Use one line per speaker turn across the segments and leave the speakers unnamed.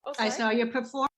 Oh,
I
sorry.
saw your performance.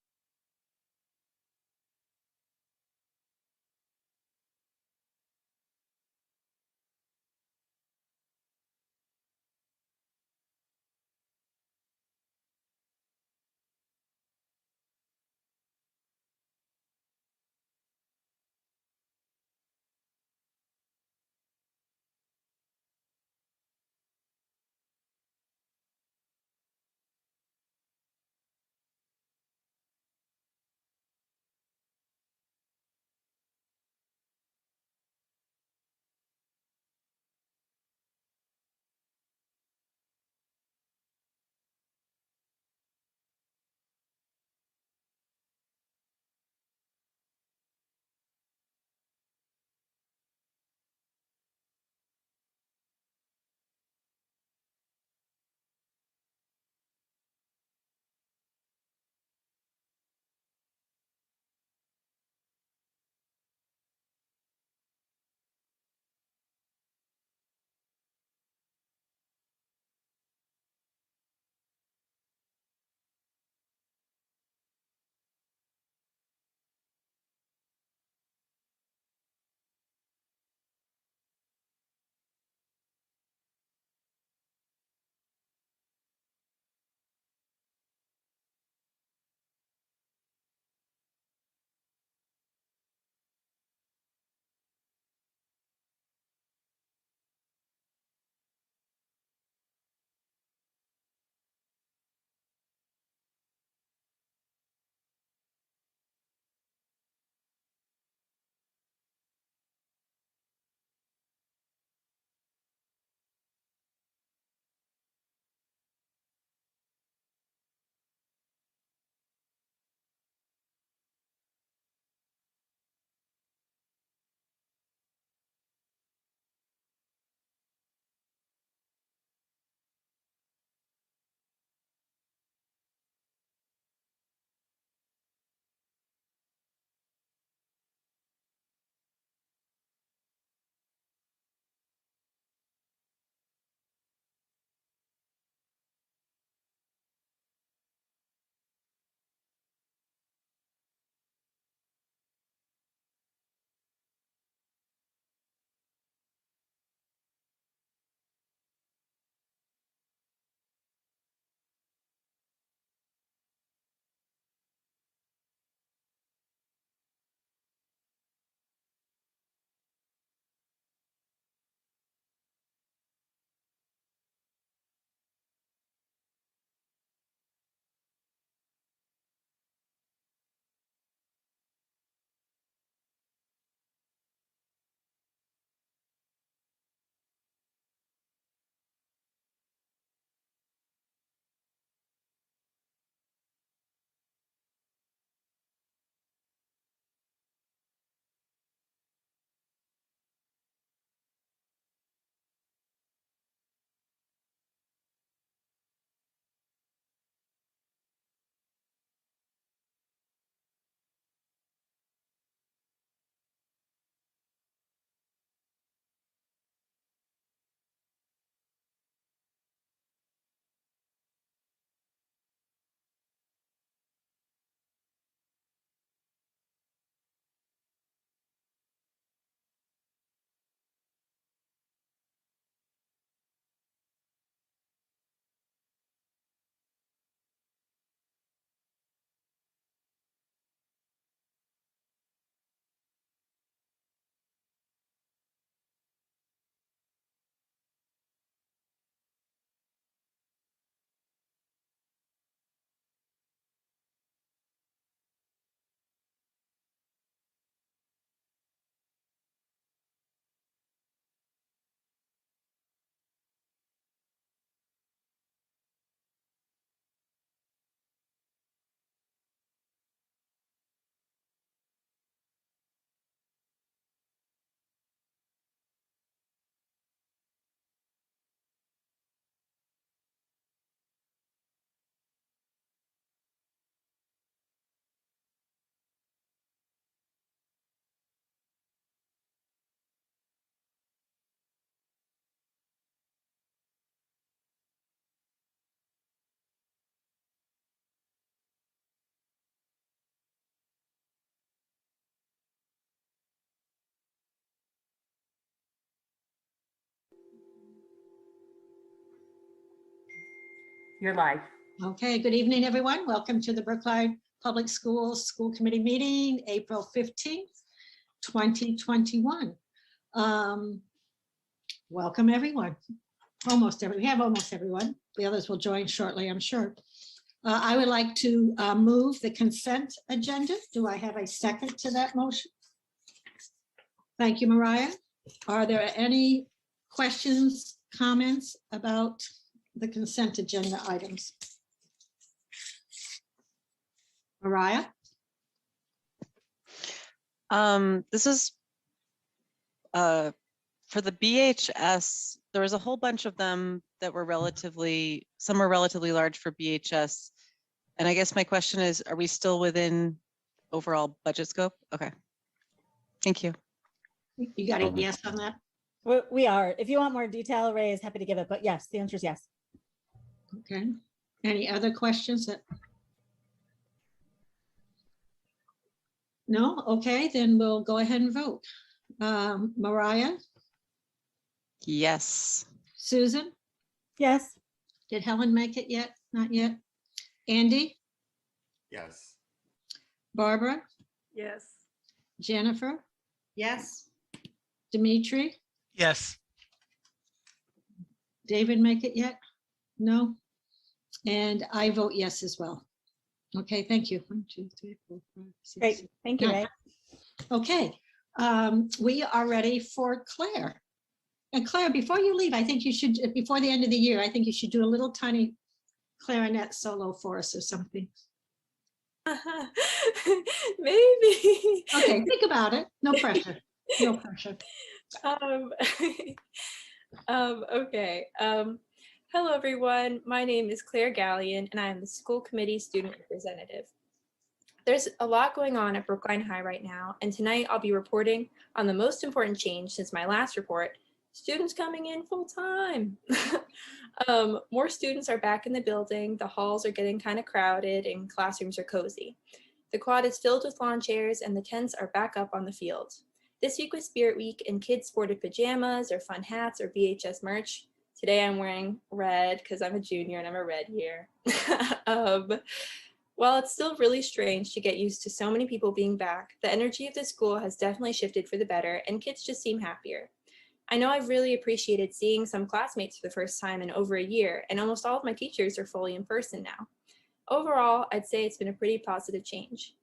You're live.
Okay, good evening, everyone. Welcome to the Brookline Public Schools School Committee meeting, April 15th, 2021. Welcome, everyone. We have almost everyone. The others will join shortly, I'm sure. I would like to move the consent agenda. Do I have a second to that motion? Thank you, Mariah. Are there any questions, comments about the consent agenda items? Mariah?
This is for the BHS. There was a whole bunch of them that were some were relatively large for BHS. And I guess my question is, are we still within overall budget scope? Okay, thank you.
You got a yes on that?
We are. If you want more detail, Ray is happy to give it, but yes, the answer is yes.
Okay. Any other questions? No? Okay, then we'll go ahead and vote. Mariah?
Yes.
Susan?
Yes.
Did Helen make it yet? Not yet. Andy?
Yes.
Barbara?
Yes.
Jennifer?
Yes.
Dimitri?
Yes.
David make it yet? No? And I vote yes as well. Okay, thank you. 1, 2, 3, 4, 5, 6.
Great. Thank you, Ray.
Okay, we are ready for Claire. And Claire, before you leave, I think you should, before the end of the year, I think you should do a little tiny clarinet solo for us or something.
Maybe.
Okay, think about it. No pressure. No pressure.
Okay. Hello, everyone. My name is Claire Gallion, and I am the school committee student representative. There's a lot going on at Brookline High right now, and tonight I'll be reporting on the most important change since my last report, students coming in full time. More students are back in the building, the halls are getting kind of crowded, and classrooms are cozy. The quad is filled with lawn chairs, and the tents are back up on the field. This week was Spirit Week, and kids sported pajamas or fun hats or BHS merch. Today I'm wearing red because I'm a junior and I'm a red here. While it's still really strange to get used to so many people being back, the energy of the school has definitely shifted for the better and kids just seem happier. I know I've really appreciated seeing some classmates for the first time in over a year, and almost all of my teachers are fully in person now. Overall, I'd say it's been a pretty positive change.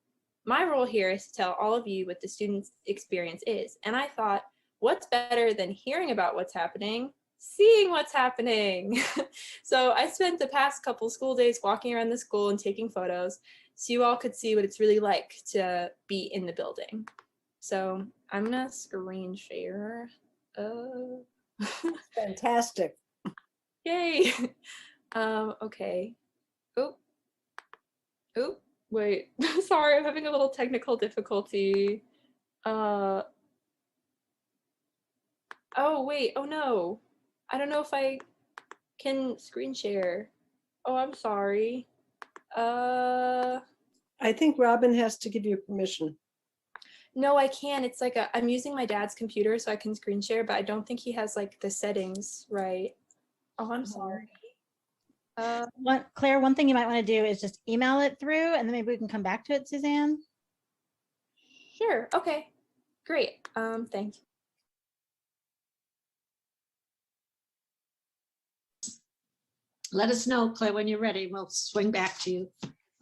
My role here is to tell all of you what the student experience is, and I thought, what's better than hearing about what's happening? Seeing what's happening. So I spent the past couple school days walking around the school and taking photos so you all could see what it's really like to be in the building. So I'm gonna screen share.
Fantastic.
Yay. Okay. Oh, wait. Sorry, I'm having a little technical difficulty. Oh, wait. Oh, no. I don't know if I can screen share. Oh, I'm sorry.
I think Robin has to give you permission.
No, I can. It's like I'm using my dad's computer so I can screen share, but I don't think he has like the settings right. Oh, I'm sorry.
Claire, one thing you might want to do is just email it through and then maybe we can come back to it, Suzanne.
Sure. Okay. Great. Thanks.
Let us know, Claire, when you're ready. We'll swing back to you.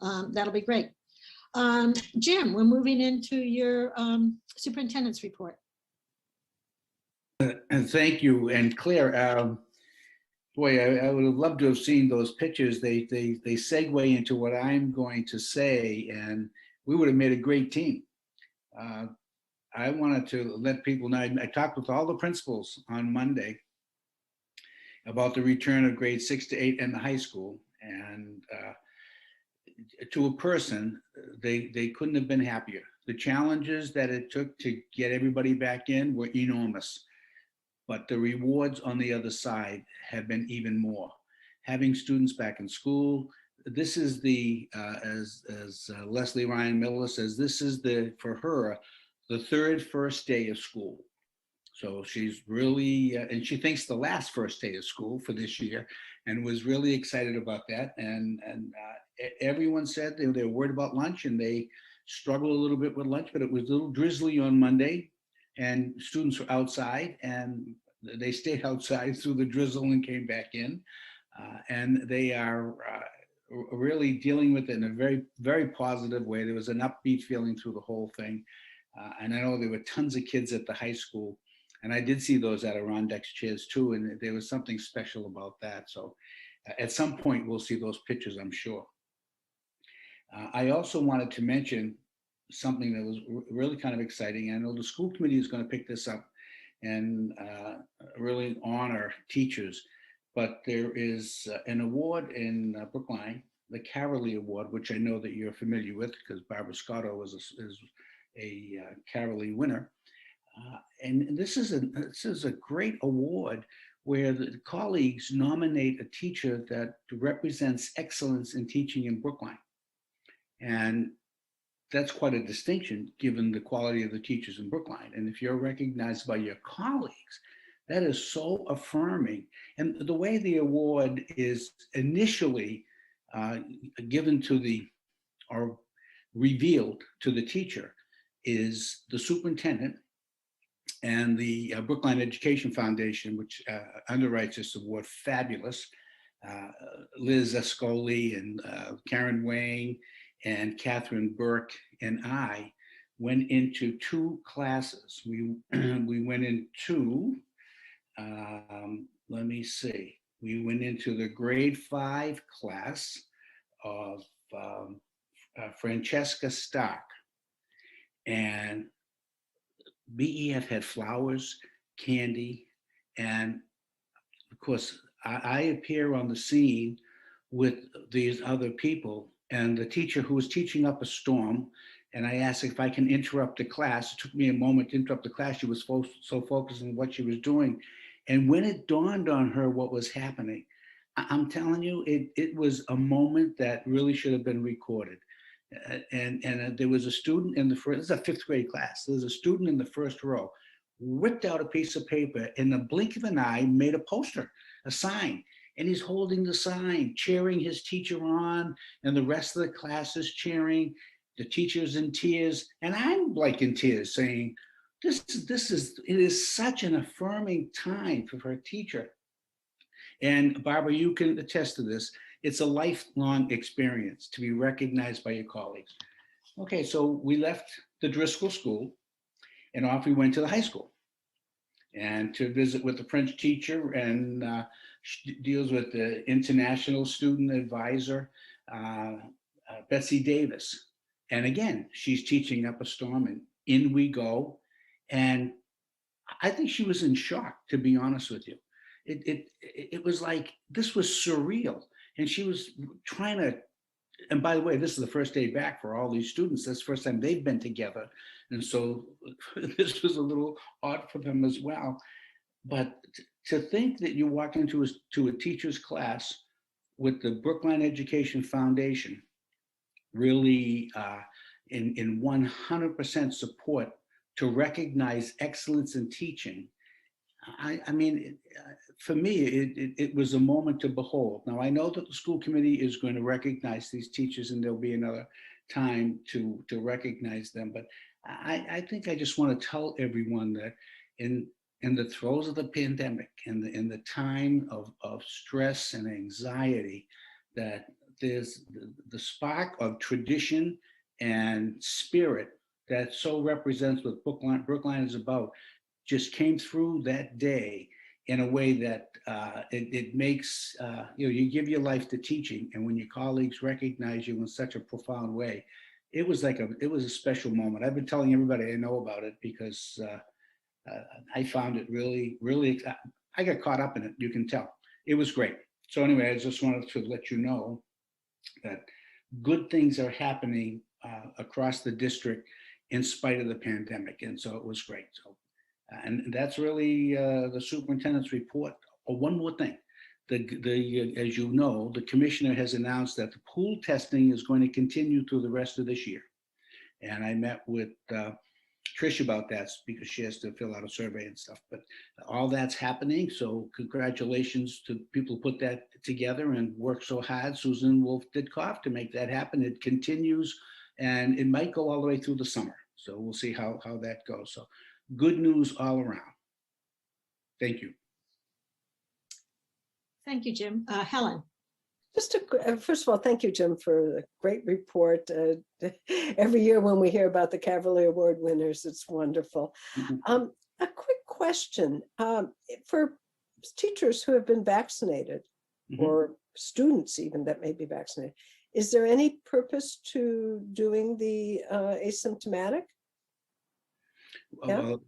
That'll be great. Jim, we're moving into your superintendent's report.
And thank you. And Claire, boy, I would have loved to have seen those pictures. They segue into what I'm going to say, and we would have made a great team. I wanted to let people know, I talked with all the principals on Monday about the return of grades 6 to 8 in the high school. And to a person, they couldn't have been happier. The challenges that it took to get everybody back in were enormous, but the rewards on the other side have been even more. Having students back in school, this is the, as Leslie Ryan Miller says, this is for her, the first day of school. So she's really, and she thinks the last first day of school for this year, and was really excited about that. And everyone said they were worried about lunch, and they struggled a little bit with lunch, but it was a little drizzly on Monday, and students were outside, and they stayed outside through the drizzle and came back in. And they are really dealing with it in a very, very positive way. There was an upbeat feeling through the whole thing. And I know there were tons of kids at the high school, and I did see those Adirondack chairs too, and there was something special about that. So at some point, we'll see those pictures, I'm sure. I also wanted to mention something that was really kind of exciting. I know the school committee is going to pick this up and really honor teachers. But there is an award in Brookline, the Carolee Award, which I know that you're familiar with because Barbara Scotto is a Carolee winner. And this is a great award where the colleagues nominate a teacher that represents excellence in teaching in Brookline. And that's quite a distinction given the quality of the teachers in Brookline. And if you're recognized by your colleagues, that is so affirming. And the way the award is initially given to or revealed to the teacher is the superintendent and the Brookline Education Foundation, which underwrites this award, fabulous. Liz Escoli and Karen Wang and Catherine Burke and I went into two classes. We went into, let me see, we went into the grade 5 class of Francesca Stark. And BEF had flowers, candy, and of course, I appear on the scene with these other people, and the teacher who was teaching up a storm, and I asked if I can interrupt the class. It took me a moment to interrupt the class. She was so focused on what she was doing. And when it dawned on her what was happening, I'm telling you, it was a moment that really should have been recorded. And there was a student in the first, this is a 5th grade class. There was a student in the first row, whipped out a piece of paper, in the blink of an eye, made a poster, a sign. And he's holding the sign, cheering his teacher on, and the rest of the class is cheering. The teacher's in tears, and I'm like in tears, saying, it is such an affirming time for her teacher. And Barbara, you can attest to this. It's a lifelong experience to be recognized by your colleagues. Okay, so we left the Driscoll School and off we went to the high school and to visit with the French teacher, and deals with the international student advisor, Betsy Davis. And again, she's teaching up a storm, and in we go. And I think she was in shock, to be honest with you. It was like, this was surreal. And she was trying to, and by the way, this is the first day back for all these students. That's the first time they've been together. And so this was a little odd for them as well. But to think that you walk into a teacher's class with the Brookline Education Foundation really in 100% support to recognize excellence in teaching, I mean, for me, it was a moment to behold. Now, I know that the school committee is going to recognize these teachers, and there'll be another time to recognize them. But I think I just want to tell everyone that in the throes of the pandemic, in the time of stress and anxiety, that there's the spark of tradition and spirit that so represents what Brookline is about, just came through that day in a way that it makes, you give your life to teaching, and when your colleagues recognize you in such a profound way, it was a special moment. I've been telling everybody I know about it because I found it really, really, I got caught up in it, you can tell. It was great. So anyway, I just wanted to let you know that good things are happening across the district in spite of the pandemic, and so it was great. So. And that's really the superintendent's report. Oh, one more thing. As you know, the commissioner has announced that the pool testing is going to continue through the rest of this year. And I met with Trish about that because she has to fill out a survey and stuff. But all that's happening. So congratulations to people who put that together and worked so hard. Susan Wolf Didkoff to make that happen. It continues and it might go all the way through the summer. So we'll see how that goes. So good news all around. Thank you.
Thank you, Jim. Helen.
Just first of all, thank you, Jim, for a great report. Every year when we hear about the Cavalier Award winners, it's wonderful.
Mhm.
A quick question for teachers who have been vaccinated
Mhm.
or students even that may be vaccinated, is there any purpose to doing the asymptomatic? Yeah.
Well,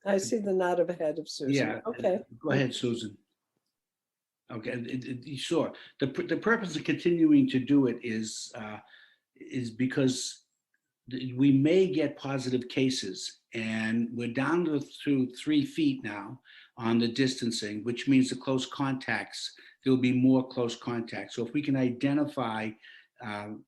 I see the nod of a head of Susan.
yeah.
Okay.
Go ahead, Susan. Okay, sure. The purpose of continuing to do it is because we may get positive cases, and we're down to 3 feet now on the distancing, which means the close contacts, there'll be more close contacts. So if we can identify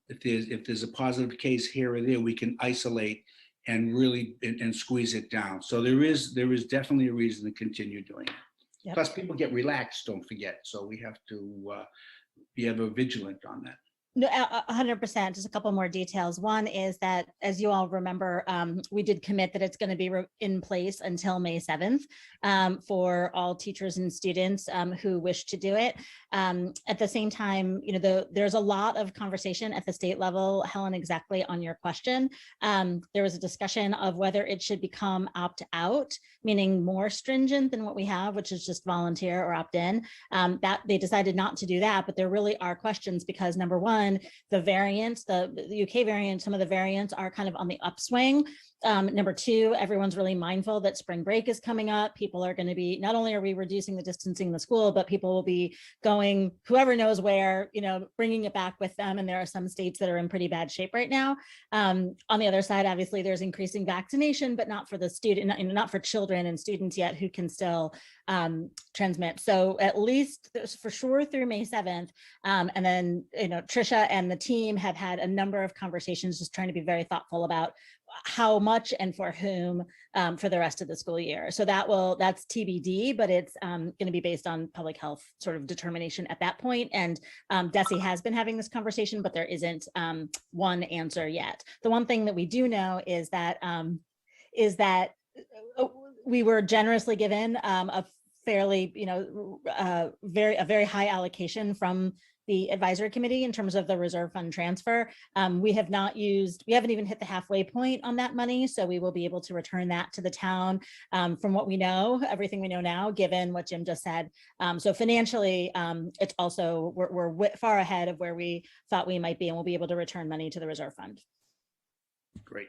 if there's a positive case here or there, we can isolate and really and squeeze it down. So there is definitely a reason to continue doing it.
Yep.
Plus, people get relaxed, don't forget. So we have to be ever vigilant on that.
No, 100%. Just a couple more details. One is that, as you all remember, we did commit that it's going to be in place until May 7th for all teachers and students who wish to do it. At the same time, there's a lot of conversation at the state level, Helen, exactly on your question. There was a discussion of whether it should become opt-out, meaning more stringent than what we have, which is just volunteer or opt-in. That they decided not to do that, but there really are questions because number one, the variants, the UK variant, some of the variants are kind of on the upswing. Number two, everyone's really mindful that spring break is coming up. People are going to be, not only are we reducing the distancing in the school, but people will be going, whoever knows where, bringing it back with them. And there are some states that are in pretty bad shape right now. On the other side, obviously there's increasing vaccination, but not for the student, not for children and students yet who can still transmit. So at least for sure through May 7th. And then, Trisha and the team have had a number of conversations, just trying to be very thoughtful about how much and for whom for the rest of the school year. So that's TBD, but it's going to be based on public health sort of determination at that point. And DESE has been having this conversation, but there isn't one answer yet. The one thing that we do know is that we were generously given a fairly, a very high allocation from the advisory committee in terms of the reserve fund transfer. We haven't even hit the halfway point on that money. So we will be able to return that to the town from what we know, everything we know now, given what Jim just said. So financially, it's also, we're far ahead of where we thought we might be, and we'll be able to return money to the reserve fund.
Great.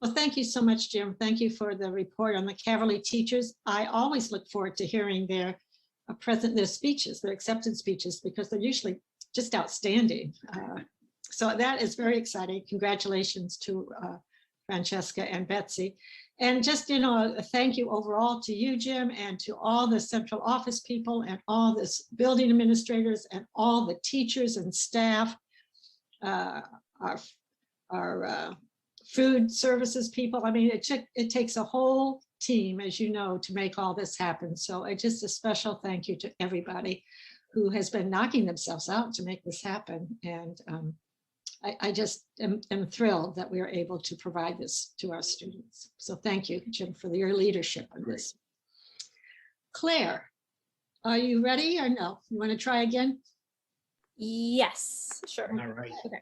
Well, thank you so much, Jim. Thank you for the report on the Cavalier teachers. I always look forward to hearing their speeches, their acceptance speeches, because they're usually just outstanding. So that is very exciting. Congratulations to Francesca and Betsy. And just, a thank you overall to you, Jim, and to all the central office people and all the building administrators and all the teachers and staff, our food services people. I mean, it takes a whole team, as you know, to make all this happen. So just a special thank you to everybody who has been knocking themselves out to make this happen. And I just am thrilled that we are able to provide this to our students. So thank you, Jim, for your leadership on this. Claire, are you ready or no? You want to try again?
Yes, sure.
All right.
Okay.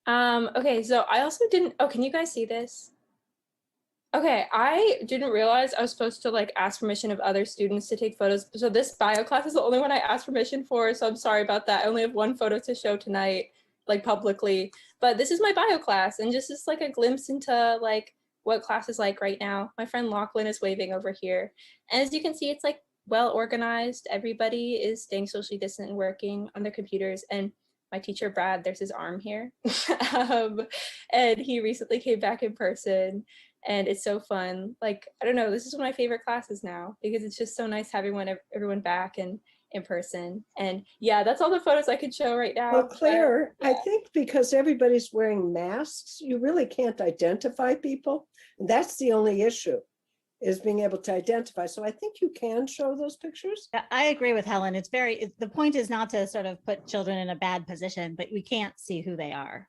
Okay, so I also didn't, can you guys see this? Okay, I didn't realize I was supposed to ask permission of other students to take photos. So this bio class is the only one I asked permission for. So I'm sorry about that. I only have one photo to show tonight, publicly, but this is my bio class, and just is a glimpse into what class is like right now. My friend Lachlan is waving over here. And as you can see, it's well organized. Everybody is staying socially distant and working on their computers. And my teacher, Brad, there's his arm here. And he recently came back in person, and it's so fun. I don't know, this is one of my favorite classes now because it's just so nice having everyone back. And in person. And yeah, that's all the photos I could show right now.
Well,
but,
Claire, I
yeah.
think because everybody's wearing masks, you really can't identify people. And that's the only issue, is being able to identify. So I think you can show those pictures.
Yeah, I agree with Helen. The point is not to sort of put children in a bad position, but we can't see who they are.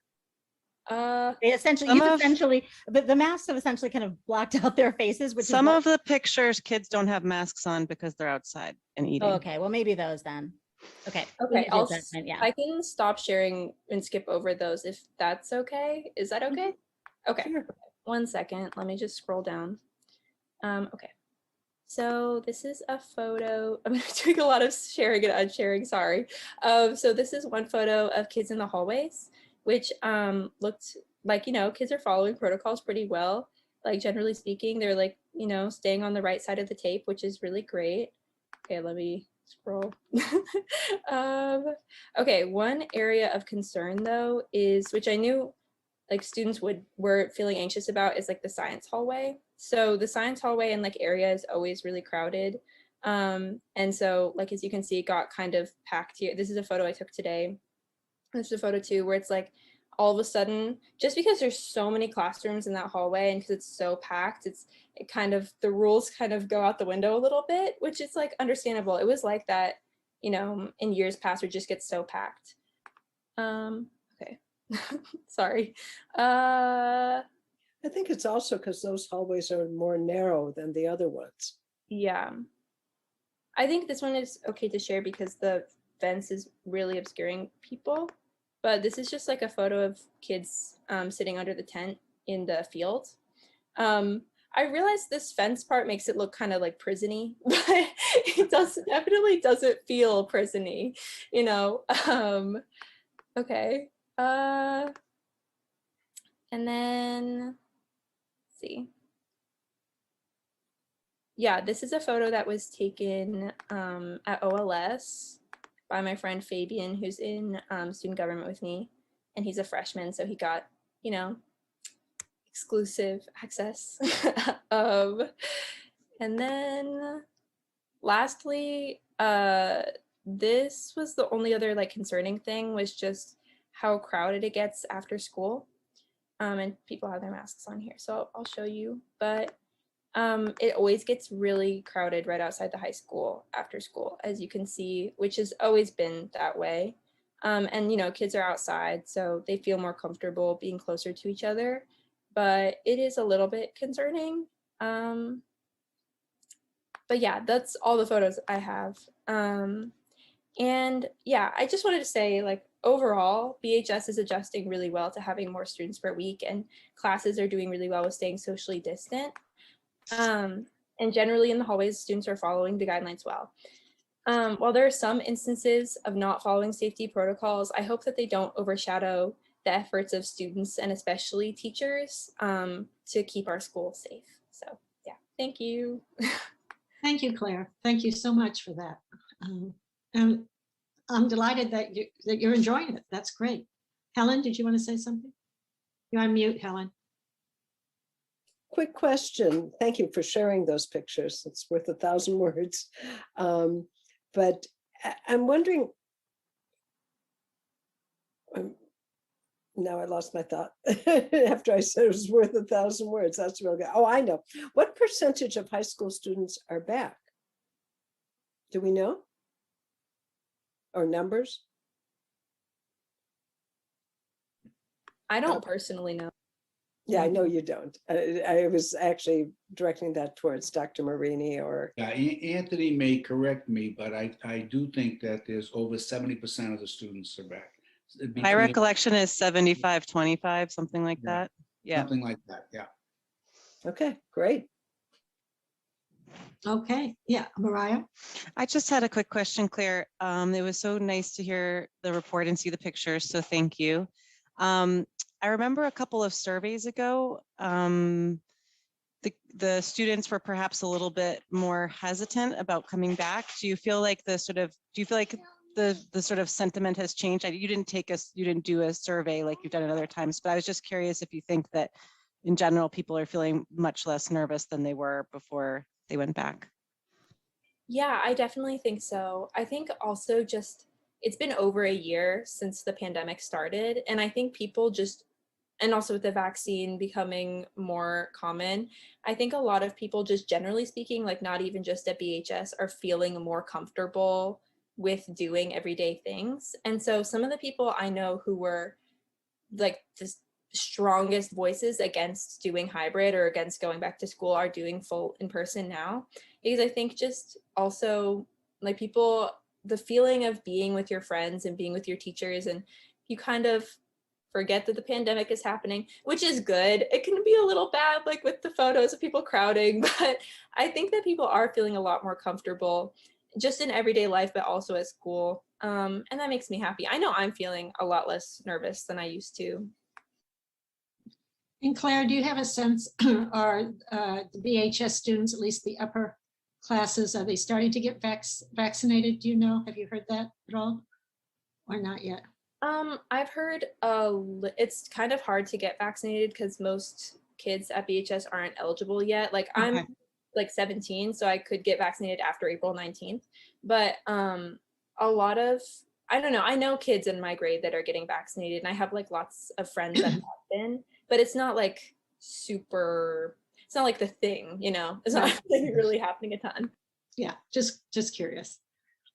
They essentially, but the masks have essentially kind of blocked out their faces, which
Some
is
of the pictures, kids don't have masks on because they're outside and eating.
Oh, okay, well, maybe those then. Okay.
Okay,
Your judgment, yeah.
I can stop sharing and skip over those if that's okay. Is that okay? Okay.
Sure.
1 second. Let me just scroll down. Okay. So this is a photo. I'm doing a lot of sharing and unsharing, sorry. So this is one photo of kids in the hallways, which looked like, kids are following protocols pretty well. Like generally speaking, they're like, staying on the right side of the tape, which is really great. Okay, let me scroll. Okay, one area of concern though is, which I knew like students were feeling anxious about, is like the science hallway. So the science hallway and like area is always really crowded. And so like, as you can see, it got kind of packed here. This is a photo I took today. This is a photo too, where it's like all of a sudden, just because there's so many classrooms in that hallway and because it's so packed, the rules kind of go out the window a little bit, which is like understandable. It was like that, in years past, where it just gets so packed. Okay. Sorry.
I think it's also because those hallways are more narrow than the other ones.
Yeah. I think this one is okay to share because the fence is really obscuring people. But this is just like a photo of kids sitting under the tent in the field. I realize this fence part makes it look kind of like prison-y, but it definitely doesn't feel prison-y, Okay. And then, let's see. Yeah, this is a photo that was taken at OLS by my friend Fabian, who's in student government with me, and he's a freshman, so he got, exclusive access. And then lastly, this was the only other like concerning thing, was just how crowded it gets after school. And people have their masks on here, so I'll show you, but it always gets really crowded right outside the high school after school, as you can see, which has always been that way. And, kids are outside, so they feel more comfortable being closer to each other, but it is a little bit concerning. But yeah, that's all the photos I have. And yeah, I just wanted to say, like, overall, BHS is adjusting really well to having more students per week, and classes are doing really well with staying socially distant. And generally in the hallways, students are following the guidelines well. While there are some instances of not following safety protocols, I hope that they don't overshadow the efforts of students and especially teachers to keep our school safe. So yeah, thank you.
Thank you, Claire. Thank you so much for that. And I'm delighted that you're enjoying it. That's great. Helen, did you want to say something? You're on mute, Helen.
Quick question. Thank you for sharing those pictures. It's worth 1,000 words. But I'm wondering, now I lost my thought after I said it was worth 1,000 words. That's real good. Oh, I know. What percentage of high school students are back? Do we know? Or numbers?
I don't personally know.
Yeah, I know you don't. I was actually directing that towards Dr. Marini or.
Yeah, Anthony may correct me, but I do think that there's over 70% of the students are back.
My recollection is 75-25, something like that. Yeah.
Something like that, yeah.
Okay, great.
Okay, yeah, Mariah.
I just had a quick question, Claire. It was so nice to hear the report and see the pictures, so thank you. I remember a couple of surveys ago, the students were perhaps a little bit more hesitant about coming back. Do you feel like the sort of sentiment has changed? You didn't do a survey like you've done at other times, but I was just curious if you think that in general, people are feeling much less nervous than they were before they went back.
Yeah, I definitely think so. I think also just it's been over a year since the pandemic started, and I think people just, and also with the vaccine becoming more common, I think a lot of people just generally speaking, like not even just at BHS, are feeling more comfortable with doing everyday things. And so some of the people I know who were like the strongest voices against doing hybrid or against going back to school are doing full in person now, because I think just also like people, the feeling of being with your friends and being with your teachers, and you kind of forget that the pandemic is happening, which is good. It can be a little bad, like with the photos of people crowding, but I think that people are feeling a lot more comfortable just in everyday life, but also at school. And that makes me happy. I know I'm feeling a lot less nervous than I used to.
And Claire, do you have a sense, are the BHS students, at least the upper classes, are they starting to get vaccinated? Do you know? Have you heard that at all? Or not yet?
I've heard it's kind of hard to get vaccinated because most kids at BHS aren't eligible yet. Like I'm
Okay.
like 17, so I could get vaccinated after April 19th. But a lot of, I don't know, I know kids in my grade that are getting vaccinated, and I have like lots of friends that have been, but it's not like super, it's not like the thing, you know, it's not
Right.
like really happening a ton.
Yeah, just curious.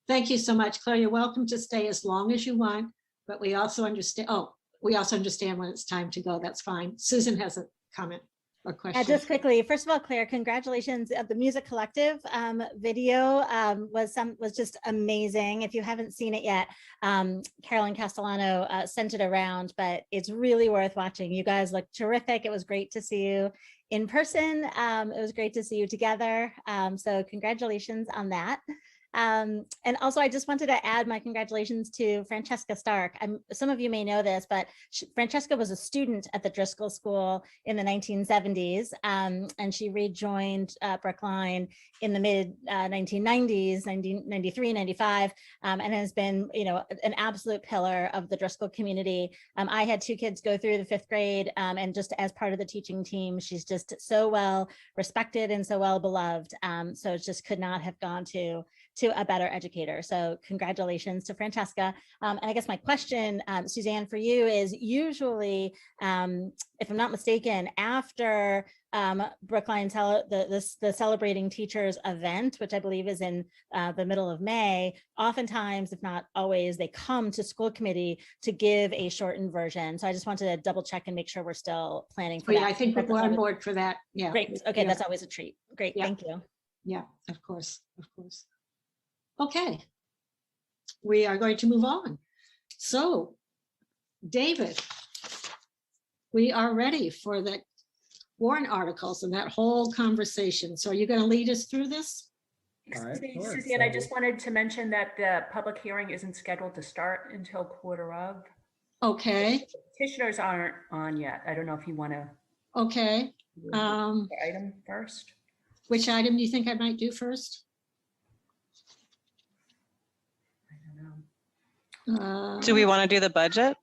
Thank you so much, Claire. You're welcome to stay as long as you want, but we also understand, we also understand when it's time to go. That's fine. Susan has a comment or question.
Just quickly, first of all, Claire, congratulations. The Music Collective video was just amazing. If you haven't seen it yet, Carolyn Castellano sent it around, but it's really worth watching. You guys look terrific. It was great to see you in person. It was great to see you together. So congratulations on that. And also, I just wanted to add my congratulations to Francesca Stark. Some of you may know this, but Francesca was a student at the Driscoll School in the 1970s, and she rejoined Brookline in the mid 1990s, 1993, 95, and has been, an absolute pillar of the Driscoll community. I had 2 kids go through the 5th grade, and just as part of the teaching team, she's just so well respected and so well beloved. So it just could not have gone to a better educator. So congratulations to Francesca. And I guess my question, Suzanne, for you is usually, if I'm not mistaken, after Brookline, the Celebrating Teachers event, which I believe is in the middle of May, oftentimes, if not always, they come to school committee to give a shortened version. So I just wanted to double check and make sure we're still planning for that.
I think we're on board for that. Yeah.
Great. Okay,
Yeah.
that's always a treat. Great,
Yeah.
thank you.
Yeah, of course, of course. Okay, we are going to move on. So, David, we are ready for the warrant articles and that whole conversation. So are you going to lead us through this?
All right, sure.
Suzanne, I just wanted to mention that the public hearing isn't scheduled to start until quarter of.
Okay,
Petitioners aren't on yet. I don't know if you want to
okay.
do the item first.
Which item do you think I might do first?
I don't know.
Do we want to do the budget?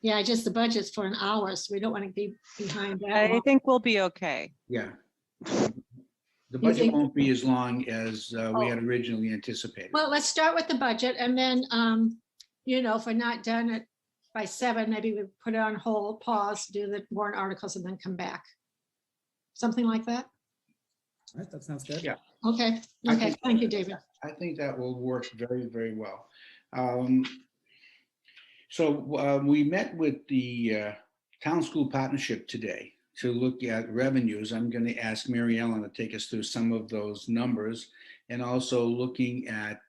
Yeah, just the budget's for an hour, so we don't want to be behind that.
I
long.
think we'll be okay.
Yeah. The
You
budget
think-
won't be as long as we had originally anticipated.
Well, let's start with the budget and then, if we're not done it by 7, maybe we put it on hold, pause, do the warrant articles and then come back. Something like that?
All right, that sounds good.
Yeah.
Okay,
I
okay,
think-
thank you, David.
I think that will work very, very well. So we met with the Town School Partnership today to look at revenues. I'm going to ask Mary Ellen to take us through some of those numbers, and also looking at,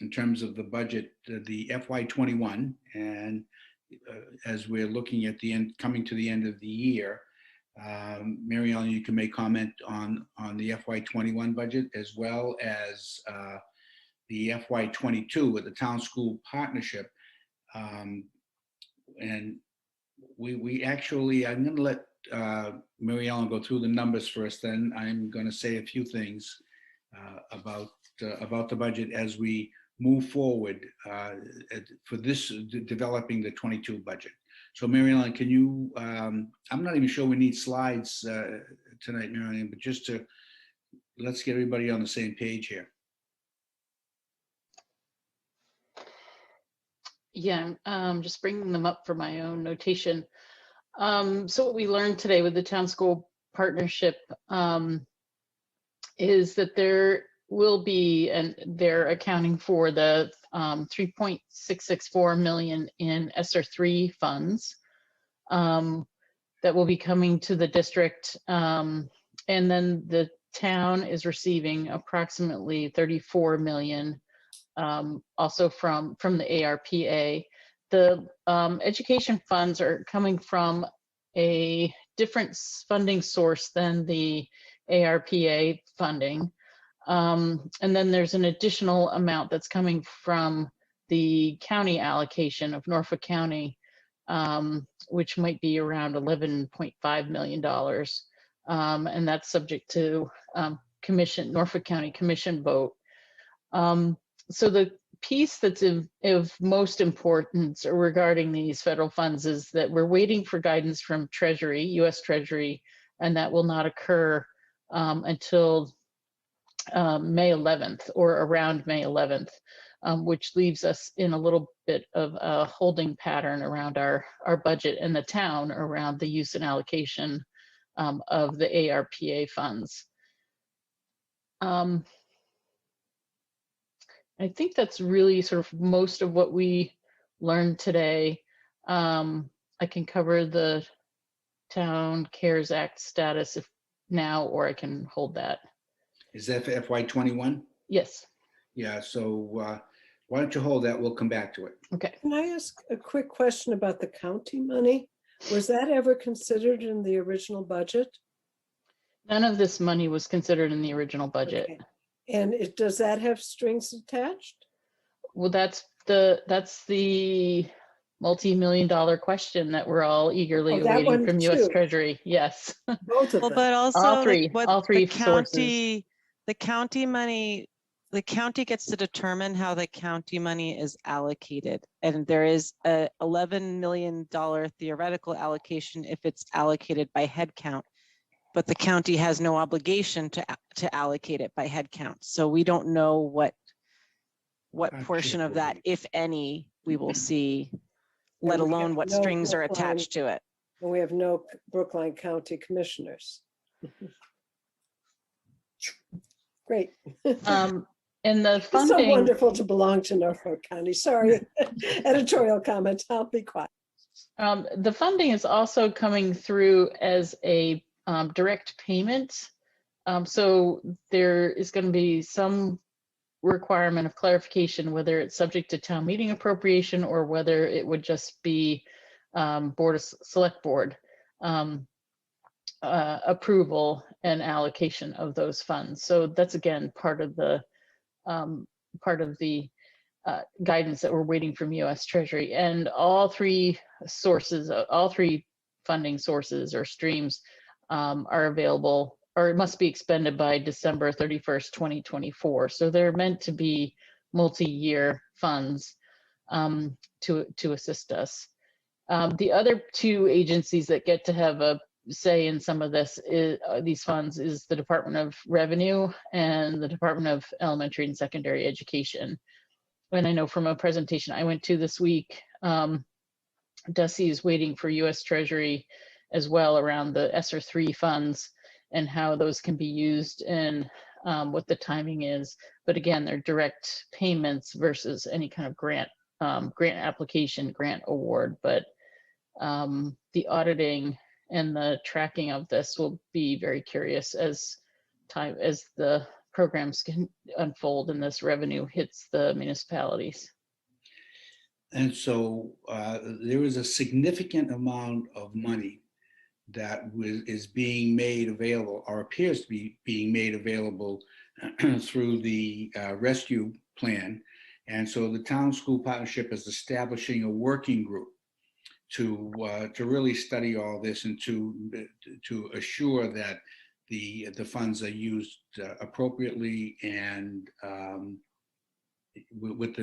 in terms of the budget, the FY21, and as we're looking at the end, coming to the end of the year, Mary Ellen, you can make comment on the FY21 budget, as well as the FY22 with the Town School Partnership. And we actually, I'm going to let Mary Ellen go through the numbers first, then I'm going to say a few things about the budget as we move forward for this developing the 22 budget. So Mary Ellen, can you, I'm not even sure we need slides tonight, Mary Ellen, but just to let's get everybody on the same page here.
Yeah, just bringing them up for my own notation. So what we learned today with the town school partnership is that there will be, and they're accounting for the 3.664 million in ESSER3 funds that will be coming to the district. And then the town is receiving approximately 34 million also from the ARPA. The education funds are coming from a different funding source than the ARPA funding. And then there's an additional amount that's coming from the county allocation of Norfolk County, which might be around $11.5 million. And that's subject to Norfolk County Commission vote. So the piece that's of most importance regarding these federal funds is that we're waiting for guidance from Treasury, US Treasury, and that will not occur until May 11th or around May 11th, which leaves us in a little bit of a holding pattern around our budget and the town around the use and allocation of the ARPA funds. I think that's really sort of most of what we learned today. I can cover the Town CARES Act status if now, or I can hold that.
Is that for FY21?
Yes.
Yeah, so why don't you hold that? We'll come back to it.
Okay.
Can I ask a quick question about the county money? Was that ever considered in the original budget?
None of this money was considered in the original budget.
Okay. And does that have strings attached?
Well, that's the multi-million-dollar question that we're all eagerly
Oh, that
awaiting
one
from US
too.
Treasury. Yes.
Both of
Well,
them.
but also
All
like
three,
what
all three
the
sources.
county money, the county gets to determine how the county money is allocated. And there is a $11 million theoretical allocation if it's allocated by head count, but the county has no obligation to allocate it by head count. So we don't know what portion of that, if any, we will see, let
And we
alone
have
what
no
strings are
Brookline-
attached to it.
And we have no Brookline County commissioners. Great.
And the
It's so
funding,
wonderful to belong to Norfolk County. Sorry, editorial comment. I'll be quiet.
the funding is also coming through as a direct payment. So there is going to be some requirement of clarification whether it's subject to town meeting appropriation or whether it would just be select board approval and allocation of those funds. So that's again part of the guidance that we're waiting from US Treasury. And all three funding sources or streams are available, or it must be expended by December 31st, 2024. So they're meant to be multi-year funds to assist us. The other two agencies that get to have a say in some of these funds is the Department of Revenue and the Department of Elementary and Secondary Education. And I know from a presentation I went to this week, DESE is waiting for US Treasury as well around the ESSER3 funds and how those can be used and what the timing is. But again, they're direct payments versus any kind of grant application, grant award. But the auditing and the tracking of this will be very curious as the programs can unfold and this revenue hits the municipalities.
And so there is a significant amount of money that is being made available or appears to be being made available through the rescue plan. And so the town school partnership is establishing a working group to really study all this and to assure that the funds are used appropriately and with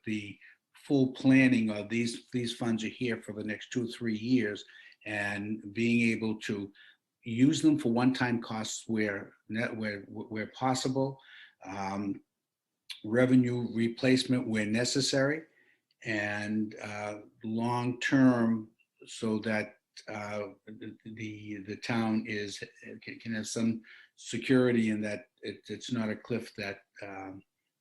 the full planning of these funds are here for the next 2-3 years, and being able to use them for one-time costs where possible, revenue replacement where necessary, and long-term so that the town can have some security in that it's not a cliff that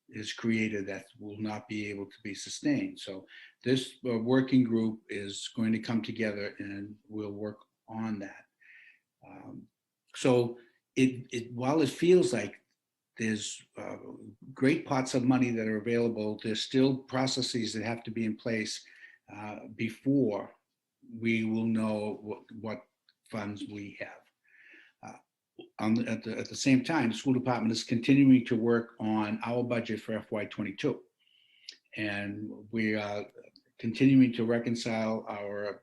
is created that will not be able to be sustained. So this working group is going to come together and we'll work on that. So while it feels like there's great pots of money that are available, there's still processes that have to be in place before we will know what funds we have. At the same time, the school department is continuing to work on our budget for FY22. And we are continuing to reconcile our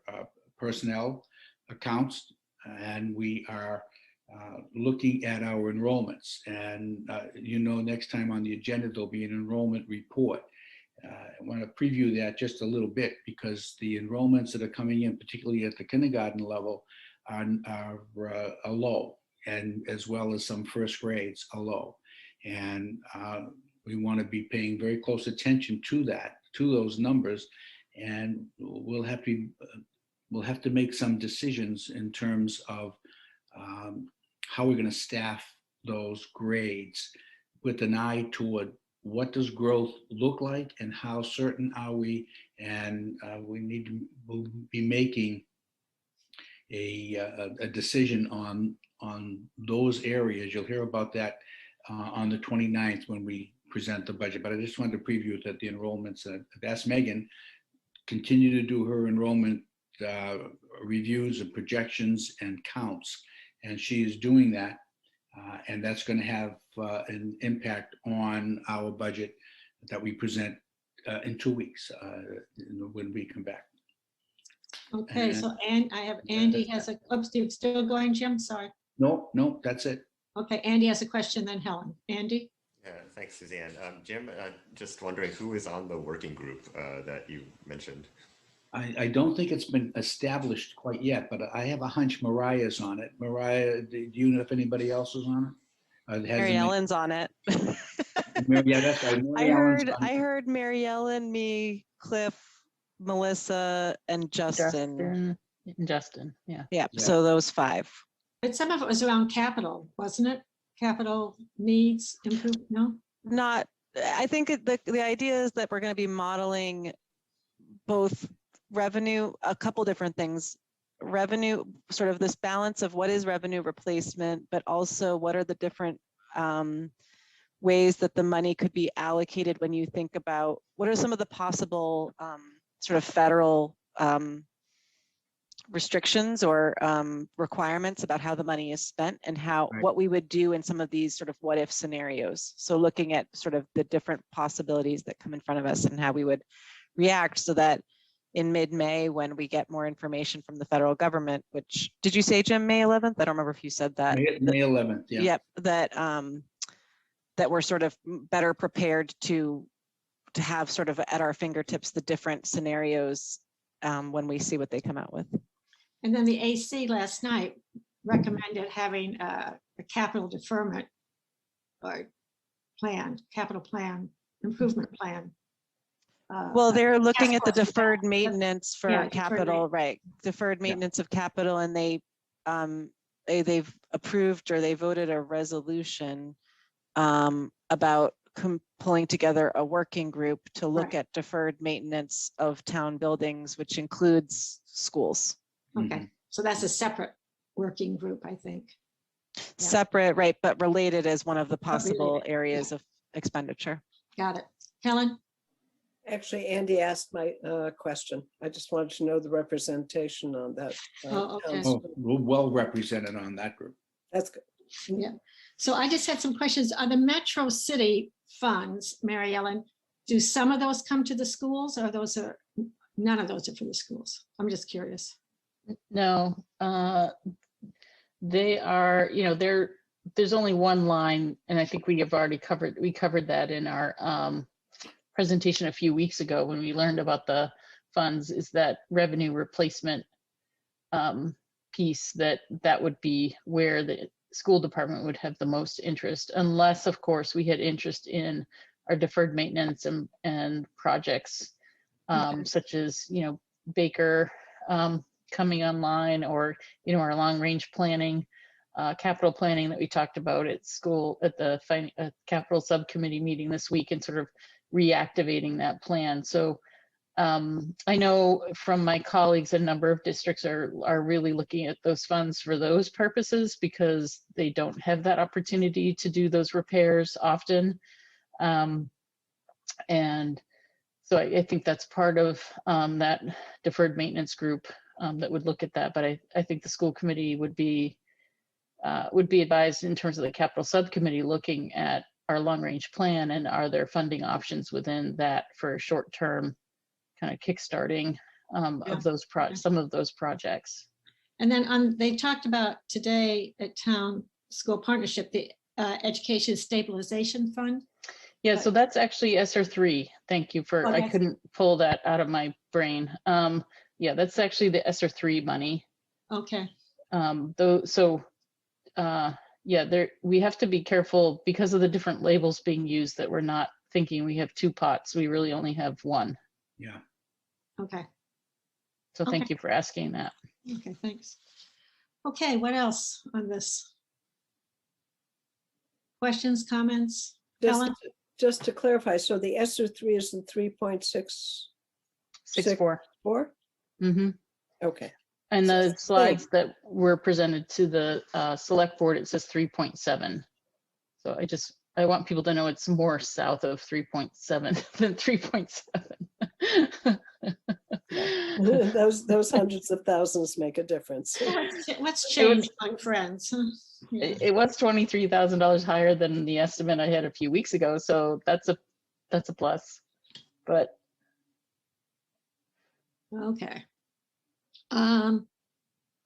personnel accounts, and we are looking at our enrollments. And next time on the agenda, there'll be an enrollment report. I want to preview that just a little bit because the enrollments that are coming in, particularly at the kindergarten level, are low, and as well as some first grades are low. And we want to be paying very close attention to those numbers, and we'll have to make some decisions in terms of how we're going to staff those grades with an eye toward what does growth look like and how certain are we, and we'll be making a decision on those areas. You'll hear about that on the 29th when we present the budget, but I just wanted to preview that the enrollments, I've asked Megan continue to do her enrollment reviews and projections and counts, and she is doing that, and that's going to have an impact on our budget that we present in 2 weeks when we come back.
Okay, so I have Andy has a, oops, you're still going, Jim? Sorry.
No, that's it.
Okay, Andy has a question, then Helen. Andy?
Yeah, thanks, Suzanne. Jim, just wondering who is on the working group that you mentioned?
I don't think it's been established quite yet, but I have a hunch Mariah's on it. Mariah, do you know if anybody else is on it?
Mary Ellen's on it.
Yeah, that's right.
I heard Mary Ellen, me, Cliff, Melissa, and Justin.
Justin, yeah.
Yeah, so those 5.
But some of it was around capital, wasn't it? Capital needs improve, no?
Not, I think the idea is that we're going to be modeling both revenue, a couple different things. Revenue, sort of this balance of what is revenue replacement, but also what are the different ways that the money could be allocated when you think about what are some of the possible sort of federal restrictions or requirements about how the money is spent and what we would do in some of these sort of what if scenarios. So looking at sort of the different possibilities that come in front of us and how we would react, so that in mid-May, when we get more information from the federal government, which, did you say, Jim, May 11th? I don't remember if you said that.
May 11th, yeah.
Yep, that we're sort of better prepared to have sort of at our fingertips the different scenarios when we see what they come out with.
And then the AC last night recommended having a capital deferment or capital plan, improvement plan.
Well, they're looking at the
force.
deferred maintenance for
Yeah, deferred
capital, right? Deferred maintenance of capital, and they've approved or they voted a resolution about pulling together a working group to look at deferred maintenance of town buildings, which includes schools.
Okay, so that's a separate working group, I think.
Separate, right, but related as one of the possible areas of expenditure.
Got it. Helen?
Actually, Andy asked my question. I just wanted to know the representation on that.
Okay.
Oh, we're well represented on that group.
That's good.
Yeah. So I just had some questions. On the Metro City funds, Mary Ellen, do some of those come to the schools, or none of those are for the schools? I'm just curious.
No, they are, there's only one line, and I think we covered that in our presentation a few weeks ago when we learned about the funds, is that revenue replacement piece that would be where the school department would have the most interest, unless of course we had interest in our deferred maintenance and projects,
Okay.
such as, Baker coming online, or, our long range planning, capital planning that we talked about at school at the capital subcommittee meeting this week, and sort of reactivating that plan. So I know from my colleagues, a number of districts are really looking at those funds for those purposes, because they don't have that opportunity to do those repairs often. And so I think that's part of that deferred maintenance group that would look at that. But I think the school committee would be advised in terms of the capital subcommittee looking at our long range plan, and are there funding options within that for short term kind of kickstarting of those some of those projects.
And then they talked about today at Town School Partnership, the Education Stabilization Fund.
Yeah, so that's actually ESSER3. Thank you for, I couldn't pull that out of my brain. Yeah, that's actually the ESSER3 money.
Okay.
Yeah, we have to be careful because of the different labels being used, that we're not thinking we have two pots. We really only have one.
Yeah.
Okay.
So thank you for asking that.
Okay, thanks. Okay, what else on this? Questions, comments? Helen?
Just to clarify, so the ESSER3 is the
3.64. Mm-hmm.
Okay.
And
So
the slides that were presented to the select board, it says 3.7. So I want people to know it's more south of 3.7 than 3.7.
Those hundreds of thousands make a difference.
Let's change among friends. Yeah.
It was $23,000 higher than the estimate I had a few weeks ago, so that's a plus. But
okay.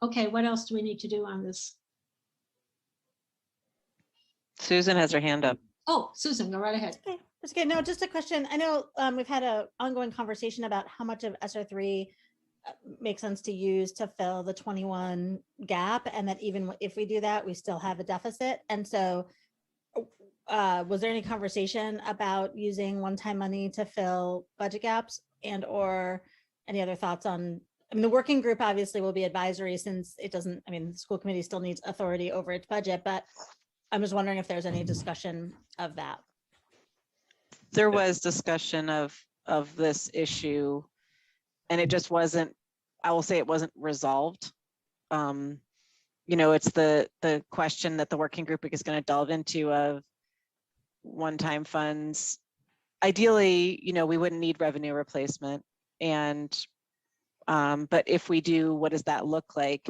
Okay, what else do we need to do on this?
Susan has her hand up.
Oh, Susan, go right ahead.
Okay, that's good. No, just a question. I know we've had an ongoing conversation about how much of ESSER3 makes sense to use to fill the 21 gap, and that even if we do that, we still have a deficit. And so was there any conversation about using one-time money to fill budget gaps, and or any other thoughts on, I mean, the working group obviously will be advisory, since it doesn't, I mean, the school committee still needs authority over its budget, but I'm just wondering if there's any discussion of that.
There was discussion of this issue, and it just wasn't, I will say it wasn't resolved. It's the question that the working group is going to delve into of one-time funds. Ideally, we wouldn't need revenue replacement, but if we do, what does that look like?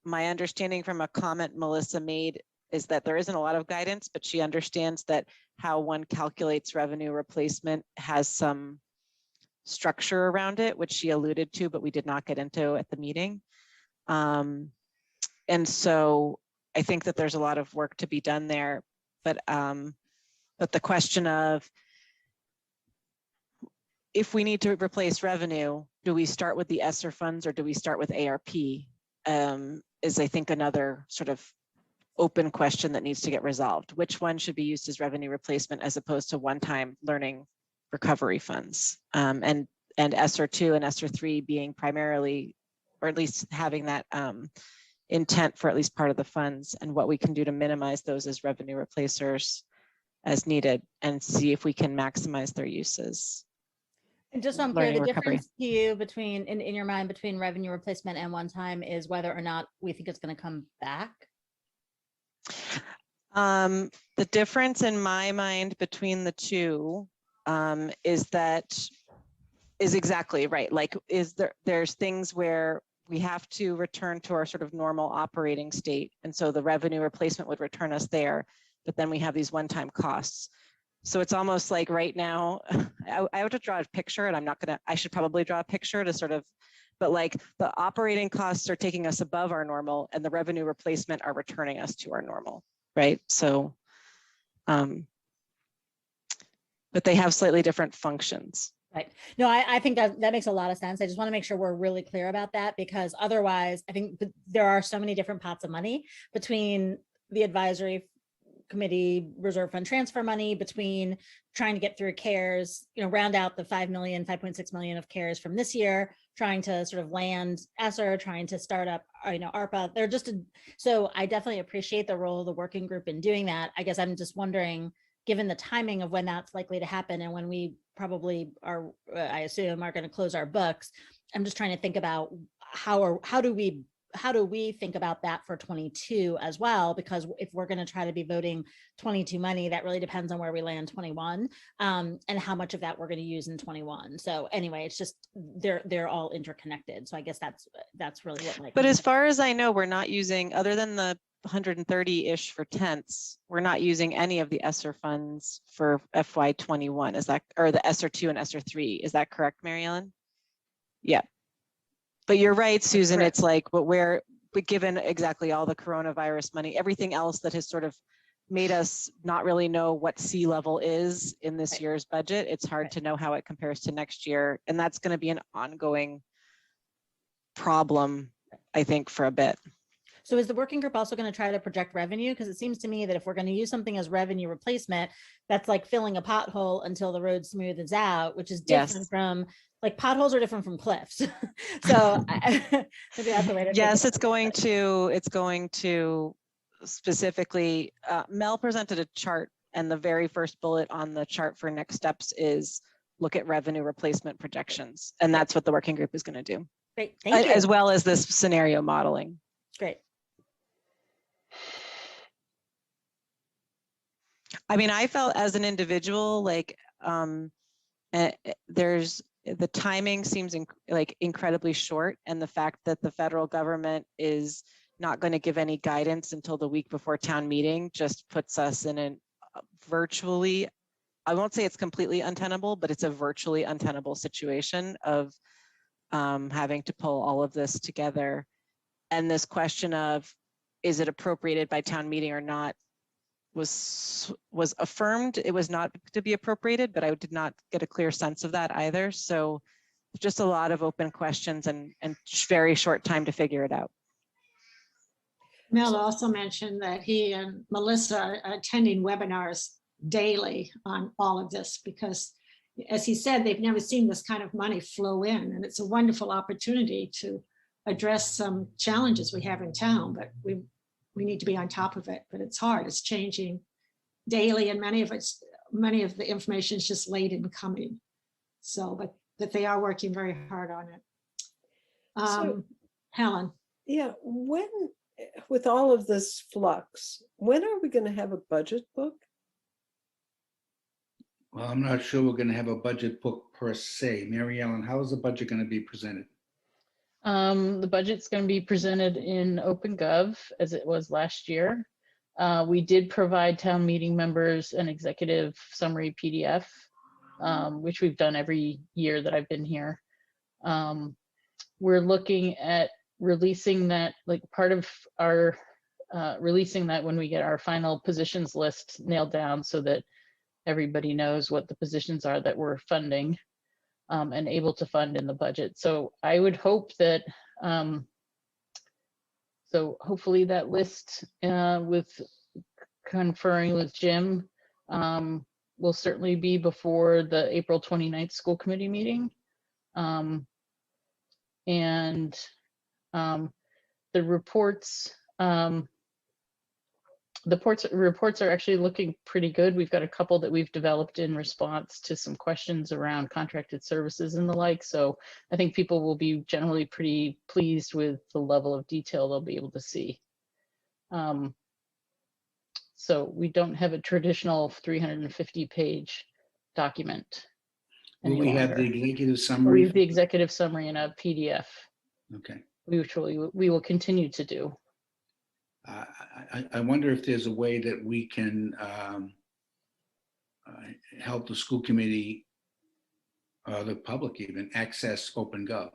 My understanding from a comment Melissa made is that there isn't a lot of guidance, but she understands that how one calculates revenue replacement has some structure around it, which she alluded to, but we did not get into at the meeting. And so I think that there's a lot of work to be done there, but the question of, if we need to replace revenue, do we start with the ESSER funds or do we start with ARP? Is, I think, another sort of open question that needs to get resolved. Which one should be used as revenue replacement as opposed to one-time learning recovery funds? And ESSER 2 and ESSER 3 being primarily, or at least having that intent for at least part of the funds, and what we can do to minimize those as revenue replacers as needed, and see if we can maximize their uses.
And just so I'm clear, the difference to you between, in your mind, between revenue replacement and one time is whether or not we think it's going to come back?
The difference in my mind between the two is exactly right. Like, there's things where we have to return to our sort of normal operating state. And so the revenue replacement would return us there, but then we have these one-time costs. So it's almost like right now, I have to draw a picture, and I should probably draw a picture to sort of, but like the operating costs are taking us above our normal, and the revenue replacement are returning us to our normal, right? So, but they have slightly different functions.
Right. No, I think that makes a lot of sense. I just want to make sure we're really clear about that, because otherwise I think there are so many different pots of money between the advisory committee reserve fund transfer money, between trying to get through CARES, round out the 5.6 million of CARES from this year, trying to sort of land ESSER, trying to start up, ARPA. They're so I definitely appreciate the role of the working group in doing that. I guess I'm just wondering, given the timing of when that's likely to happen and when we probably are, I assume, are going to close our books, I'm just trying to think about how do we think about that for 22 as well? Because if we're going to try to be voting 22 money, that really depends on where we land 21, and how much of that we're going to use in 21. So anyway, it's just they're all interconnected. So I guess that's really what my.
But as far as I know, we're not using, other than the 130-ish for tents, we're not using any of the ESSER funds for FY21. Is that, or the ESSER 2 and ESSER 3? Is that correct, Mary Ellen? Yeah. But you're right, Susan. It's like, but given exactly all the coronavirus money, everything else that has sort of made us not really know what sea level is in this year's budget, it's hard to know how it compares to next year. And that's going to be an ongoing problem, I think, for a bit.
So is the working group also going to try to project revenue? Because it seems to me that if we're going to use something as revenue replacement, that's like filling a pothole until the road smooths out, which is different from, like, potholes are different from cliffs. So maybe that's the way to.
Yes, it's going to specifically, Mel presented a chart, and the very first bullet on the chart for next steps is look at revenue replacement projections. And that's what the working group is going to do.
Great, thank you.
As well as this scenario modeling.
Great.
I mean, I felt as an individual, like there's the timing seems like incredibly short, and the fact that the federal government is not going to give any guidance until the week before town meeting just puts us in a virtually, I won't say it's completely untenable, but it's a virtually untenable situation of having to pull all of this together. And this question of, is it appropriated by town meeting or not, was affirmed. It was not to be appropriated, but I did not get a clear sense of that either. So just a lot of open questions and very short time to figure it out.
Mel also mentioned that he and Melissa are attending webinars daily on all of this, because as he said, they've never seen this kind of money flow in, and it's a wonderful opportunity to address some challenges we have in town, but we need to be on top of it. But it's hard, it's changing daily, and many of the information is just late in coming. So, but they are working very hard on it.
So,
Helen.
Yeah, with all of this flux, when are we going to have a budget book?
Well, I'm not sure we're going to have a budget book per se. Mary Ellen, how is the budget going to be presented?
The budget's going to be presented in OpenGov as it was last year. We did provide town meeting members an executive summary PDF, which we've done every year that I've been here. We're looking at releasing that, like part of our releasing that when we get our final positions list nailed down, so that everybody knows what the positions are that we're funding and able to fund in the budget. So I would hope that, so hopefully that list with conferring with Jim will certainly be before the April 29th school committee meeting. And the reports, reports are actually looking pretty good. We've got a couple that we've developed in response to some questions around contracted services and the like. So I think people will be generally pretty pleased with the level of detail they'll be able to see. So we don't have a traditional 350-page document.
Will we have the executive summary?
We have the executive summary in a PDF.
Okay.
Which we will continue to do.
I wonder if there's a way that we can help the school committee, the public even, access OpenGov.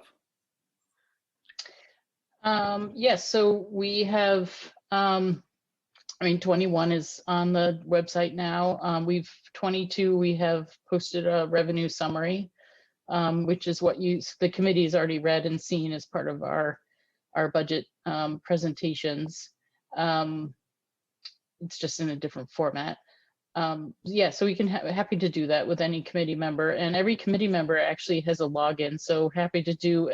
Yes, so we have, I mean, 21 is on the website now. 22, we have posted a revenue summary. which is what the committee has already read and seen as part of our budget presentations. It's just in a different format. Yeah, so we can happy to do that with any committee member, and every committee member actually has a login. So happy to do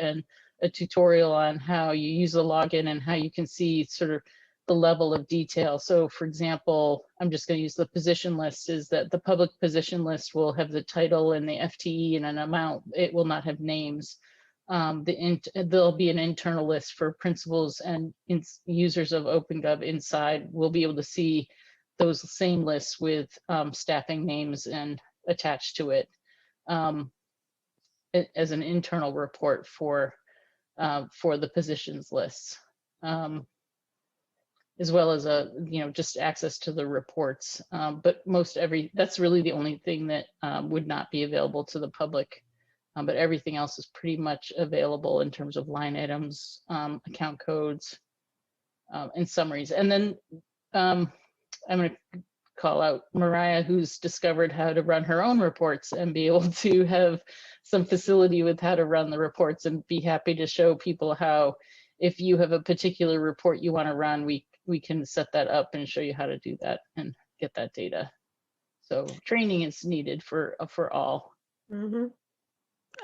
a tutorial on how you use the login and how you can see sort of the level of detail. So for example, I'm just going to use the position list, is that the public position list will have the title and the FTE and an amount. It will not have names. There'll be an internal list for principals and users of OpenGov inside. We'll be able to see those same lists with staffing names and attached to it as an internal report for the positions lists, as well as just access to the reports. But that's really the only thing that would not be available to the public. But everything else is pretty much available in terms of line items, account codes, and summaries. And then I'm going to call out Mariah, who's discovered how to run her own reports and be able to have some facility with how to run the reports, and be happy to show people how, if you have a particular report you want to run, we can set that up and show you how to do that and get that data. So training is needed for all.
Mm-hmm.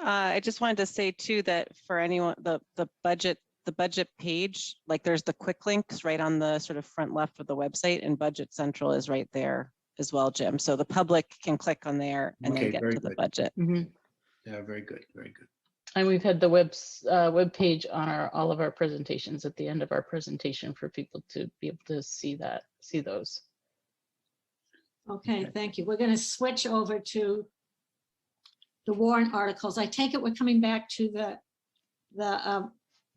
I just wanted to say too that for anyone, the budget page, like there's the quick links right on the sort of front left of the website, and Budget Central is right there as well, Jim. So the public can click on there and
Okay,
then get
very
to the
good.
budget.
Yeah, very good, very good.
And we've had the web page on all of our presentations at the end of our presentation for people to be able to see those.
Okay, thank you. We're going to switch over to the warrant articles. I take it we're coming back to the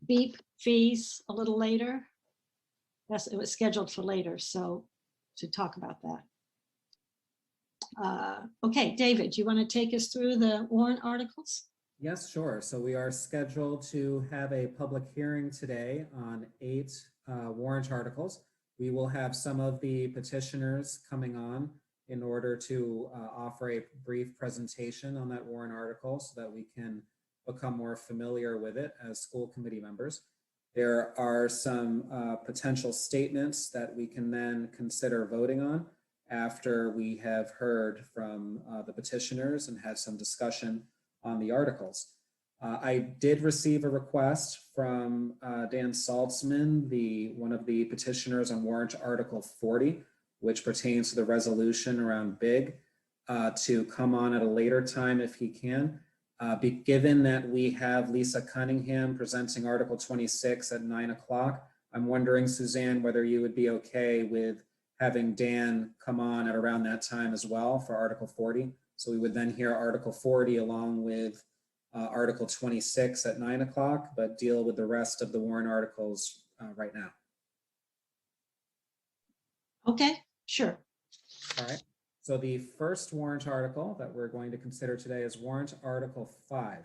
BEEP fees a little later. Yes, it was scheduled for later, so to talk about that. Okay, David, you want to take us through the warrant articles?
Yes, sure. So we are scheduled to have a public hearing today on 8 warrant articles. We will have some of the petitioners coming on in order to offer a brief presentation on that warrant article so that we can become more familiar with it as school committee members. There are some potential statements that we can then consider voting on after we have heard from the petitioners and had some discussion on the articles. I did receive a request from Dan Saltzman, one of the petitioners on warrant article 40, which pertains to the resolution around BIG, to come on at a later time if he can. Given that we have Lisa Cunningham presenting Article 26 at 9 o'clock, I'm wondering, Suzanne, whether you would be okay with having Dan come on at around that time as well for Article 40. So we would then hear Article 40 along with Article 26 at 9 o'clock, but deal with the rest of the warrant articles right now.
Okay, sure.
All right. So the first warrant article that we're going to consider today is warrant Article 5.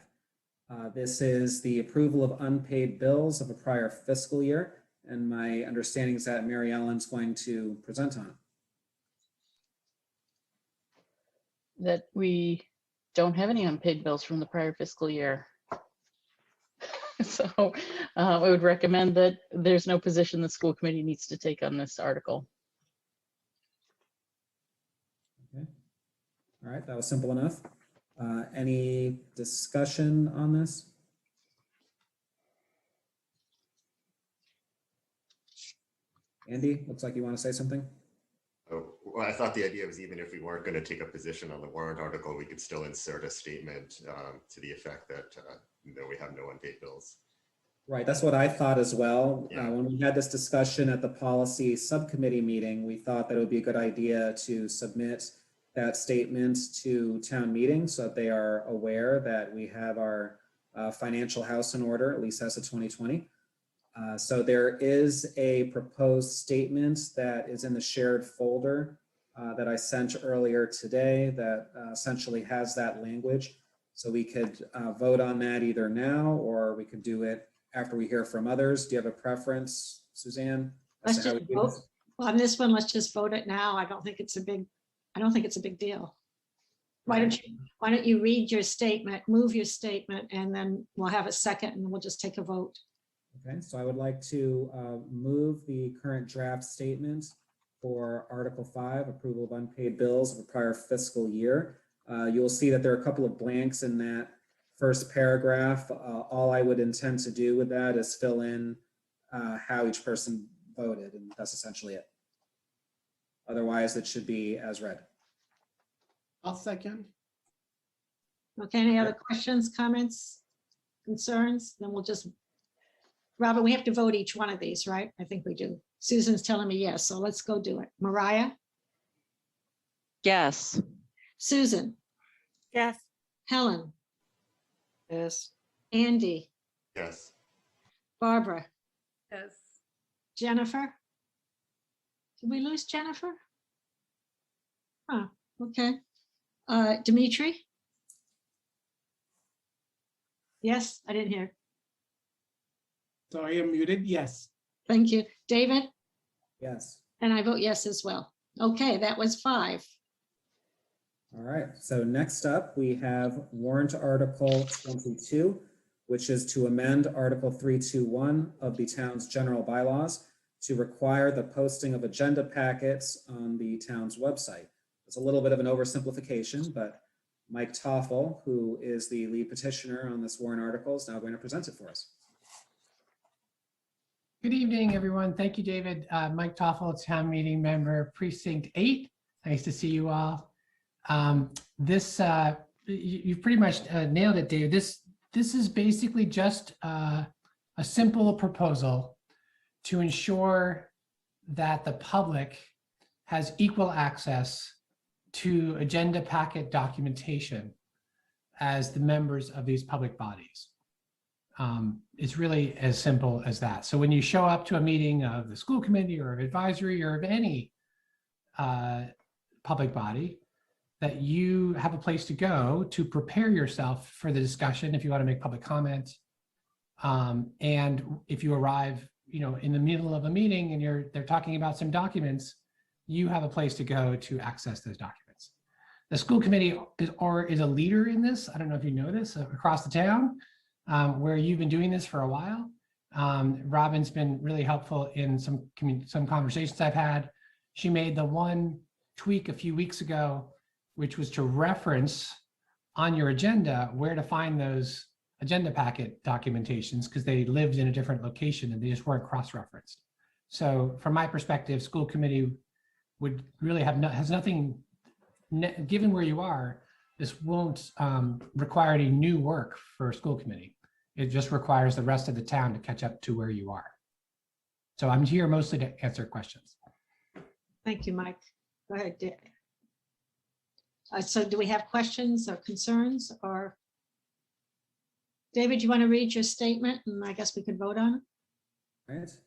This is the approval of unpaid bills of a prior fiscal year. And my understanding is that Mary Ellen's going to present on it.
That we don't have any unpaid bills from the prior fiscal year. So I would recommend that there's no position the school committee needs to take on this article.
Okay. All right, that was simple enough. Any discussion on this? Andy, looks like you want to say something.
Oh, well, I thought the idea was even if we weren't going to take a position on the warrant article, we could still insert a statement to the effect that no, we have no unpaid bills.
Right, that's what I thought as well.
Yeah.
When we had this discussion at the policy subcommittee meeting, we thought that it would be a good idea to submit that statement to town meeting so that they are aware that we have our financial house in order, at least as of 2020. So there is a proposed statement that is in the shared folder that I sent earlier today that essentially has that language. So we could vote on that either now or we could do it after we hear from others. Do you have a preference, Suzanne?
Let's just vote on this one. Let's just vote it now. I don't think it's a big deal. Why don't you read your statement, move your statement, and then we'll have a second and we'll just take a vote.
Okay, so I would like to move the current draft statement for Article 5, approval of unpaid bills of the prior fiscal year. You'll see that there are a couple of blanks in that first paragraph. All I would intend to do with that is fill in how each person voted, and that's essentially it. Otherwise, it should be as read.
I'll second.
Okay, any other questions, comments, concerns? Then we'll just, Robert, we have to vote each one of these, right? I think we do. Susan's telling me yes, so let's go do it. Mariah,
Yes.
Susan,
Yes.
Helen,
Yes.
Andy,
Yes.
Barbara,
Yes.
Jennifer. Did we lose Jennifer? Huh, okay. Dimitri? Yes, I didn't hear.
Sorry, I'm muted. Yes.
Thank you. David?
Yes.
And I vote yes as well. Okay, that was 5.
All right, so next up, we have warrant Article 22, which is to amend Article 321 of the town's general bylaws to require the posting of agenda packets on the town's website. It's a little bit of an oversimplification, but Mike Toffel, who is the lead petitioner on this warrant article, is now going to present it for us.
Good evening, everyone. Thank you, David. Mike Toffel, town meeting member, precinct 8. Nice to see you all. You've pretty much nailed it, David. This is basically just a simple proposal to ensure that the public has equal access to agenda packet documentation as the members of these public bodies. It's really as simple as that. So when you show up to a meeting of the school committee or of advisory or of any public body, that you have a place to go to prepare yourself for the discussion if you want to make public comment. And if you arrive, in the middle of a meeting and they're talking about some documents, you have a place to go to access those documents. The school committee is a leader in this. I don't know if you know this across the town, where you've been doing this for a while. Robin's been really helpful in some conversations I've had. She made the one tweak a few weeks ago, which was to reference on your agenda where to find those agenda packet documentations, because they lived in a different location and they just weren't cross-referenced. So from my perspective, school committee would really has nothing, given where you are, this won't require any new work for school committee. It just requires the rest of the town to catch up to where you are. So I'm here mostly to answer questions.
Thank you, Mike. Go ahead, Dick. So do we have questions or concerns, or? David, you want to read your statement and I guess we could vote on it?
All right. So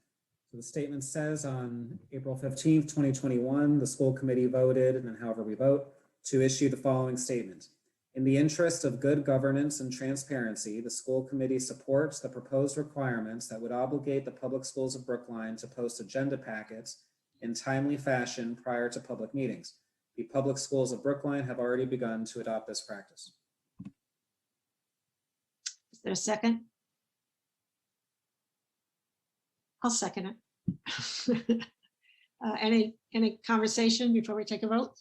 the statement says on April 15th, 2021, the school committee voted, and then however we vote, to issue the following statement. In the interest of good governance and transparency, the school committee supports the proposed requirements that would obligate the public schools of Brookline to post agenda packets in timely fashion prior to public meetings. The public schools of Brookline have already begun to adopt this practice.
Is there a second? I'll second it. Any conversation before we take a vote?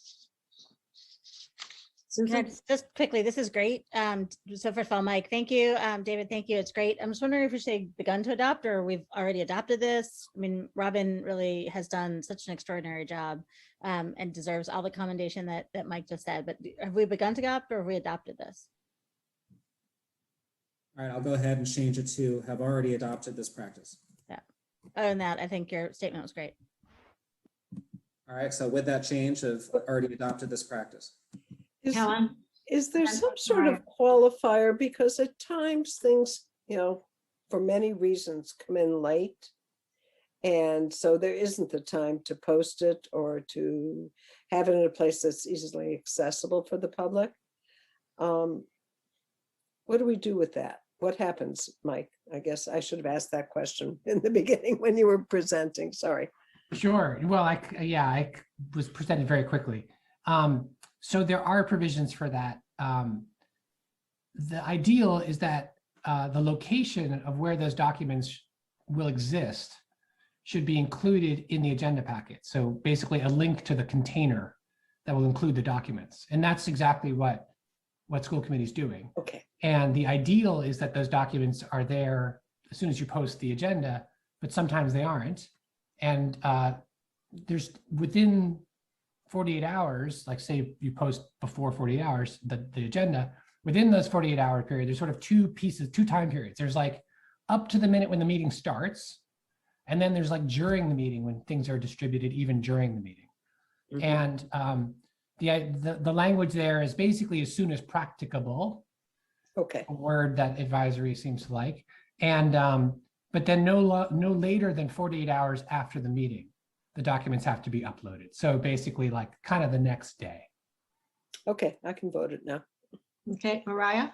Can I
Susan?
just quickly, this is great. So first of all, Mike, thank you. David, thank you. It's great. I'm just wondering if we should say begun to adopt or we've already adopted this. I mean, Robin really has done such an extraordinary job and deserves all the commendation that Mike just said. But have we begun to adopt or have we adopted this?
All right, I'll go ahead and change it to have already adopted this practice.
Yeah. Other than that, I think your statement was great.
All right, so with that change of already adopted this practice.
Helen?
Is there
And
some sort of qualifier? Because at times things, for many reasons come in late. And so there isn't the time to post it or to have it in a place that's easily accessible for the public. What do we do with that? What happens, Mike? I guess I should have asked that question in the beginning when you were presenting. Sorry.
Sure. Well, I was presented very quickly. So there are provisions for that. The ideal is that the location of where those documents will exist should be included in the agenda packet. So basically a link to the container that will include the documents. And that's exactly what school committee is doing.
Okay.
And the ideal is that those documents are there as soon as you post the agenda, but sometimes they aren't. And there's within 48 hours, like say you post before 48 hours, the agenda, within those 48-hour period, there's sort of two time periods. There's like up to the minute when the meeting starts, and then there's like during the meeting when things are distributed, even during the meeting. And the language there is basically as soon as practicable.
Okay.
A word that advisory seems to like. And but then no later than 48 hours after the meeting, the documents have to be uploaded. So basically like kind of the next day.
Okay, I can vote it now.
Okay, Mariah?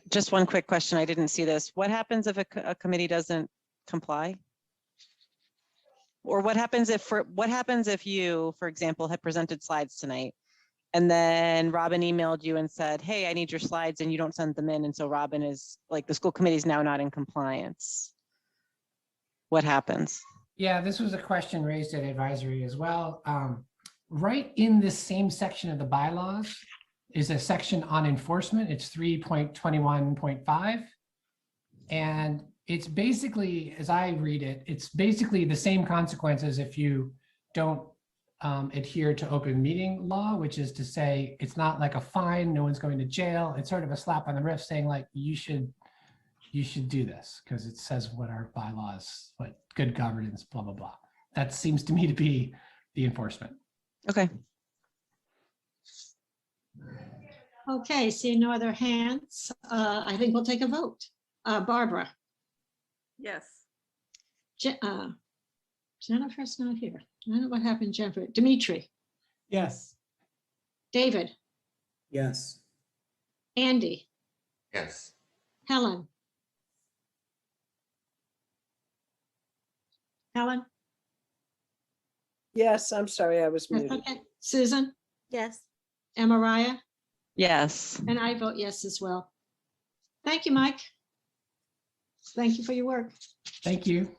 Just one quick question. I didn't see this. What happens if a committee doesn't comply? Or what happens if you, for example, had presented slides tonight and then Robin emailed you and said, hey, I need your slides, and you don't send them in. And so Robin is like, the school committee is now not in compliance. What happens?
Yeah, this was a question raised at advisory as well. Right in this same section of the bylaws is a section on enforcement. It's 3.21.5. And it's basically, as I read it, it's basically the same consequences if you don't adhere to open meeting law, which is to say, it's not like a fine, no one's going to jail. It's sort of a slap on the wrist saying like, you should do this because it says what our bylaws, what good governance, blah, blah, blah. That seems to me to be the enforcement.
Okay.
Okay, seeing no other hands, I think we'll take a vote. Barbara?
Yes.
Jennifer's not here. I don't know what happened, Jennifer. Dimitri?
Yes.
David?
Yes.
Andy?
Yes.
Helen? Helen?
Yes, I'm sorry, I was muted.
Okay. Susan?
Yes.
And Mariah?
Yes.
And I vote yes as well. Thank you, Mike. Thank you for your work.
Thank you.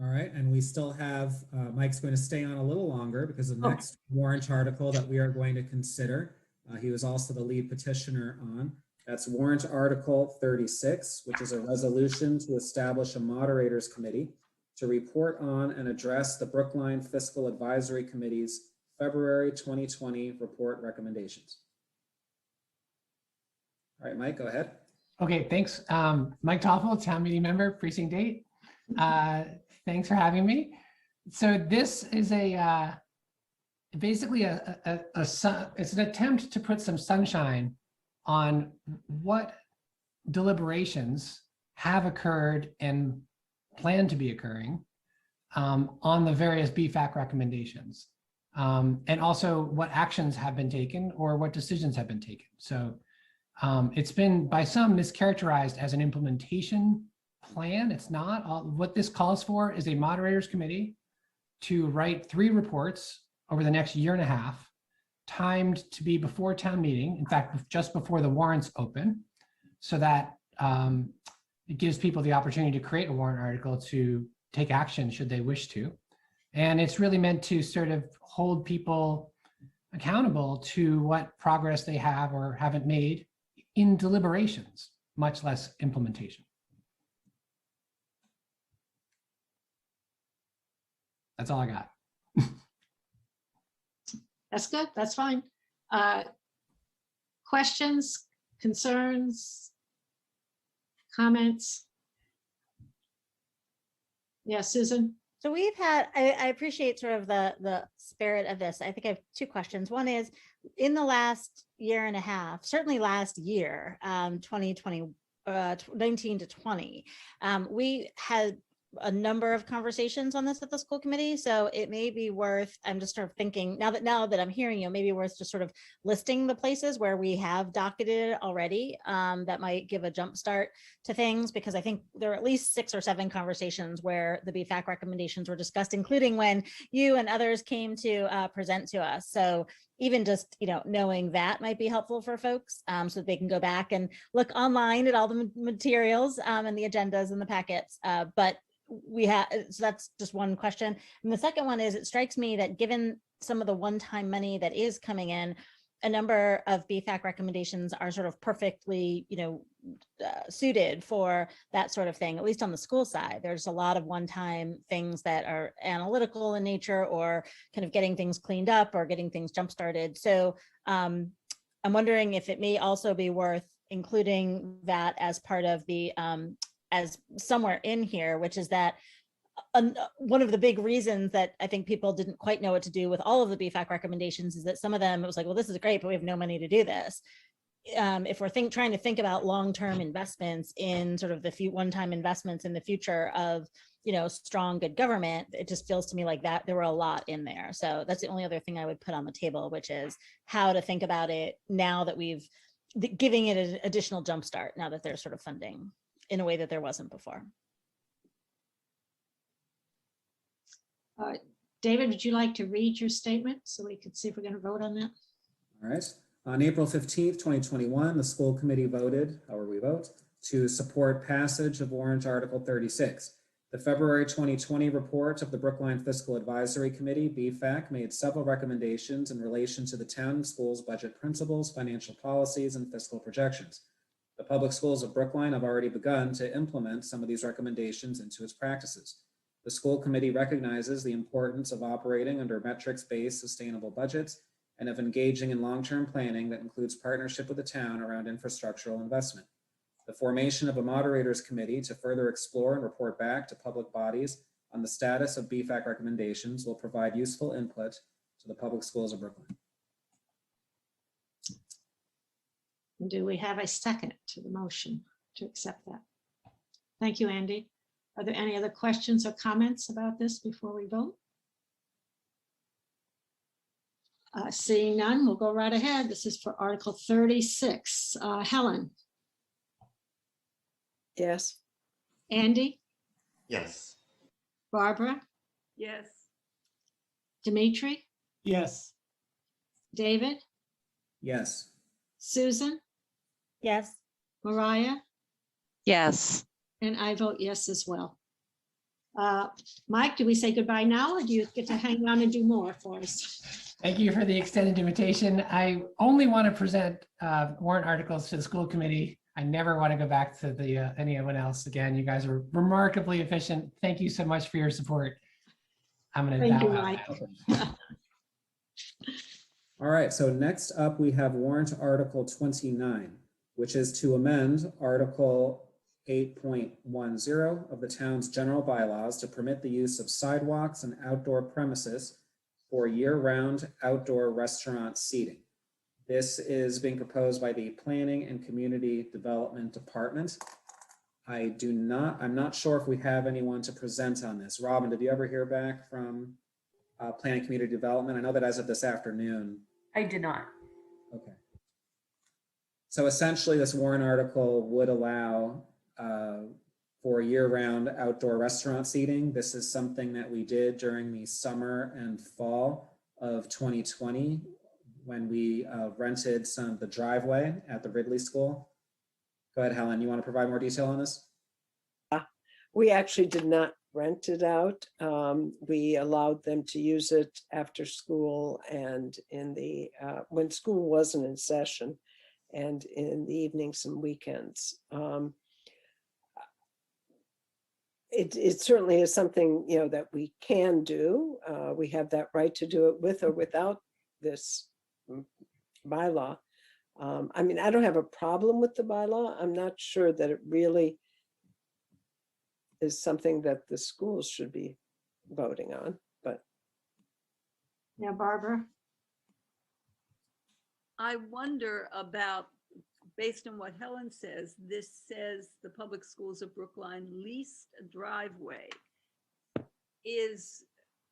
All right, and we still have, Mike's going to stay on a little longer because of the next warrant article that we are going to consider. He was also the lead petitioner on. That's warrant article 36, which is a resolution to establish a moderators committee to report on and address the Brookline Fiscal Advisory Committee's February 2020 report recommendations. All right, Mike, go ahead.
Okay, thanks. Mike Toffel, town meeting member, precinct 8. Thanks for having me. So this is basically it's an attempt to put some sunshine on what deliberations have occurred and plan to be occurring on the various BFAC recommendations, and also what actions have been taken or what decisions have been taken. So it's been by some mischaracterized as an implementation plan. It's not. What this calls for is a moderators committee to write 3 reports over the next year and a half, timed to be before town meeting, in fact, just before the warrants open, so that it gives people the opportunity to create a warrant article to take action should they wish to. And it's really meant to sort of hold people accountable to what progress they have or haven't made in deliberations, much less implementation. That's all I got.
That's good. That's fine. Questions, concerns, comments? Yeah, Susan?
So we've had, I appreciate sort of the spirit of this. I think I have 2 questions. One is, in the last year and a half, certainly last year, 2020, 19 to 20, we had a number of conversations on this at the school committee. So it may be worth, I'm just sort of thinking now that I'm hearing you, maybe worth just sort of listing the places where we have docketed already. That might give a jump start to things, because I think there are at least 6 or 7 conversations where the BFAC recommendations were discussed, including when you and others came to present to us. So even just, knowing that might be helpful for folks, so that they can go back and look online at all the materials and the agendas and the packets. But so that's just one question. And the second one is, it strikes me that given some of the one-time money that is coming in, a number of BFAC recommendations are sort of perfectly, suited for that sort of thing, at least on the school side. There's a lot of one-time things that are analytical in nature, or kind of getting things cleaned up or getting things jump-started. So I'm wondering if it may also be worth including that as part of the, as somewhere in here, which is that one of the big reasons that I think people didn't quite know what to do with all of the BFAC recommendations is that some of them, it was like, well, this is great, but we have no money to do this. If we're trying to think about long-term investments in sort of the one-time investments in the future of, strong, good government, it just feels to me like that there were a lot in there. So that's the only other thing I would put on the table, which is how to think about it now that giving it an additional jumpstart now that there's sort of funding in a way that there wasn't before.
David, would you like to read your statement so we could see if we're going to vote on that?
All right. On April 15th, 2021, the school committee voted, however we vote, to support passage of warrant Article 36. The February 2020 report of the Brookline Fiscal Advisory Committee, BFAC, made several recommendations in relation to the town and schools' budget principles, financial policies, and fiscal projections. The public schools of Brookline have already begun to implement some of these recommendations into its practices. The school committee recognizes the importance of operating under metrics-based sustainable budgets and of engaging in long-term planning that includes partnership with the town around infrastructural investment. The formation of a moderators committee to further explore and report back to public bodies on the status of BFAC recommendations will provide useful input to the public schools of Brookline.
Do we have a second to the motion to accept that? Thank you, Andy. Are there any other questions or comments about this before we vote? Seeing none, we'll go right ahead. This is for Article 36. Helen?
Yes.
Andy?
Yes.
Barbara?
Yes.
Dimitri?
Yes.
David?
Yes.
Susan?
Yes.
Mariah?
Yes.
And I vote yes as well. Mike, do we say goodbye now, or do you get to hang on and do more for us?
Thank you for the extended invitation. I only want to present warrant articles to the school committee. I never want to go back to anyone else again. You guys are remarkably efficient. Thank you so much for your support. I'm going to
Thank you,
bow
Mike.
out.
All right, so next up we have warrant Article 29, which is to amend Article 8.10 of the town's general bylaws to permit the use of sidewalks and outdoor premises for year-round outdoor restaurant seating. This is being proposed by the Planning and Community Development Department. I'm not sure if we have anyone to present on this. Robin, did you ever hear back from Planning and Community Development? I know that as of this afternoon.
I did not.
Okay. So essentially this warrant article would allow for year-round outdoor restaurant seating. This is something that we did during the summer and fall of 2020 when we rented some of the driveway at the Ridley School. Go ahead, Helen, you want to provide more detail on this?
We actually did not rent it out. We allowed them to use it after school and in the when school wasn't in session, and in the evenings and weekends. It certainly is something, that we can do. We have that right to do it with or without this bylaw. I mean, I don't have a problem with the bylaw. I'm not sure that it really is something that the schools should be voting on, but.
Yeah, Barbara?
I wonder about based on what Helen says, this says the public schools of Brookline leased a driveway. Is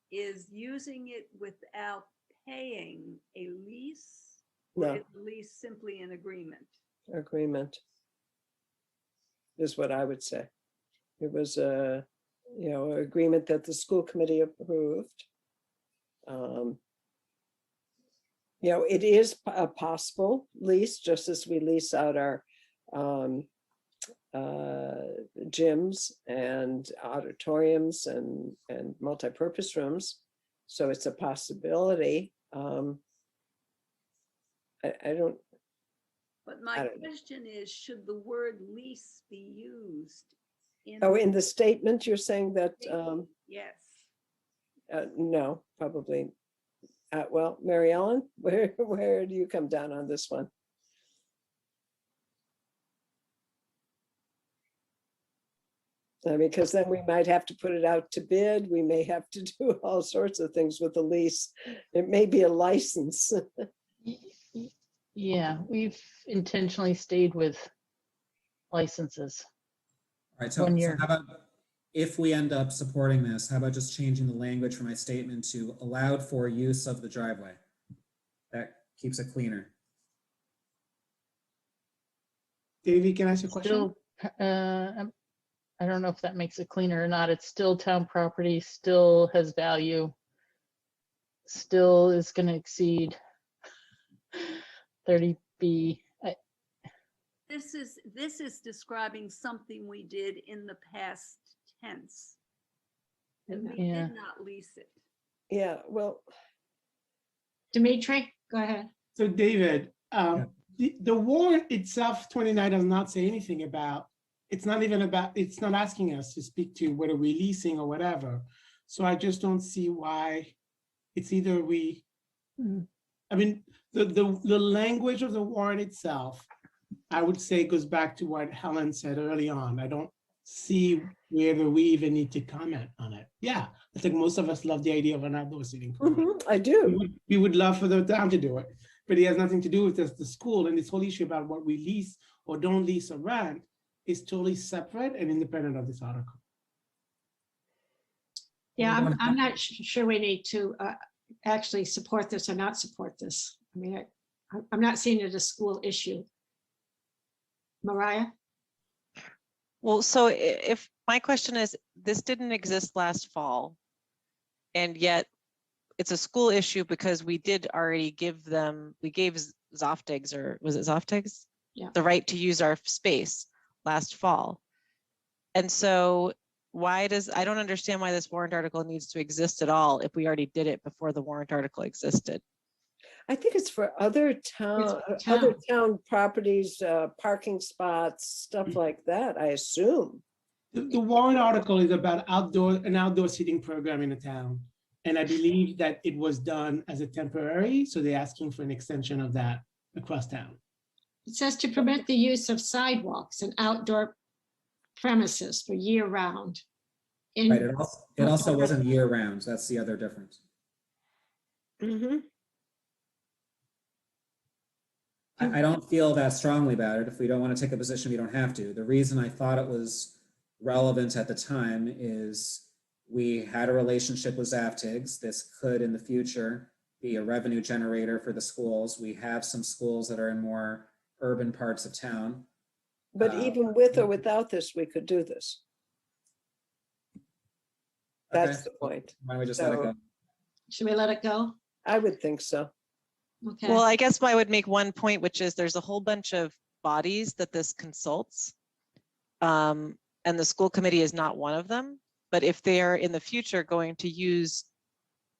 using it without paying a lease? Or
No.
is the lease simply an agreement?
Agreement is what I would say. It was a, agreement that the school committee approved. It is a possible lease, just as we lease out our gyms and auditoriums and multipurpose rooms. So it's a possibility. I don't.
But my question is, should the word lease be used in?
Oh, in the statement, you're saying that?
Yes.
No, probably. Well, Mary Ellen, where do you come down on this one? Because then we might have to put it out to bid. We may have to do all sorts of things with the lease. It may be a license.
Yeah, we've intentionally stayed with licenses.
All right, so
1 year.
how about if we end up supporting this, how about just changing the language for my statement to allowed for use of the driveway? That keeps it cleaner.
Davey, can I ask you a question?
Still, I don't know if that makes it cleaner or not. It's still town property, still has value, still is going to exceed 30B.
This is describing something we did in the past tense. And we
Yeah.
did not lease it.
Yeah, well,
Dimitri, go ahead.
So David, the warrant itself, 29, does not say anything about, it's not asking us to speak to whether we're leasing or whatever. So I just don't see why it's either we, I mean, the language of the warrant itself, I would say goes back to what Helen said early on. I don't see whether we even need to comment on it. Yeah, I think most of us love the idea of an outdoor seating program.
I do.
We would love for the town to do it, but it has nothing to do with the school, and this whole issue about what we lease or don't lease or rent is totally separate and independent of this article.
Yeah, I'm not sure we need to actually support this or not support this. I mean, I'm not seeing it as a school issue. Mariah?
Well, so if my question is, this didn't exist last fall, and yet it's a school issue because we did already give them, we gave Zoftigs, or was it Zoftigs?
Yeah.
The right to use our space last fall. And so I don't understand why this warrant article needs to exist at all if we already did it before the warrant article existed.
I think it's for other town properties, parking spots, stuff like that, I assume.
The warrant article is about an outdoor seating program in the town. And I believe that it was done as a temporary, so they're asking for an extension of that across town.
It says to permit the use of sidewalks and outdoor premises for year round.
Right, it also wasn't year round. That's the other difference. I don't feel that strongly about it. If we don't want to take a position, we don't have to. The reason I thought it was relevant at the time is we had a relationship with Zaftigs. This could in the future be a revenue generator for the schools. We have some schools that are in more urban parts of town.
But even with or without this, we could do this. That's the point.
Why don't we just let it go?
Should we let it go?
I would think so.
Okay.
Well, I guess I would make one point, which is there's a whole bunch of bodies that this consults. And the school committee is not one of them. But if they are in the future going to use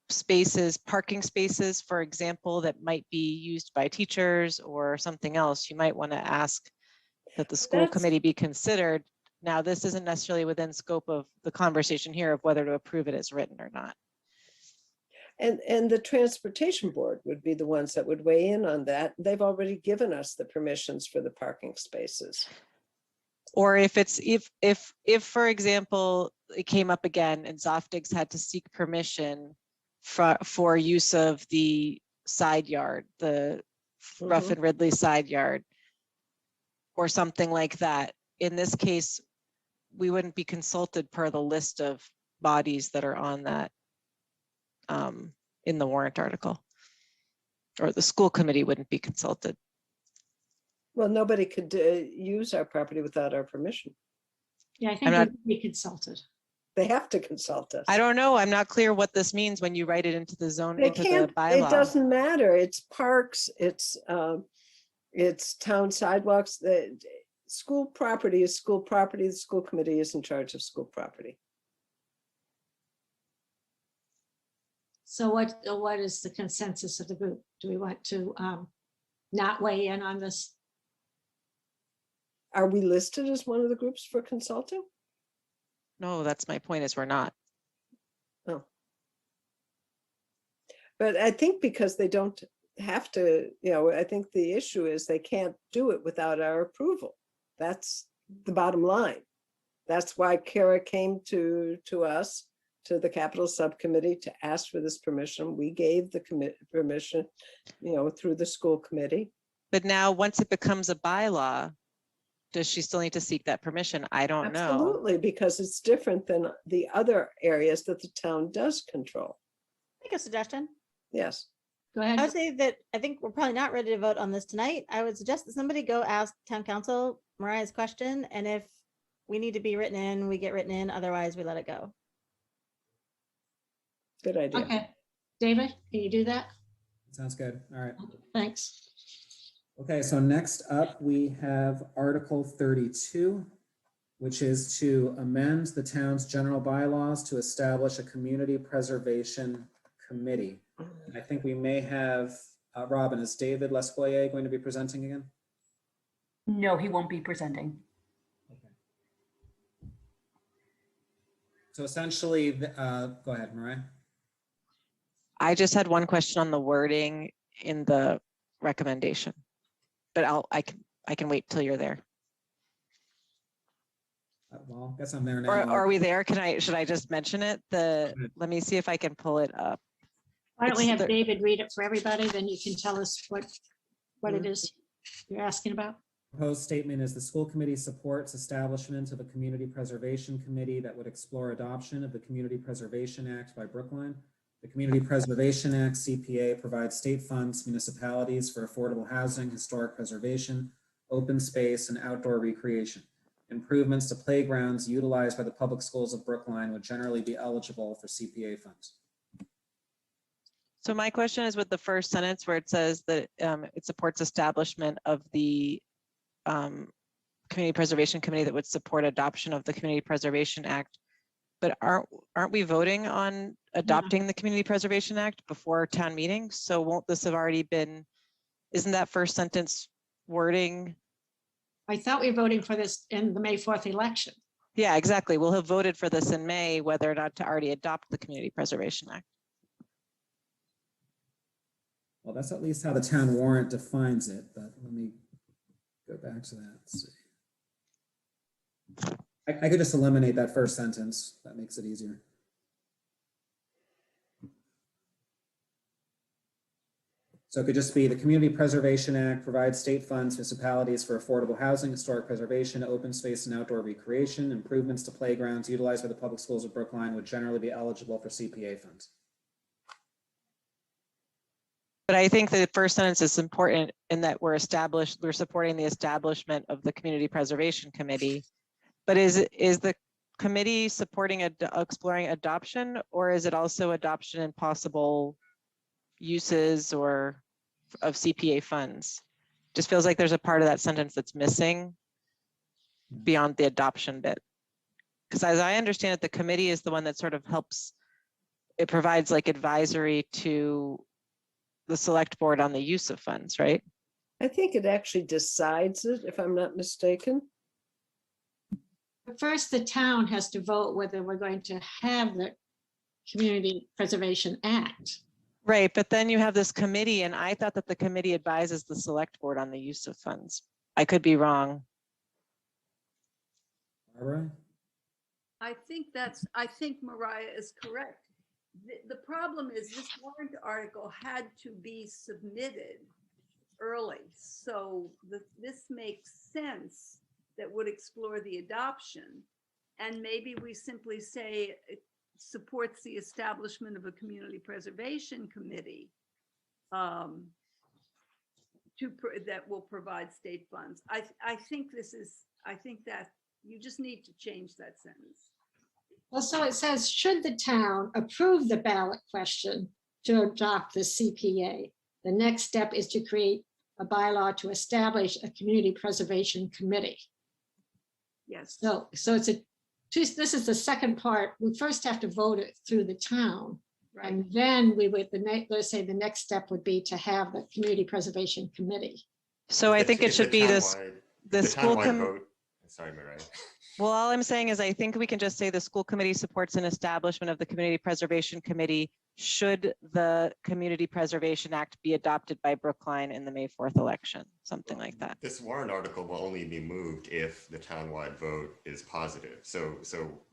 spaces, parking spaces, for example, that might be used by teachers or something else, you might want to ask that the school committee be considered. Now, this isn't necessarily within scope of the conversation here of whether to approve it as written or not.
And the transportation board would be the ones that would weigh in on that. They've already given us the permissions for the parking spaces.
Or if for example, it came up again and Zoftigs had to seek permission for use of the side yard, the Ruff and Ridley side yard. or something like that. In this case, we wouldn't be consulted per the list of bodies that are on that in the warrant article, or the school committee wouldn't be consulted.
Well, nobody could use our property without our permission.
Yeah, I think
not-
we'd be consulted.
They have to consult us.
I don't know. I'm not clear what this means when you write it into the zone,
They
into the
can't, it
bylaw.
doesn't matter. It's parks, it's town sidewalks. The school property is school property. The school committee is in charge of school property.
So what is the consensus of the group? Do we want to not weigh in on this?
Are we listed as one of the groups for consulting?
No, that's my point, is we're not.
Oh. But I think because they don't have to, I think the issue is they can't do it without our approval. That's the bottom line. That's why Kara came to us, to the capital subcommittee, to ask for this permission. We gave the permission, through the school committee.
But now, once it becomes a bylaw, does she still need to seek that permission? I don't know.
Absolutely, because it's different than the other areas that the town does control.
Make a suggestion.
Yes.
Go
I would
ahead.
say that I think we're probably not ready to vote on this tonight. I would suggest that somebody go ask town council Mariah's question, and if we need to be written in, we get written in, otherwise we let it go.
Good idea.
Okay. David, can you do that?
Sounds good. All right.
Thanks.
Okay, so next up, we have Article 32, which is to amend the town's general bylaws to establish a community preservation committee. And I think we may have, Robin, is David Lescoyer going to be presenting again?
No, he won't be presenting.
Okay. So essentially, go ahead, Mariah.
I just had one question on the wording in the recommendation, but I can wait till you're there.
Well, I guess I'm there now.
Or are we there? Should I just mention it? Let me see if I can pull it up.
Why don't we
It's
have David read it for everybody? Then you can tell us what it
Mm-hmm.
is you're asking about.
Proposed statement is the school committee supports establishment of a community preservation committee that would explore adoption of the Community Preservation Act by Brookline. The Community Preservation Act, CPA, provides state funds, municipalities for affordable housing, historic preservation, open space, and outdoor recreation. Improvements to playgrounds utilized by the public schools of Brookline would generally be eligible for CPA funds.
So my question is with the first sentence where it says that it supports establishment of the Community Preservation Committee that would support adoption of the Community Preservation Act. But aren't we voting on adopting the Community Preservation Act before town meeting? So won't this have already been, isn't that first sentence wording?
I thought we were voting for this in the May 4th election.
Yeah, exactly. We'll have voted for this in May, whether or not to already adopt the Community Preservation Act.
Well, that's at least how the town warrant defines it, but let me go back to that. Let's see. I could just eliminate that first sentence. That makes it easier. So it could just be the Community Preservation Act provides state funds to municipalities for affordable housing, historic preservation, open space and outdoor recreation. Improvements to playgrounds utilized by the public schools of Brookline would generally be eligible for CPA funds.
But I think the first sentence is important in that we're supporting the establishment of the Community Preservation Committee. But is the committee supporting exploring adoption, or is it also adoption and possible uses or of CPA funds? Just feels like there's a part of that sentence that's missing beyond the adoption bit. Because as I understand it, the committee is the one that sort of helps, it provides like advisory to the select board on the use of funds, right?
I think it actually decides it, if I'm not mistaken.
But first, the town has to vote whether we're going to have the Community Preservation Act.
Right, but then you have this committee, and I thought that the committee advises the select board on the use of funds. I could be wrong.
Barbara?
I think Mariah is correct. The problem is this warrant article had to be submitted early. So this makes sense that would explore the adoption. And maybe we simply say it supports the establishment of a community preservation committee that will provide state funds. I think that you just need to change that sentence.
Well, so it says, should the town approve the ballot question to adopt the CPA, the next step is to create a bylaw to establish a community preservation committee.
Yes.
So it's this is the second part. We first have to vote it through the town.
Right.
And then we would, let's say the next step would be to have the community preservation committee.
So I think it should be this, the school.
Sorry, Mariah.
Well, all I'm saying is I think we can just say the school committee supports an establishment of the Community Preservation Committee should the Community Preservation Act be adopted by Brookline in the May 4th election, something like that.
This warrant article will only be moved if the townwide vote is positive. So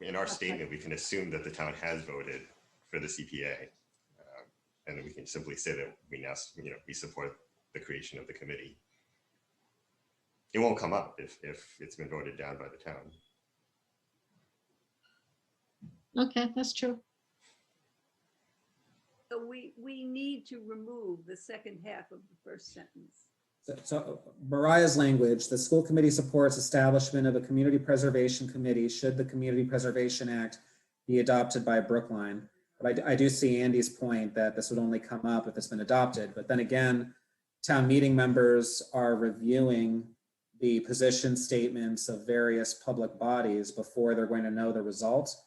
in our statement, we can assume that the town has voted for the CPA. And then we can simply say that we now, we support the creation of the committee. It won't come up if it's been voted down by the town.
Okay, that's true.
So we need to remove the second half of the first sentence.
So Mariah's language, the school committee supports establishment of a community preservation committee should the Community Preservation Act be adopted by Brookline. But I do see Andy's point that this would only come up if it's been adopted. But then again, town meeting members are reviewing the position statements of various public bodies before they're going to know the results.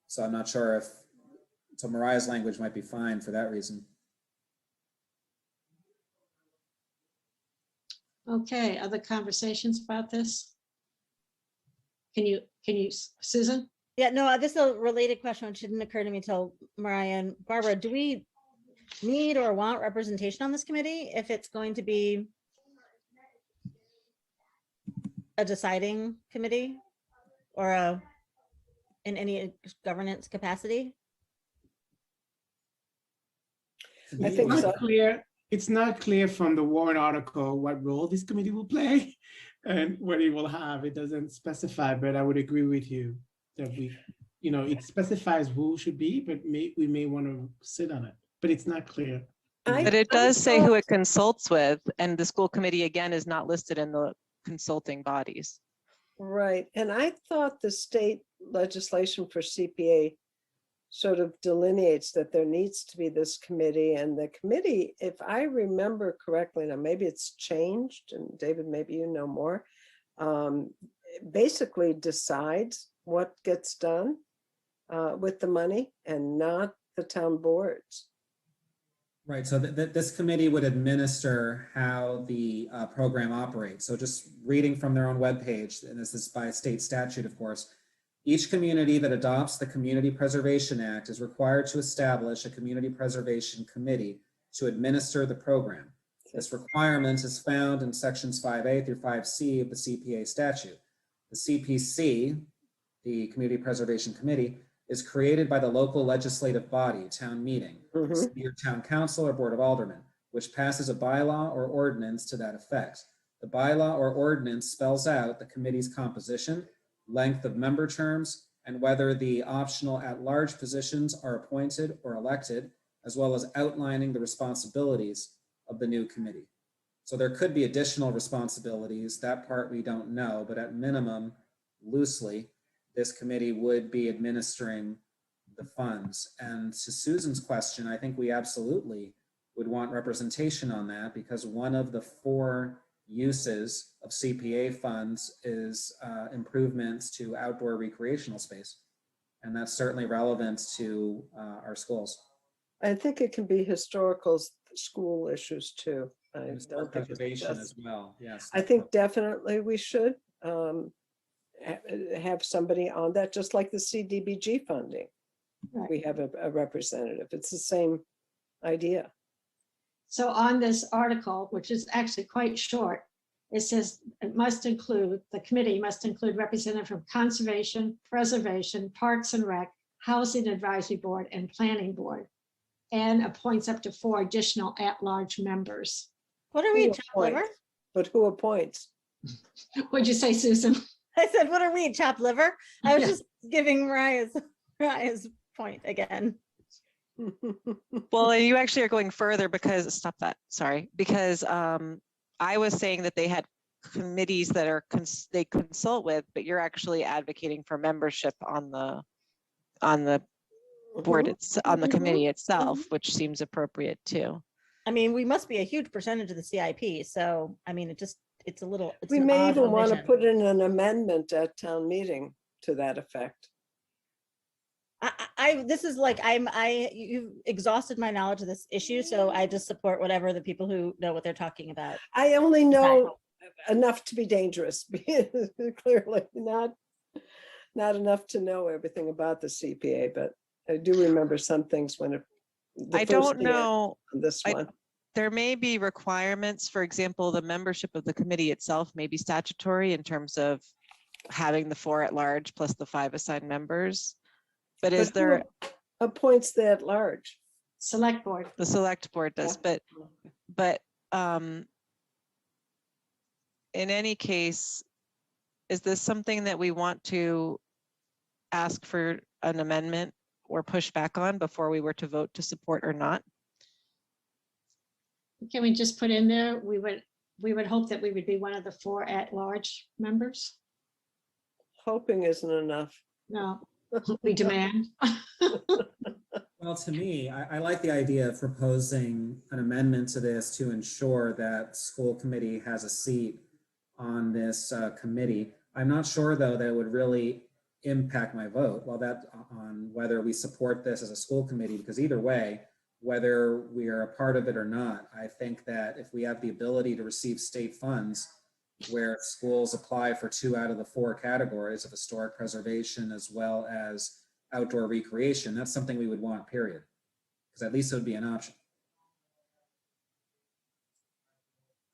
So I'm not sure if, so Mariah's language might be fine for that reason.
Okay, other conversations about this? Can you, Susan?
Yeah, no, this is a related question which didn't occur to me till Mariah and Barbara. Do we need or want representation on this committee if it's going to be a deciding committee or in any governance capacity?
I think so.
It's not clear from the warrant article what role this committee will play and what it will have. It doesn't specify, but I would agree with you that it specifies who should be, but we may want to sit on it, but it's not clear.
But it does say who it consults with, and the school committee again is not listed in the consulting bodies.
Right, and I thought the state legislation for CPA sort of delineates that there needs to be this committee, and the committee, if I remember correctly, now maybe it's changed, and David, maybe you know more, basically decides what gets done with the money and not the town boards.
Right, so this committee would administer how the program operates. So just reading from their own webpage, and this is by state statute, of course, each community that adopts the Community Preservation Act is required to establish a Community Preservation Committee to administer the program. This requirement is found in sections 5A through 5C of the CPA statute. The CPC, the Community Preservation Committee, is created by the local legislative body, town meeting, your town council or board of aldermen, which passes a bylaw or ordinance to that effect. The bylaw or ordinance spells out the committee's composition, length of member terms, and whether the optional at-large positions are appointed or elected, as well as outlining the responsibilities of the new committee. So there could be additional responsibilities. That part we don't know, but at minimum, loosely, this committee would be administering the funds. And to Susan's question, I think we absolutely would want representation on that, because one of the 4 uses of CPA funds is improvements to outdoor recreational space. And that's certainly relevant to our schools.
I think it can be historical school issues too. I don't think
preservation as well, yes.
I think definitely we should have somebody on that, just like the CDBG funding. Right. We have a representative. It's the same idea.
So on this article, which is actually quite short, it says the committee must include representative from conservation, preservation, parks and rec, housing advisory board, and planning board. and appoints up to 4 additional at-large members.
What are we,
Who
chopped liver?
appoints? But who appoints?
What'd you say, Susan?
I said, what are we, chopped liver? I was
Yeah.
just giving Mariah's point again.
Well, and you actually are going further because, stop that, sorry, because I was saying that they had committees that are, they consult with, but you're actually advocating for membership on the board, it's on the committee itself, which seems appropriate too.
I mean, we must be a huge percentage of the CIP. So, I mean, it's a little, it's
We
an
may
odd
even want to
omission.
put in an amendment at town meeting to that effect.
This is like, you've exhausted my knowledge of this issue. So I just support whatever the people who know what they're talking about.
I only know enough to be dangerous, clearly not enough to know everything about the CPA, but I do remember some things when it.
I don't know.
This one.
There may be requirements, for example, the membership of the committee itself may be statutory in terms of having the 4 at large plus the 5 assigned members. But is there
appoints the at large?
Select board.
The select board does, but in any case, is this something that we want to ask for an amendment or push back on before we were to vote to support or not?
Can we just put in there, we would hope that we would be one of the 4 at-large members?
Hoping isn't enough.
No, we demand.
Well, to me, I like the idea of proposing an amendment to this to ensure that school committee has a seat on this committee. I'm not sure, though, that it would really impact my vote. Well, that on whether we support this as a school committee, because either way, whether we are a part of it or not, I think that if we have the ability to receive state funds where schools apply for 2 out of the 4 categories of historic preservation as well as outdoor recreation, that's something we would want, period. Because at least it would be an option.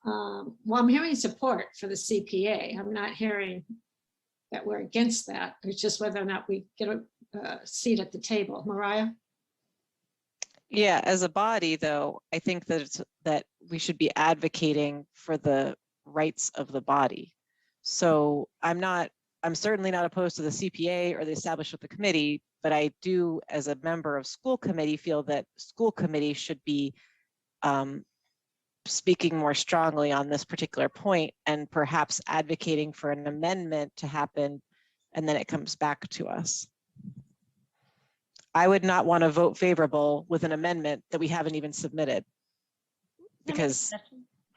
Well, I'm hearing support for the CPA. I'm not hearing that we're against that. It's just whether or not we get a seat at the table. Mariah?
Yeah, as a body, though, I think that we should be advocating for the rights of the body. So I'm certainly not opposed to the CPA or the establishment of the committee, but I do, as a member of school committee, feel that school committee should be speaking more strongly on this particular point and perhaps advocating for an amendment to happen, and then it comes back to us. I would not want to vote favorable with an amendment that we haven't even submitted. Because,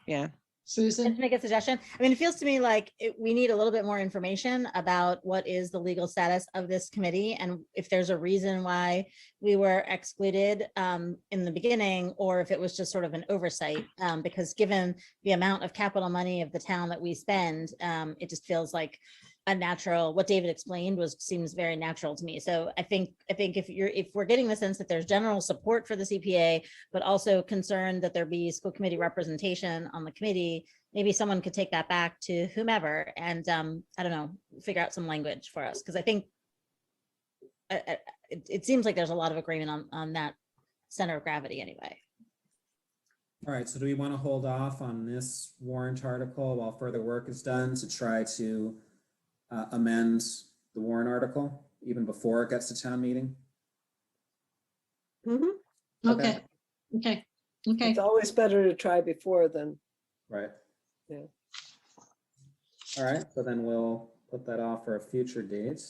yeah.
Susan?
Let's make a suggestion. I mean, it feels to me like we need a little bit more information about what is the legal status of this committee and if there's a reason why we were excluded in the beginning, or if it was just sort of an oversight. Because given the amount of capital money of the town that we spend, it just feels like a natural, what David explained seems very natural to me. So I think if we're getting the sense that there's general support for the CPA, but also concerned that there be school committee representation on the committee, maybe someone could take that back to whomever and I don't know, figure out some language for us. Because I think it seems like there's a lot of agreement on that center of gravity anyway.
All right, so do we want to hold off on this warrant article while further work is done to try to amend the warrant article even before it gets to town meeting?
Mm-hmm.
Okay.
It's always better to try before than.
Right.
Yeah.
All right, so then we'll put that off for a future date.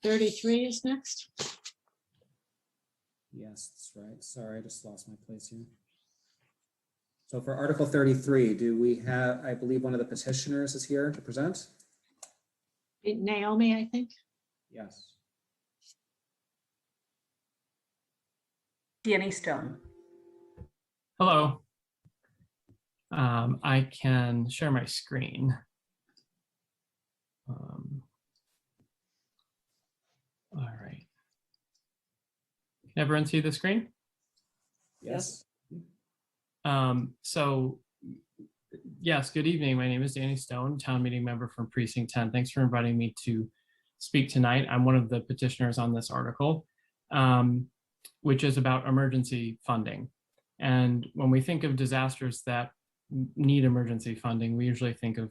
$33 is next.
Yes, that's right. Sorry, I just lost my place here. So for Article 33, do we have, I believe one of the petitioners is here to present?
Naomi, I think.
Yes.
Danny Stone.
Hello. I can share my screen. All right. Can everyone see the screen?
Yes.
So yes, good evening. My name is Danny Stone, town meeting member from Precinct 10. Thanks for inviting me to speak tonight. I'm one of the petitioners on this article, which is about emergency funding. And when we think of disasters that need emergency funding, we usually think of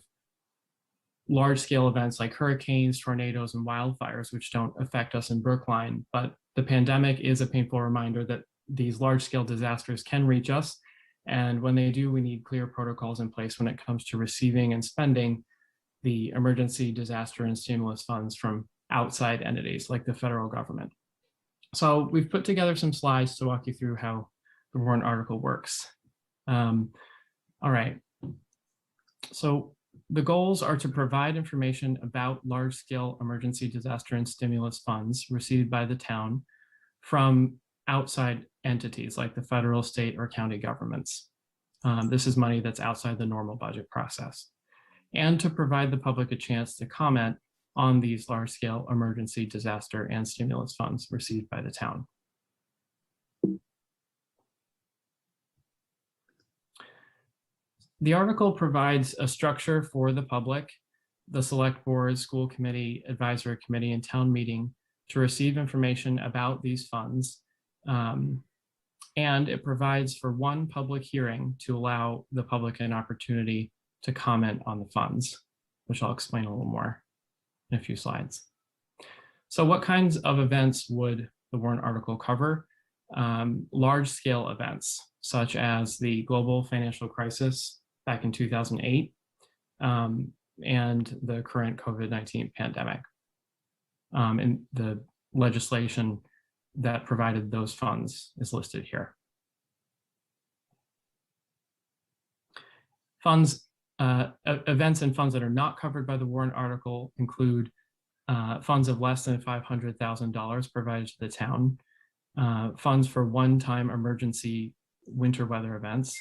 large scale events like hurricanes, tornadoes, and wildfires, which don't affect us in Brookline. But the pandemic is a painful reminder that these large scale disasters can reach us. And when they do, we need clear protocols in place when it comes to receiving and spending the emergency disaster and stimulus funds from outside entities like the federal government. So we've put together some slides to walk you through how the warrant article works. All right. So the goals are to provide information about large-scale emergency disaster and stimulus funds received by the town from outside entities like the federal, state, or county governments. This is money that's outside the normal budget process. And to provide the public a chance to comment on these large-scale emergency disaster and stimulus funds received by the town. The article provides a structure for the public, the select board, school committee, advisory committee, and town meeting to receive information about these funds. And it provides for one public hearing to allow the public an opportunity to comment on the funds, which I'll explain a little more in a few slides. So what kinds of events would the warrant article cover? Large scale events, such as the global financial crisis back in 2008 and the current COVID-19 pandemic. And the legislation that provided those funds is listed here. Funds, events and funds that are not covered by the warrant article include funds of less than $500,000 provided to the town, funds for one-time emergency winter weather events,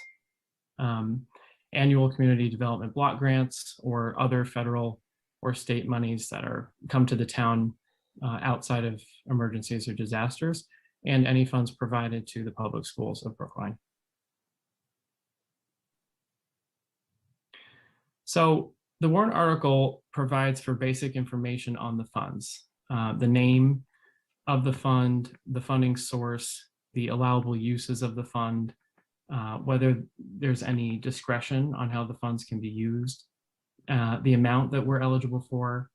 annual community development block grants, or other federal or state monies that come to the town outside of emergencies or disasters, and any funds provided to the public schools of Brookline. So the warrant article provides for basic information on the funds, the name of the fund, the funding source, the allowable uses of the fund, whether there's any discretion on how the funds can be used, the amount that we're eligible for,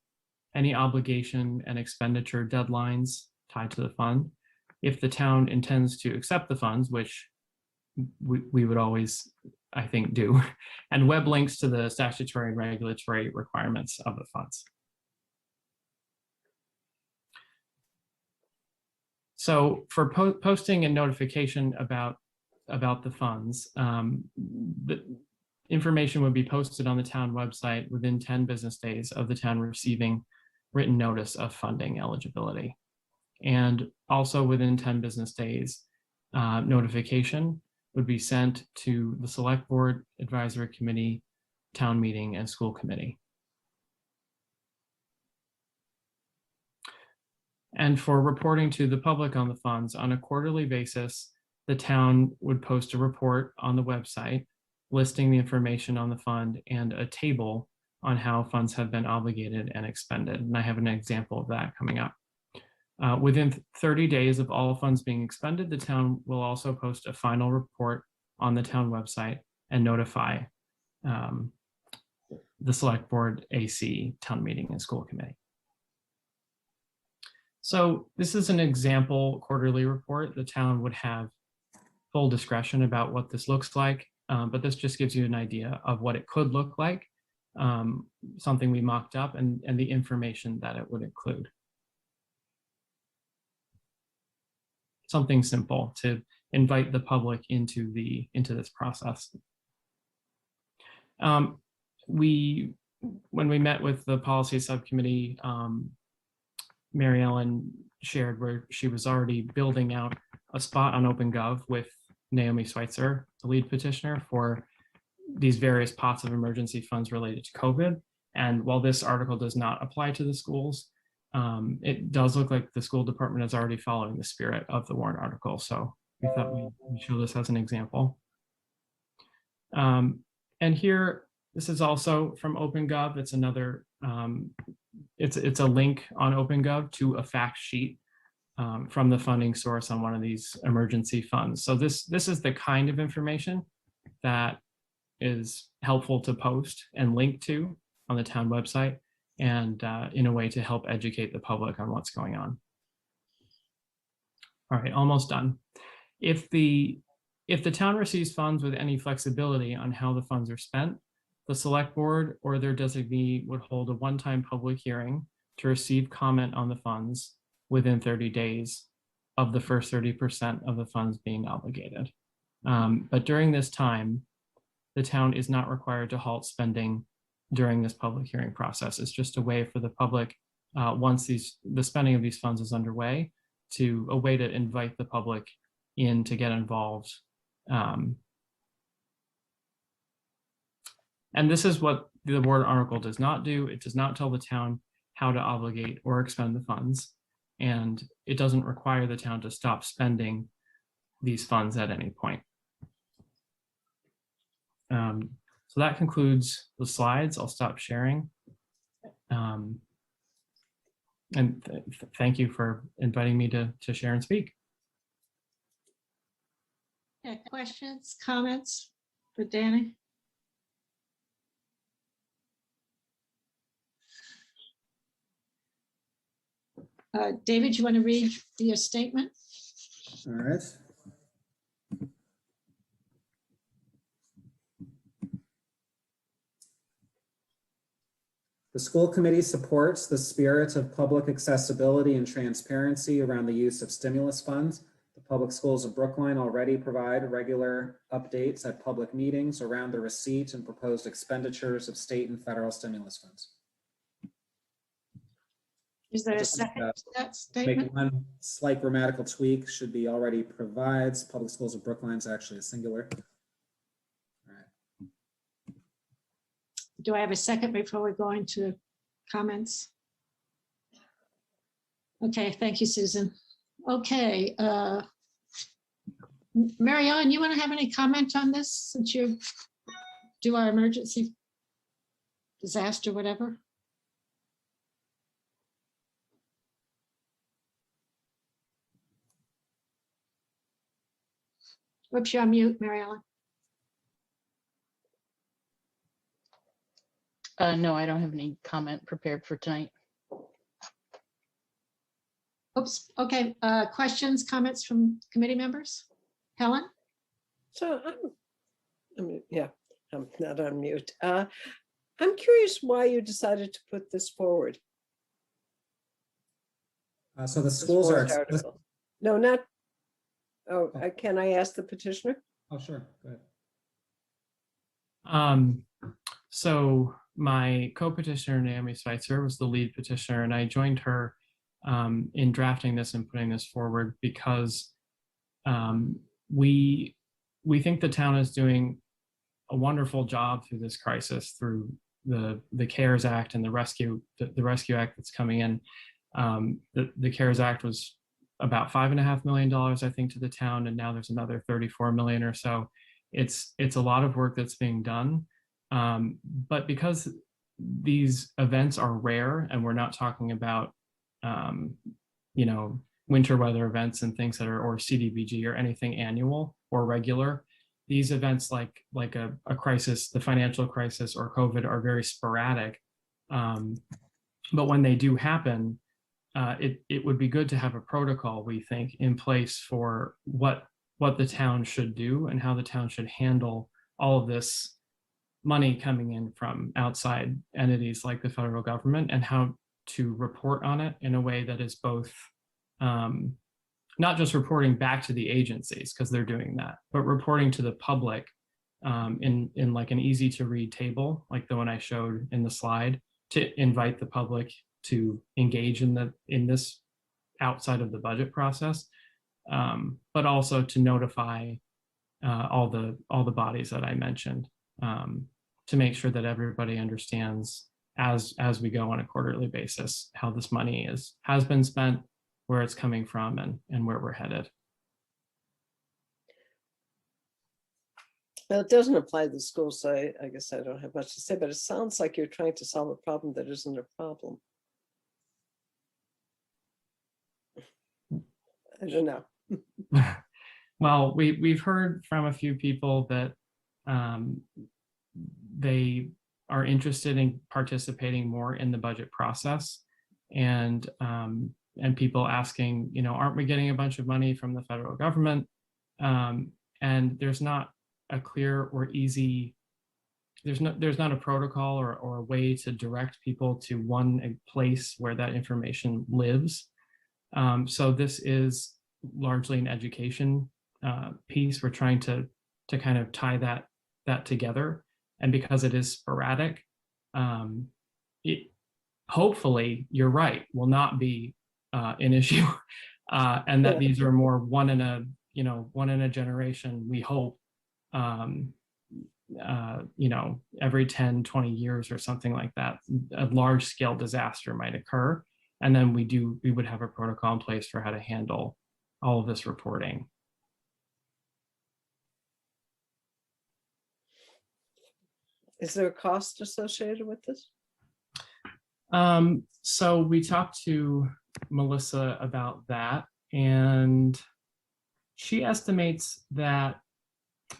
any obligation and expenditure deadlines tied to the fund, if the town intends to accept the funds, which we would always, I think, do, and web links to the statutory and regulatory requirements of the funds. So for posting and notification about the funds, the information would be posted on the town website within 10 business days of the town receiving written notice of funding eligibility. And also within 10 business days, notification would be sent to the select board, advisory committee, town meeting, and school committee. And for reporting to the public on the funds on a quarterly basis, the town would post a report on the website listing the information on the fund and a table on how funds have been obligated and expended. And I have an example of that coming up. Within 30 days of all funds being expended, the town will also post a final report on the town website and notify the select board, AC, town meeting, and school committee. So this is an example quarterly report. The town would have full discretion about what this looks like, but this just gives you an idea of what it could look like, something we mocked up, and the information that it would include. Something simple to invite the public into this process. When we met with the policy subcommittee, Mary Ellen shared where she was already building out a spot on OpenGov with Naomi Schweitzer, the lead petitioner, for these various pots of emergency funds related to COVID. And while this article does not apply to the schools, it does look like the school department is already following the spirit of the warrant article. So we thought we'd show this as an example. And here This is also from OpenGov. It's another, it's a link on OpenGov to a fact sheet from the funding source on one of these emergency funds. So this is the kind of information that is helpful to post and link to on the town website, and in a way to help educate the public on what's going on. All right, almost done. If the town receives funds with any flexibility on how the funds are spent, the select board or their designee would hold a one-time public hearing to receive comment on the funds within 30 days of the first 30% of the funds being obligated. But during this time, the town is not required to halt spending during this public hearing process. It's just a way for the public, once the spending of these funds is underway, a way to invite the public in to get involved. And this is what the warrant article does not do. It does not tell the town how to obligate or expend the funds. And it doesn't require the town to stop spending these funds at any point. So that concludes the slides. I'll stop sharing. And thank you for inviting me to share and speak.
Yeah, questions, comments for Danny? David, you want to read your statement?
All right. The school committee supports the spirit of public accessibility and transparency around the use of stimulus funds. The public schools of Brookline already provide regular updates at public meetings around the receipt and proposed expenditures of state and federal stimulus funds.
Is there a
Just,
second to that
Make
statement?
one slight grammatical tweak, should be already provides. Public schools of Brookline is actually a singular. All right.
Do I have a second before we go into comments? Okay, thank you, Susan. Okay, Mary Ellen, you want to have any comment on this since you do our emergency disaster, whatever? Whoops, you're on mute, Mary Ellen.
No, I don't have any comment prepared for tonight.
Oops, okay, questions, comments from committee members? Helen?
So yeah, I'm not on mute. I'm curious why you decided to put this forward.
So the
this
schools are,
warrant article. No, not, oh, can I ask the petitioner?
oh, sure, go ahead.
So my co-petitioner, Naomi Schweitzer, was the lead petitioner, and I joined her in drafting this and putting this forward because we think the town is doing a wonderful job through this crisis, through the CARES Act and the Rescue Act that's coming in. The CARES Act was about $5.5 million, I think, to the town, and now there's another 34 million or so. It's a lot of work that's being done, but because these events are rare, and we're not talking about winter weather events and things that are, or CDBG or anything annual or regular. These events like a crisis, the financial crisis or COVID, are very sporadic. But when they do happen, it would be good to have a protocol, we think, in place for what the town should do and how the town should handle all of this money coming in from outside entities like the federal government, and how to report on it in a way that is both not just reporting back to the agencies, because they're doing that, but reporting to the public in like an easy to read table, like the one I showed in the slide, to invite the public to engage in this outside of the budget process, but also to notify all the bodies that I mentioned, to make sure that everybody understands as we go on a quarterly basis how this money has been spent, where it's coming from, and where we're headed.
Well, it doesn't apply to the school, so I guess I don't have much to say, but it sounds like you're trying to solve a problem that isn't a problem. I don't know.
Well, we've heard from a few people that they are interested in participating more in the budget process, and people asking, you know, aren't we getting a bunch of money from the federal government? And there's not a clear or easy, there's not a protocol or a way to direct people to one place where that information lives. So this is largely an education piece. We're trying to kind of tie that together, and because it is sporadic, it hopefully, you're right, will not be an issue, and that these are more one in a generation, we hope, you know, every 10, 20 years or something like that, a large scale disaster might occur. And then we would have a protocol in place for how to handle all of this reporting.
Is there a cost associated with this?
So we talked to Melissa about that, and she estimates that,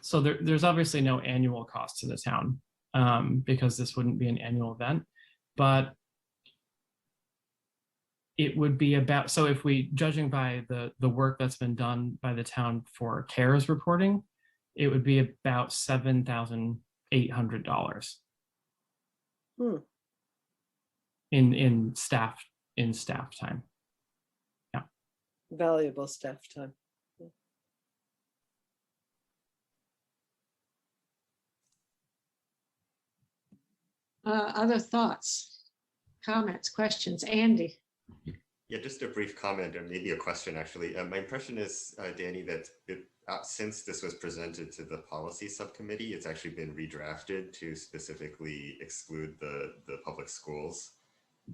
so there's obviously no annual cost to the town, because this wouldn't be an annual event, but it would be about, so if we, judging by the work that's been done by the town for CARES reporting, it would be about $7,800 in staff time. Yeah.
Valuable staff time.
Other thoughts, comments, questions? Andy?
Yeah, just a brief comment, or maybe a question, actually. My impression is, Danny, that since this was presented to the policy subcommittee, it's actually been redrafted to specifically exclude the public schools.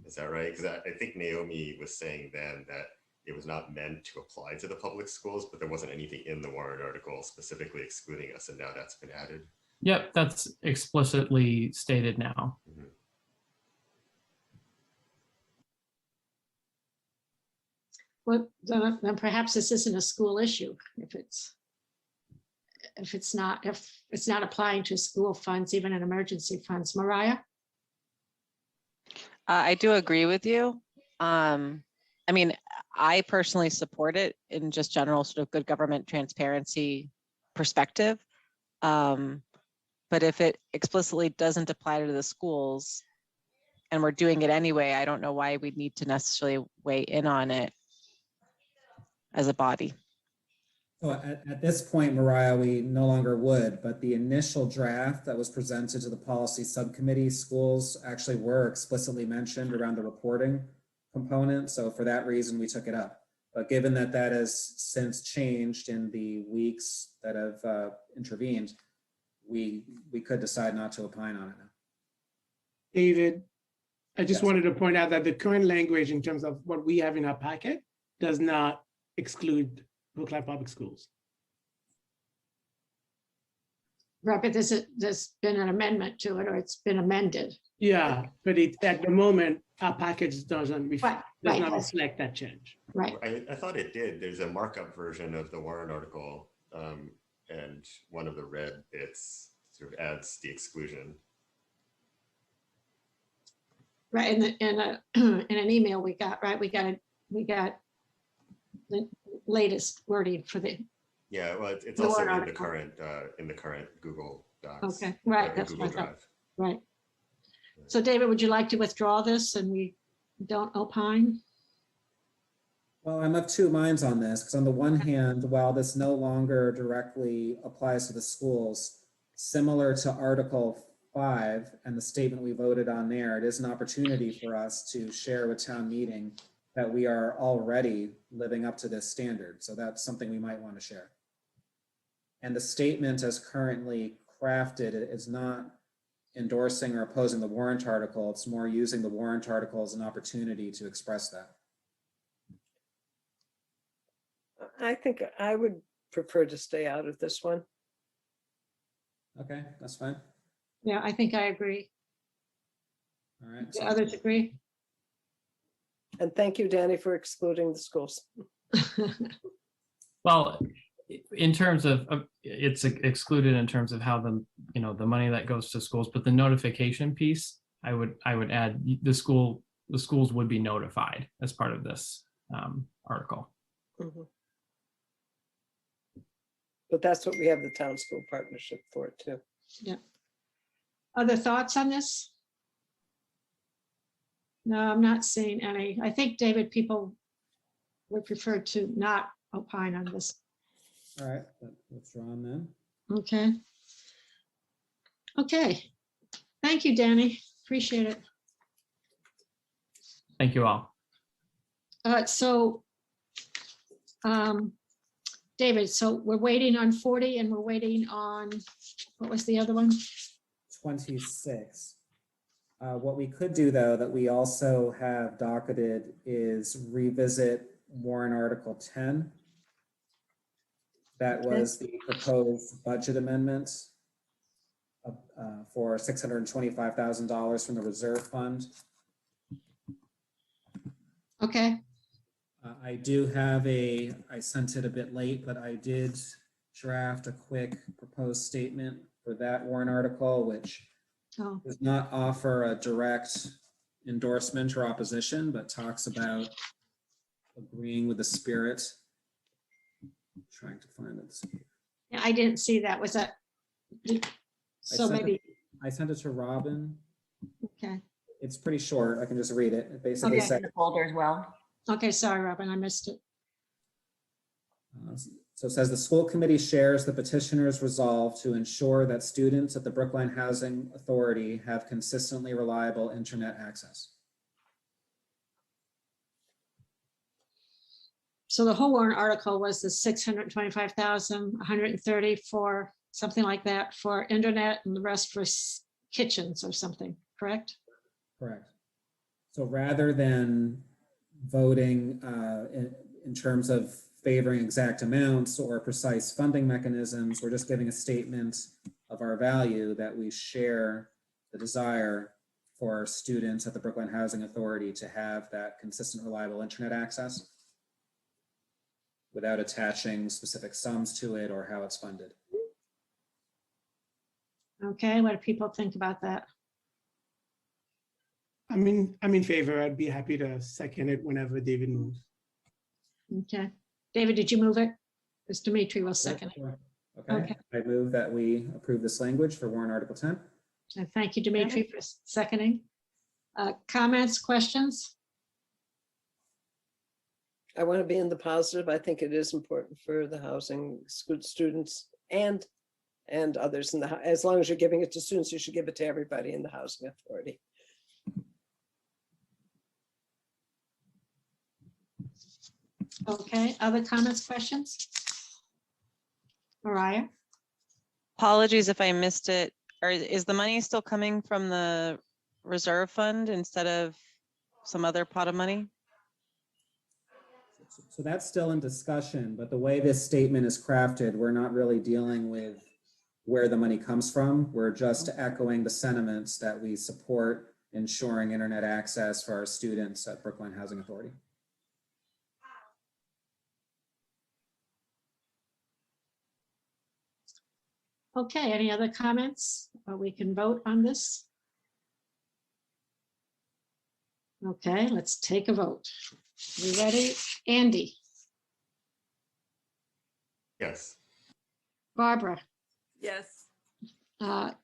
Is that right? Because I think Naomi was saying then that it was not meant to apply to the public schools, but there wasn't anything in the warrant article specifically excluding us, and now that's been added.
Yep, that's explicitly stated now.
Mm-hmm.
Well, then perhaps this isn't a school issue if it's not applying to school funds, even in emergency funds. Mariah?
I do agree with you. I mean, I personally support it in just general sort of good government transparency perspective. But if it explicitly doesn't apply to the schools and we're doing it anyway, I don't know why we'd need to necessarily weigh in on it as a body.
So at this point, Mariah, we no longer would, but the initial draft that was presented to the policy subcommittee, schools actually were explicitly mentioned around the reporting component. So for that reason, we took it up. But given that that has since changed in the weeks that have intervened, we could decide not to opine on it now.
David, I just
Yes.
wanted to point out that the current language in terms of what we have in our packet does not exclude Brookline Public Schools.
Right, but there's been an amendment to it, or it's been amended.
Yeah, but at the moment, our package does not
Right,
reflect that change.
Right.
I thought it did. There's a markup version of the warrant article, and one of the red bits sort of adds the exclusion.
Right, in an email we got, right, we got the latest wording for the.
Yeah, well, it's
The
also
warrant
in the current Google Docs.
Okay, right,
or
that's
Google
what I thought.
Drive.
Right. So David, would you like to withdraw this and we don't opine?
Well, I'm of two minds on this, because on the one hand, while this no longer directly applies to the schools, similar to Article 5 and the statement we voted on there, it is an opportunity for us to share with town meeting that we are already living up to this standard. So that's something we might want to share. And the statement as currently crafted is not endorsing or opposing the warrant article. It's more using the warrant article as an opportunity to express that.
I think I would prefer to stay out of this one.
Okay, that's fine.
Yeah, I think I agree.
All right.
Do
so-
others agree?
And thank you, Danny, for excluding the schools.
Well, in terms of, it's excluded in terms of how the, the money that goes to schools, but the notification piece, I would add the schools would be notified as part of this article.
Mhm. But that's what we have the town school partnership for too.
Yeah. Other thoughts on this? No, I'm not seeing any. I think, David, people would prefer to not opine on this.
All right, withdrawn then.
Okay. Okay. Thank you, Danny. Appreciate it.
Thank you all.
So, David, so we're waiting on 40 and we're waiting on, what was the other one?
26. What we could do, though, that we also have docketed is revisit warrant article 10. That was the proposed budget amendment for $625,000 from the reserve fund.
Okay.
I do have I sent it a bit late, but I did draft a quick proposed statement for that warrant article, which does not offer a direct endorsement or opposition, but talks about agreeing with the spirit. I'm trying to find it.
Yeah, I didn't see that. Was that? So maybe.
I sent it to Robin.
Okay.
It's pretty short. I can just read it. It basically
Okay.
says,
The folder as well.
Okay, sorry, Robin, I missed it.
So it says the school committee shares the petitioner's resolve to ensure that students at the Brookline Housing Authority have consistently reliable internet access.
So the whole warrant article was the 625,000, 130 for something like that for internet and the rest for kitchens or something, correct?
Correct. So rather than voting in terms of favoring exact amounts or precise funding mechanisms, we're just giving a statement of our value that we share the desire for students at the Brookline Housing Authority to have that consistent, reliable internet access without attaching specific sums to it or how it's funded.
Okay, what do people think about that?
I'm in favor. I'd be happy to second it whenever David moves.
Okay. David, did you move it? Because Dimitri will second it.
Okay. I move that we approve this language for warrant article 10.
And thank you, Dimitri, for seconding. Comments, questions?
I want to be in the positive. I think it is important for the housing students and others in the, as long as you're giving it to students, you should give it to everybody in the housing authority.
Okay, other comments, questions? Mariah?
Apologies if I missed it. Or is the money still coming from the reserve fund instead of some other pot of money?
So that's still in discussion, but the way this statement is crafted, we're not really dealing with where the money comes from. We're just echoing the sentiments that we support ensuring internet access for our students at Brookline Housing Authority.
Okay, any other comments? We can vote on this. Okay, let's take a vote. We ready? Andy,
Yes.
Barbara,
Yes.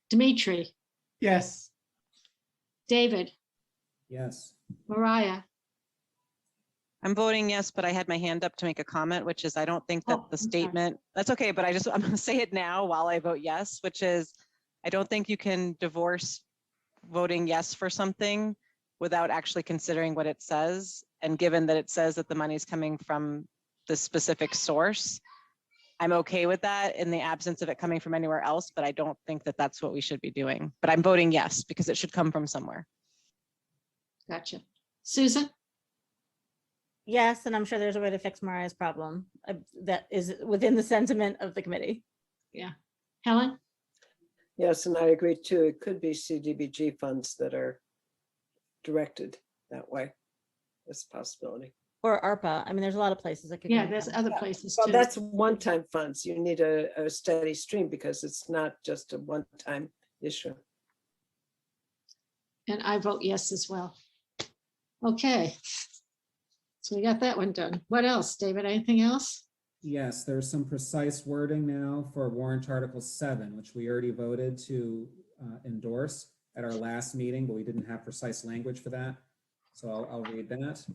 Dimitri,
Yes.
David,
Yes.
Mariah.
I'm voting yes, but I had my hand up to make a comment, which is I don't think that
Oh,
the
I'm sorry.
statement, that's okay, but I'm going to say it now while I vote yes, which is I don't think you can divorce voting yes for something without actually considering what it says. And given that it says that the money's coming from the specific source, I'm okay with that in the absence of it coming from anywhere else, but I don't think that that's what we should be doing. But I'm voting yes, because it should come from somewhere.
Gotcha. Susan?
Yes, and I'm sure there's a way to fix Mariah's problem that is within the sentiment of the committee.
Yeah. Helen?
Yes, and I agree too. It could be CDBG funds that are directed that way. That's a possibility.
Or ARPA. I mean, there's a lot of places that could.
Yeah,
come
there's
from.
other places
Well,
too.
that's one-time funds. You need a steady stream because it's not just a one-time issue.
And I vote yes as well. Okay. So we got that one done. What else, David? Anything else?
Yes, there's some precise wording now for warrant article 7, which we already voted to endorse at our last meeting, but we didn't have precise language for that. So I'll read that.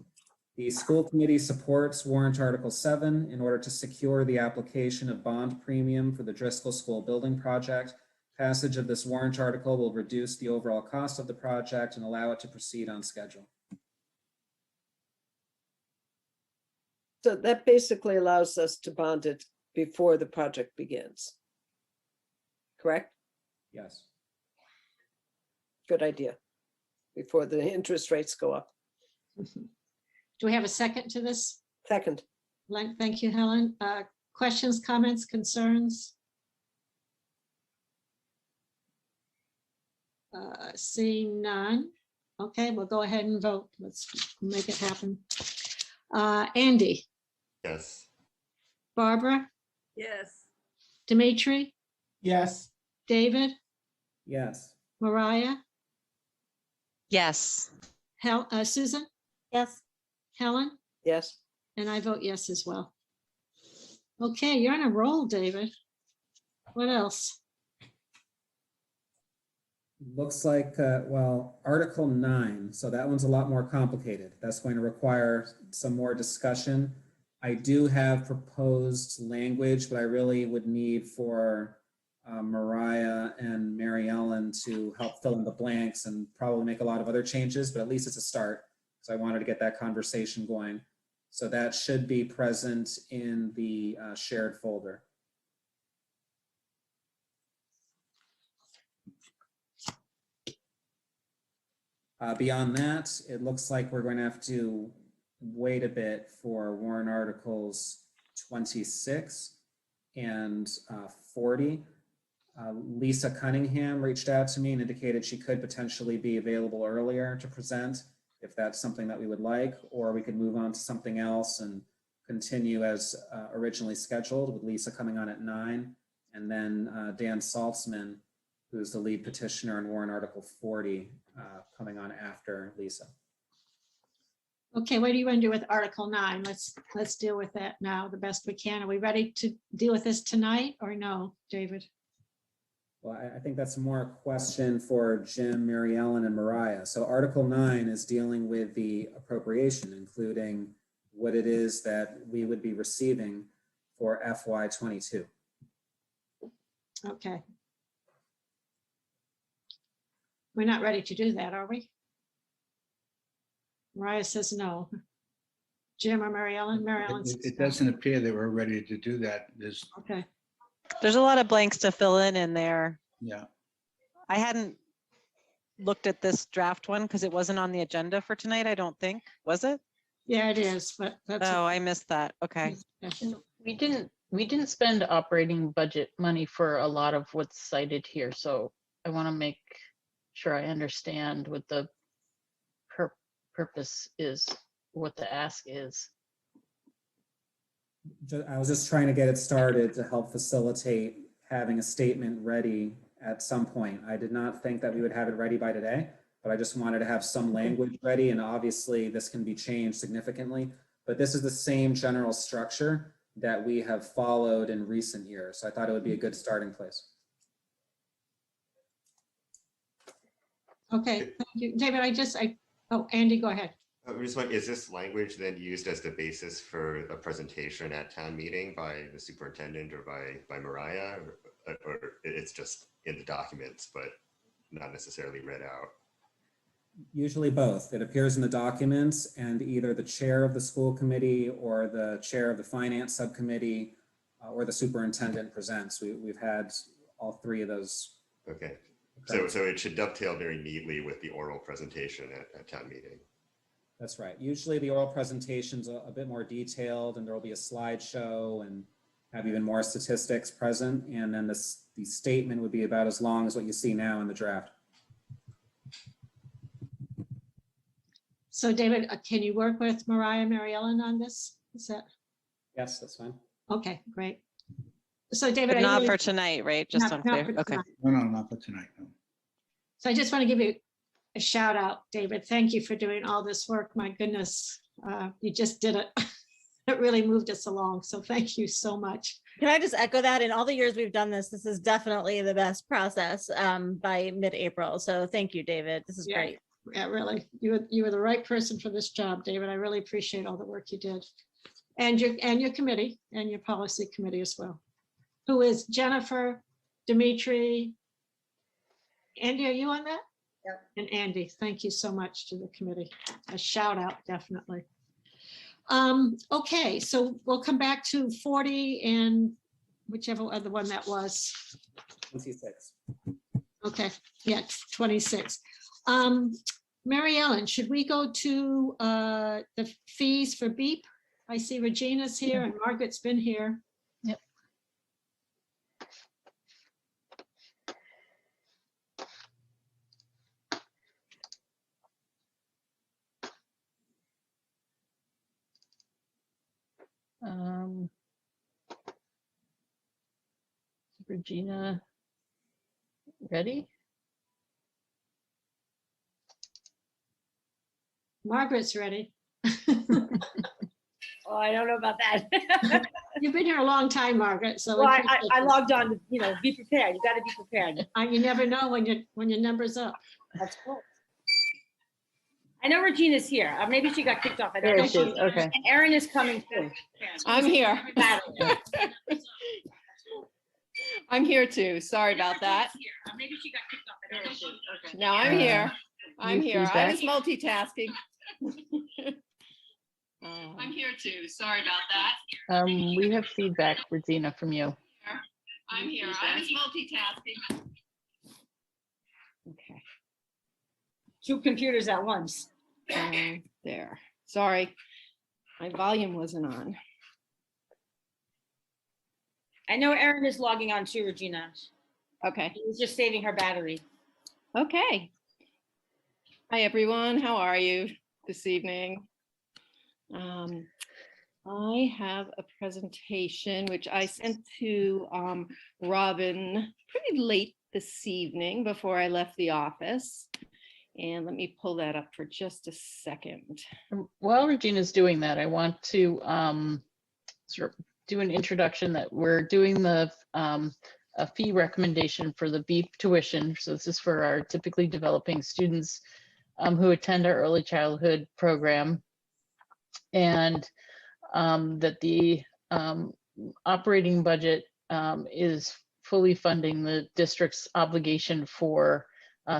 The school committee supports warrant article 7 in order to secure the application of bond premium for the Driscoll School building project. Passage of this warrant article will reduce the overall cost of the project and allow it to proceed on schedule.
So that basically allows us to bond it before the project begins. Correct?
Yes.
Good idea. Before the interest rates go up.
Do we have a second to this?
Second.
Thank you, Helen. Questions, comments, concerns? Seeing none. Okay, we'll go ahead and vote. Let's make it happen. Andy,
Yes.
Barbara,
Yes.
Dimitri,
Yes.
David,
Yes.
Mariah,
Yes.
Susan,
Yes.
Helen,
Yes.
and I vote yes as well. Okay, you're on a roll, David. What else?
Looks like, well, Article 9, so that one's a lot more complicated. That's going to require some more discussion. I do have proposed language, but I really would need for Mariah and Mary Ellen to help fill in the blanks and probably make a lot of other changes, but at least it's a start. So I wanted to get that conversation going. So that should be present in the shared folder. Beyond that, it looks like we're going to have to wait a bit for warrant articles 26 and 40. Lisa Cunningham reached out to me and indicated she could potentially be available earlier to present if that's something that we would like, or we could move on to something else and continue as originally scheduled with Lisa coming on at 9, and then Dan Saltzman, who's the lead petitioner in warrant article 40, coming on after Lisa.
Okay, what do you want to do with Article 9? Let's deal with that now the best we can. Are we ready to deal with this tonight or no, David?
Well, I think that's more a question for Jim, Mary Ellen, and Mariah. So Article 9 is dealing with the appropriation, including what it is that we would be receiving for FY22.
Okay. We're not ready to do that, are we? Mariah says no. Jim or Mary Ellen? Mary Ellen says
It
no.
doesn't appear that we're ready to do that.
Okay.
There's a lot of blanks to fill in there.
Yeah.
I hadn't looked at this draft one because it wasn't on the agenda for tonight, I don't think. Was it?
Yeah, it is, but that's.
Oh, I missed that. Okay.
We didn't spend operating budget money for a lot of what's cited here, so I want to make sure I understand what the purpose is, what the ask is.
I was just trying to get it started to help facilitate having a statement ready at some point. I did not think that we would have it ready by today, but I just wanted to have some language ready, and obviously this can be changed significantly, but this is the same general structure that we have followed in recent years. So I thought it would be a good starting place.
Okay, thank you. David, oh, Andy, go ahead.
Is this language then used as the basis for a presentation at town meeting by the superintendent or by Mariah, or it's just in the documents, but not necessarily read out?
Usually both. It appears in the documents, and either the chair of the school committee or the chair of the finance subcommittee or the superintendent presents. We've had all three of those.
Okay. So it should dovetail very neatly with the oral presentation at town meeting.
That's right. Usually the oral presentation's a bit more detailed, and there will be a slideshow and have even more statistics present. And then the statement would be about as long as what you see now in the draft.
So David, can you work with Mariah and Mary Ellen on this? Is that,
Yes, that's fine.
okay, great. So David.
But
I
not
really-
for tonight, right? Just
not
unclear.
for
Okay.
tonight.
No, no, not for tonight. No.
So I just want to give you a shout out, David. Thank you for doing all this work. My goodness, you just did it. It really moved us along. So thank you so much.
Can I just echo that? In all the years we've done this, this is definitely the best process by mid-April. So thank you, David. This is
Yeah.
great.
Yeah, really. You were the right person for this job, David. I really appreciate all the work you did. And your committee and your policy committee as well. Who is Jennifer, Dimitri, Andy, are you on that?
Yep.
And Andy, thank you so much to the committee. A shout out, definitely. Okay, so we'll come back to 40 and whichever other one that was.
26.
Okay, yeah, 26. Mary Ellen, should we go to the fees for BEEP? I see Regina's here and Margaret's been here.
Yep. Regina, ready?
Margaret's ready.
Oh, I don't know about that.
You've been here a long time, Margaret, so.
Well, I logged on to, be prepared. You got to be prepared.
You never know when your number's up.
That's cool. I know Regina's here. Maybe she got kicked off. I don't
There
know.
she is. Okay.
And Erin is coming too.
I'm here. I'm here too. Sorry about that.
Maybe she got kicked off. I don't know. Okay.
No, I'm here. I'm
Any
here. I was
feedback?
multitasking.
I'm here too. Sorry about that.
We have feedback, Regina, from you.
I'm here. I was multitasking.
Okay.
Two computers at once.
There. Sorry. My volume wasn't on.
I know Erin is logging on too, Regina.
Okay.
She was just saving her battery.
Okay. Hi, everyone. How are you this evening? I have a presentation which I sent to Robin pretty late this evening before I left the office. And let me pull that up for just a second.
While Regina's doing that, I want to sort of do an introduction that we're doing a fee recommendation for the BEEP tuition. So this is for our typically developing students who attend our early childhood program. And that the operating budget is fully funding the district's obligation for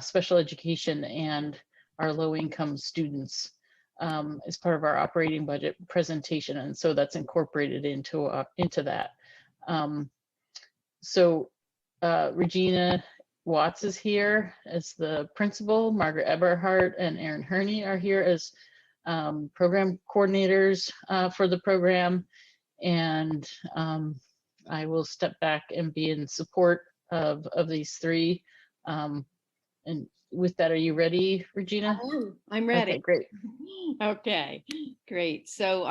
special education and our low-income students as part of our operating budget presentation, and so that's incorporated into that. Regina Watts is here as the principal. Margaret Eberhardt and Erin Herney are here as program coordinators for the program, and I will step back and be in support of these three. And with that, are you ready, Regina?
I'm ready.
Okay, great.
Okay, great. So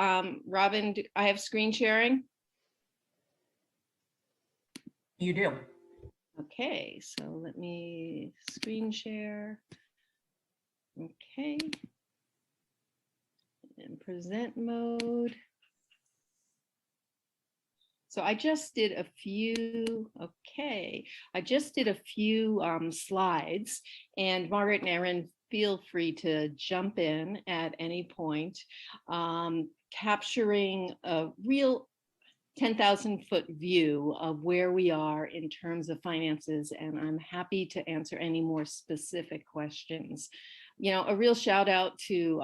Robin, I have screen sharing.
You do.
Okay, so let me screen share. Okay. And present mode. So I just did a few, slides, and Margaret and Erin, feel free to jump in at any point, capturing a real 10,000-foot view of where we are in terms of finances, and I'm happy to answer any more specific questions. A real shout out to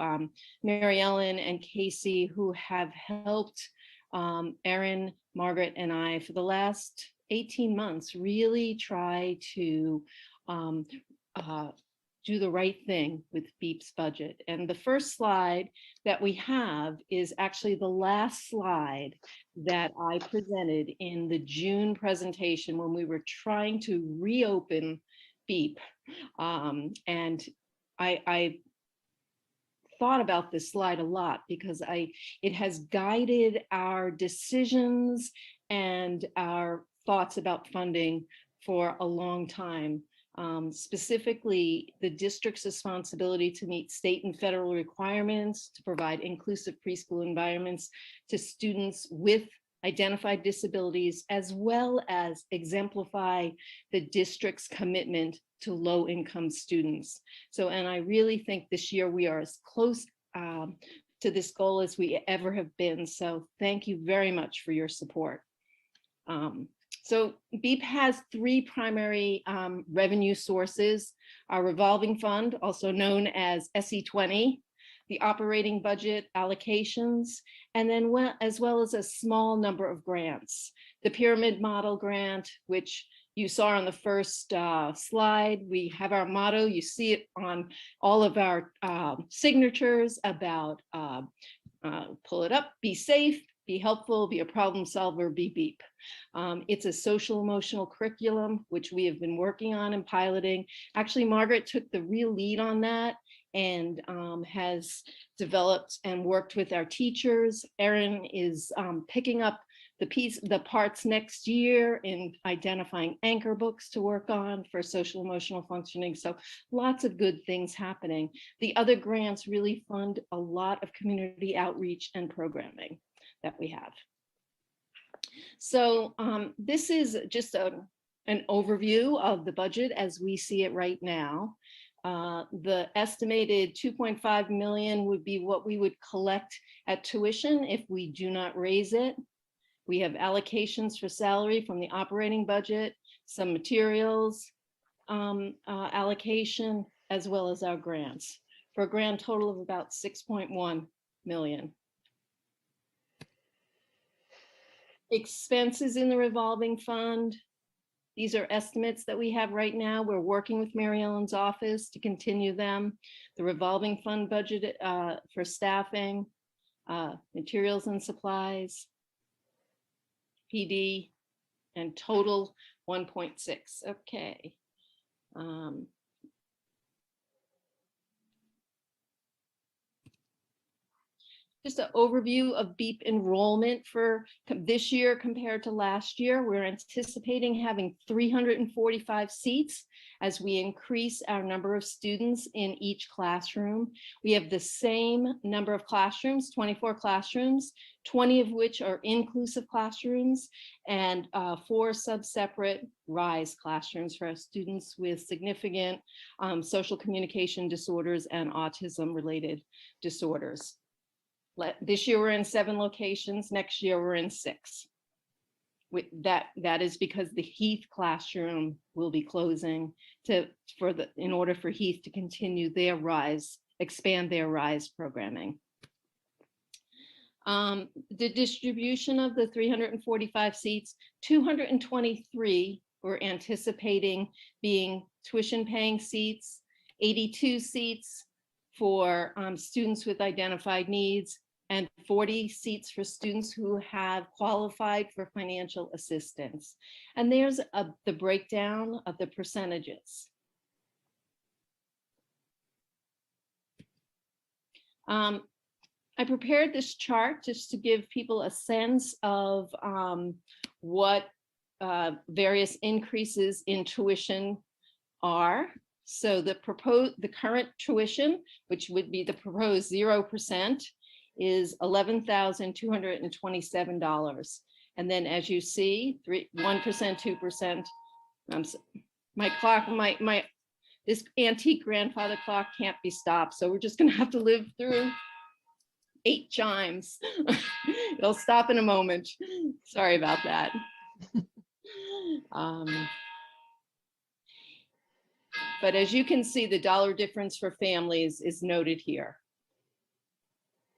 Mary Ellen and Casey, who have helped Erin, Margaret, and I for the last 18 months really try to do the right thing with BEEP's budget. And the first slide that we have is actually the last slide that I presented in the June presentation when we were trying to reopen BEEP. And I thought about this slide a lot because it has guided our decisions and our thoughts about funding for a long time. Specifically, the district's responsibility to meet state and federal requirements to provide inclusive preschool environments to students with identified disabilities, as well as exemplify the district's commitment to low-income students. So, and I really think this year we are as close to this goal as we ever have been. So thank you very much for your support. So BEEP has three primary revenue sources: our revolving fund, also known as SE20, the operating budget allocations, and then as well as a small number of grants. The pyramid model grant, which you saw on the first slide, we have our motto. You see it on all of our signatures about pull it up, be safe, be helpful, be a problem solver, be BEEP. It's a social emotional curriculum, which we have been working on and piloting. Actually, Margaret took the real lead on that and has developed and worked with our teachers. Erin is picking up the parts next year in identifying anchor books to work on for social emotional functioning. So lots of good things happening. The other grants really fund a lot of community outreach and programming that we have. So this is just an overview of the budget as we see it right now. The estimated 2.5 million would be what we would collect at tuition if we do not raise it. We have allocations for salary from the operating budget, some materials allocation, as well as our grants, for a grand total of about 6.1 million. Expenses in the revolving fund. These are estimates that we have right now. We're working with Mary Ellen's office to continue them. The revolving fund budget for staffing, materials and supplies, PD, and total 1.6. Okay. Just an overview of BEEP enrollment for this year compared to last year. We're anticipating having 345 seats as we increase our number of students in each classroom. We have the same number of classrooms, 24 classrooms, 20 of which are inclusive classrooms, and 4 sub-separate RISE classrooms for our students with significant social communication disorders and autism-related disorders. This year we're in 7 locations. Next year we're in 6. With that is because the Heath classroom will be closing in order for Heath to continue their RISE, expand their RISE programming. The distribution of the 345 seats, 223 we're anticipating being tuition paying seats, 82 seats for students with identified needs, and 40 seats for students who have qualified for financial assistance. And there's the breakdown of the percentages. I prepared this chart just to give people a sense of what various increases in tuition are. So the current tuition, which would be the proposed 0%, is $11,227. And then as you see, 1%, 2%. My clock, this antique grandfather clock can't be stopped. So we're just gonna have to live through 8 chimes. It'll stop in a moment. Sorry about that. But as you can see, the dollar difference for families is noted here.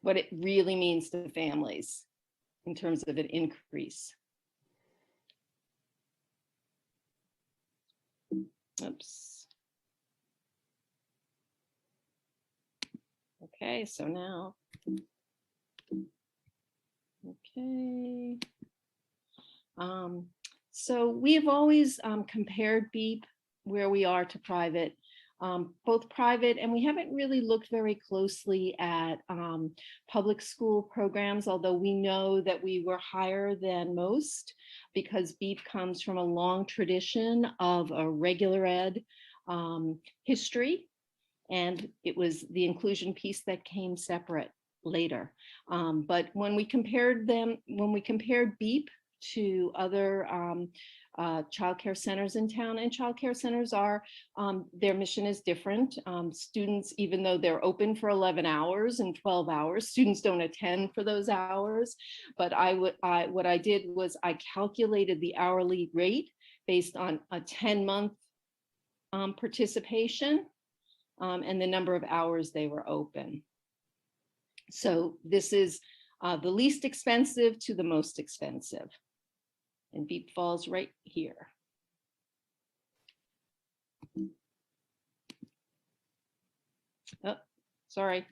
What it really means to families in terms of an increase. Oops. Okay, so now. Okay. So we've always compared BEEP where we are to private, both private, and we haven't really looked very closely at public school programs, although we know that we were higher than most because BEEP comes from a long tradition of a regular ed history. And it was the inclusion piece that came separate later. But when we compared BEEP to other childcare centers in town, and childcare centers are, their mission is different. Students, even though they're open for 11 hours and 12 hours, students don't attend for those hours. But what I did was I calculated the hourly rate based on a 10-month participation and the number of hours they were open. So this is the least expensive to the most expensive. And BEEP falls right here. Oh, sorry.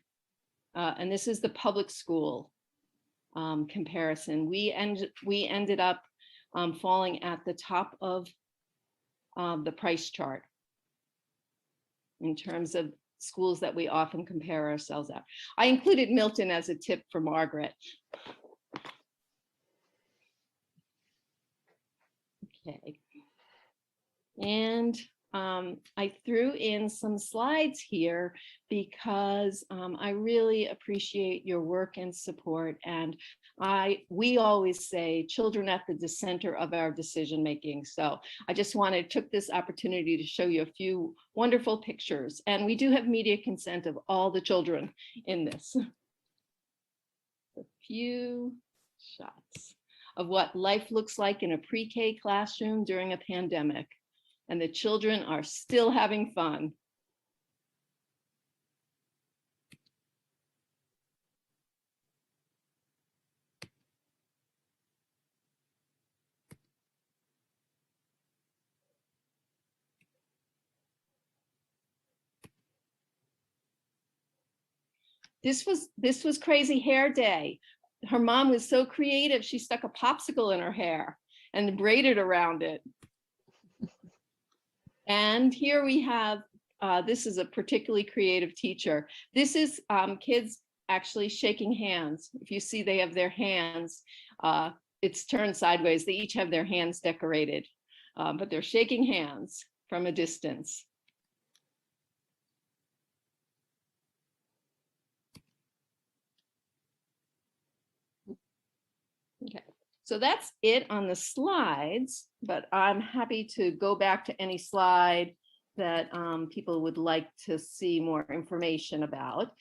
And this is the public school comparison. We ended up falling at the top of the price chart in terms of schools that we often compare ourselves at. I included Milton as a tip for Margaret. Okay. And I threw in some slides here because I really appreciate your work and support. And we always say children at the center of our decision making. So I just took this opportunity to show you a few wonderful pictures. And we do have media consent of all the children in this. A few shots of what life looks like in a pre-K classroom during a pandemic. And the children are still having fun. This was crazy hair day. Her mom was so creative. She stuck a popsicle in her hair and braided around it. And here we have, this is a particularly creative teacher. This is kids actually shaking hands. If you see they have their hands, it's turned sideways. They each have their hands decorated, but they're shaking hands from a distance. Okay. So that's it on the slides, but I'm happy to go back to any slide that people would like to see more information about.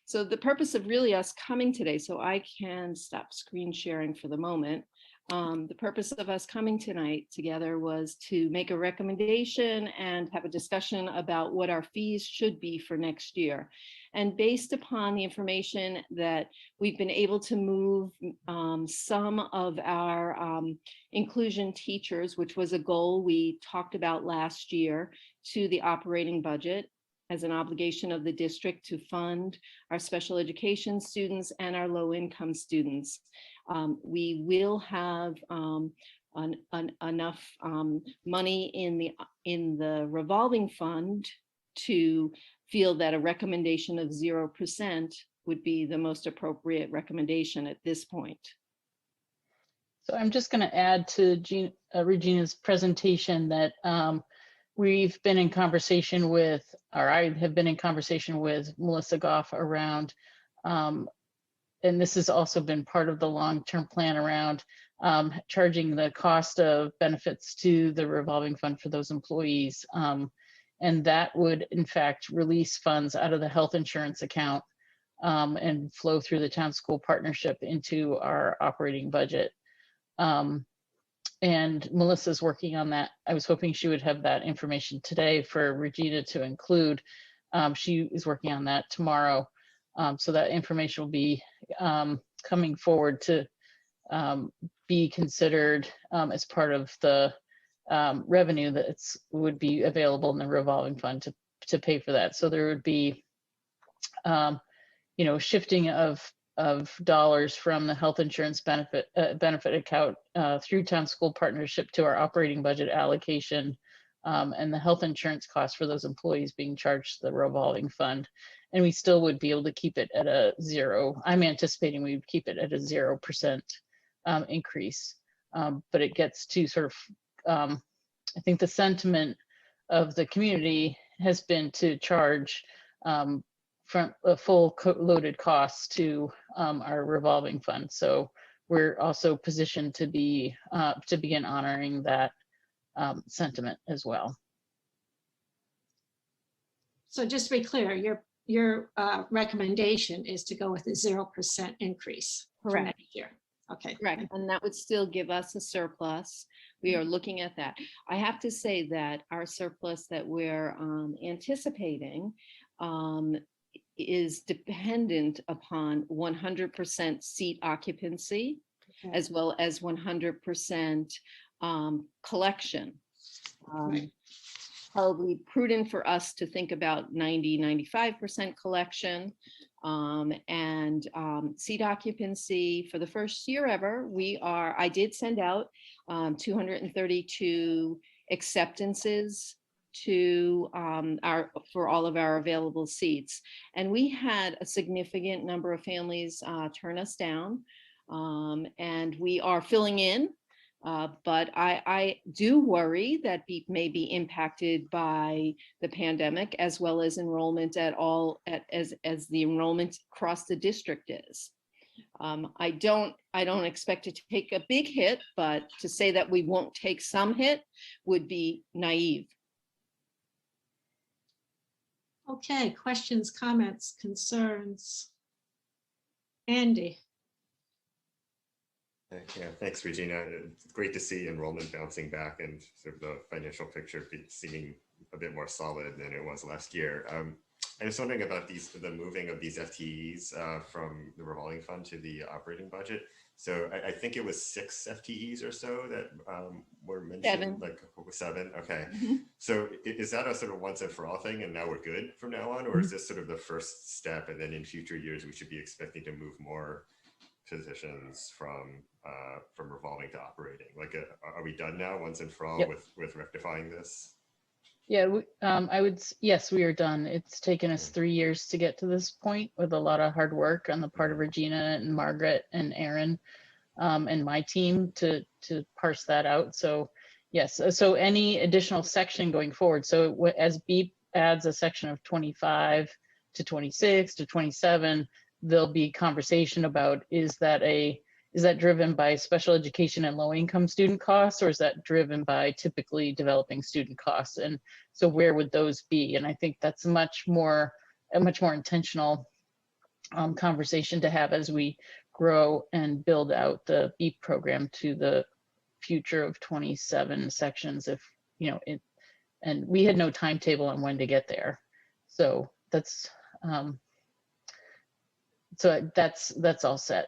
So the purpose of really us coming today, so I can stop screen sharing for the moment. The purpose of us coming tonight together was to make a recommendation and have a discussion about what our fees should be for next year. And based upon the information that we've been able to move some of our inclusion teachers, which was a goal we talked about last year, to the operating budget as an obligation of the district to fund our special education students and our low-income students. We will have enough money in the revolving fund to feel that a recommendation of 0% would be the most appropriate recommendation at this point.
So I'm just going to add to Regina's presentation that we've been in conversation with, or I have been in conversation with Melissa Goff around, and this has also been part of the long-term plan around charging the cost of benefits to the revolving fund for those employees. And that would, in fact, release funds out of the health insurance account and flow through the town school partnership into our operating budget. And Melissa's working on that. I was hoping she would have that information today for Regina to include. She is working on that tomorrow. So that information will be coming forward to be considered as part of the revenue that would be available in the revolving fund to pay for that. So there would be shifting of dollars from the health insurance benefit account through town school partnership to our operating budget allocation, and the health insurance costs for those employees being charged to the revolving fund. And we still would be able to keep it at a 0. I'm anticipating we would keep it at a 0% increase. But it gets to sort of, I think the sentiment of the community has been to charge from a full loaded costs to our revolving fund. So we're also positioned to be to begin honoring that sentiment as well.
So just to be clear, your recommendation is to go with a 0% increase for
Correct.
next year. Okay.
Correct, and that would still give us a surplus. We are looking at that. I have to say that our surplus that we're anticipating is dependent upon 100% seat occupancy,
Okay.
as well as 100% collection.
Right.
Probably prudent for us to think about 95% collection, and seat occupancy for the first year ever. I did send out 232 acceptances to for all of our available seats. And we had a significant number of families turn us down, and we are filling in. But I do worry that BEEP may be impacted by the pandemic, as well as enrollment as the enrollment across the district is. I don't expect it to take a big hit, but to say that we won't take some hit would be naive.
Okay, questions, comments, concerns? Andy?
Yeah, thanks, Regina. It's great to see enrollment bouncing back and sort of the financial picture seeming a bit more solid than it was last year. I was wondering about the moving of these FTEs from the revolving fund to the operating budget. So I think it was 6 FTEs or so that were mentioned.
7.
Like 7. Okay.
Mm-hmm.
So is that a sort of once and for all thing, and now we're good from now on, or is this sort of the first step, and then in future years we should be expecting to move more positions from revolving to operating? Like, are we done now once and for all? Yep. with rectifying this?
Yeah, yes, we are done. It's taken us 3 years to get to this point, with a lot of hard work on the part of Regina and Margaret and Aaron and my team to parse that out. So yes, so any additional section going forward, so as BEEP adds a section of 25 to 26 to 27, there'll be conversation about, is that driven by special education and low income student costs, or is that driven by typically developing student costs? And so where would those be? And I think that's a much more intentional conversation to have as we grow and build out the BEEP program to the future of 27 sections, if and we had no timetable on when to get there. So that's all set.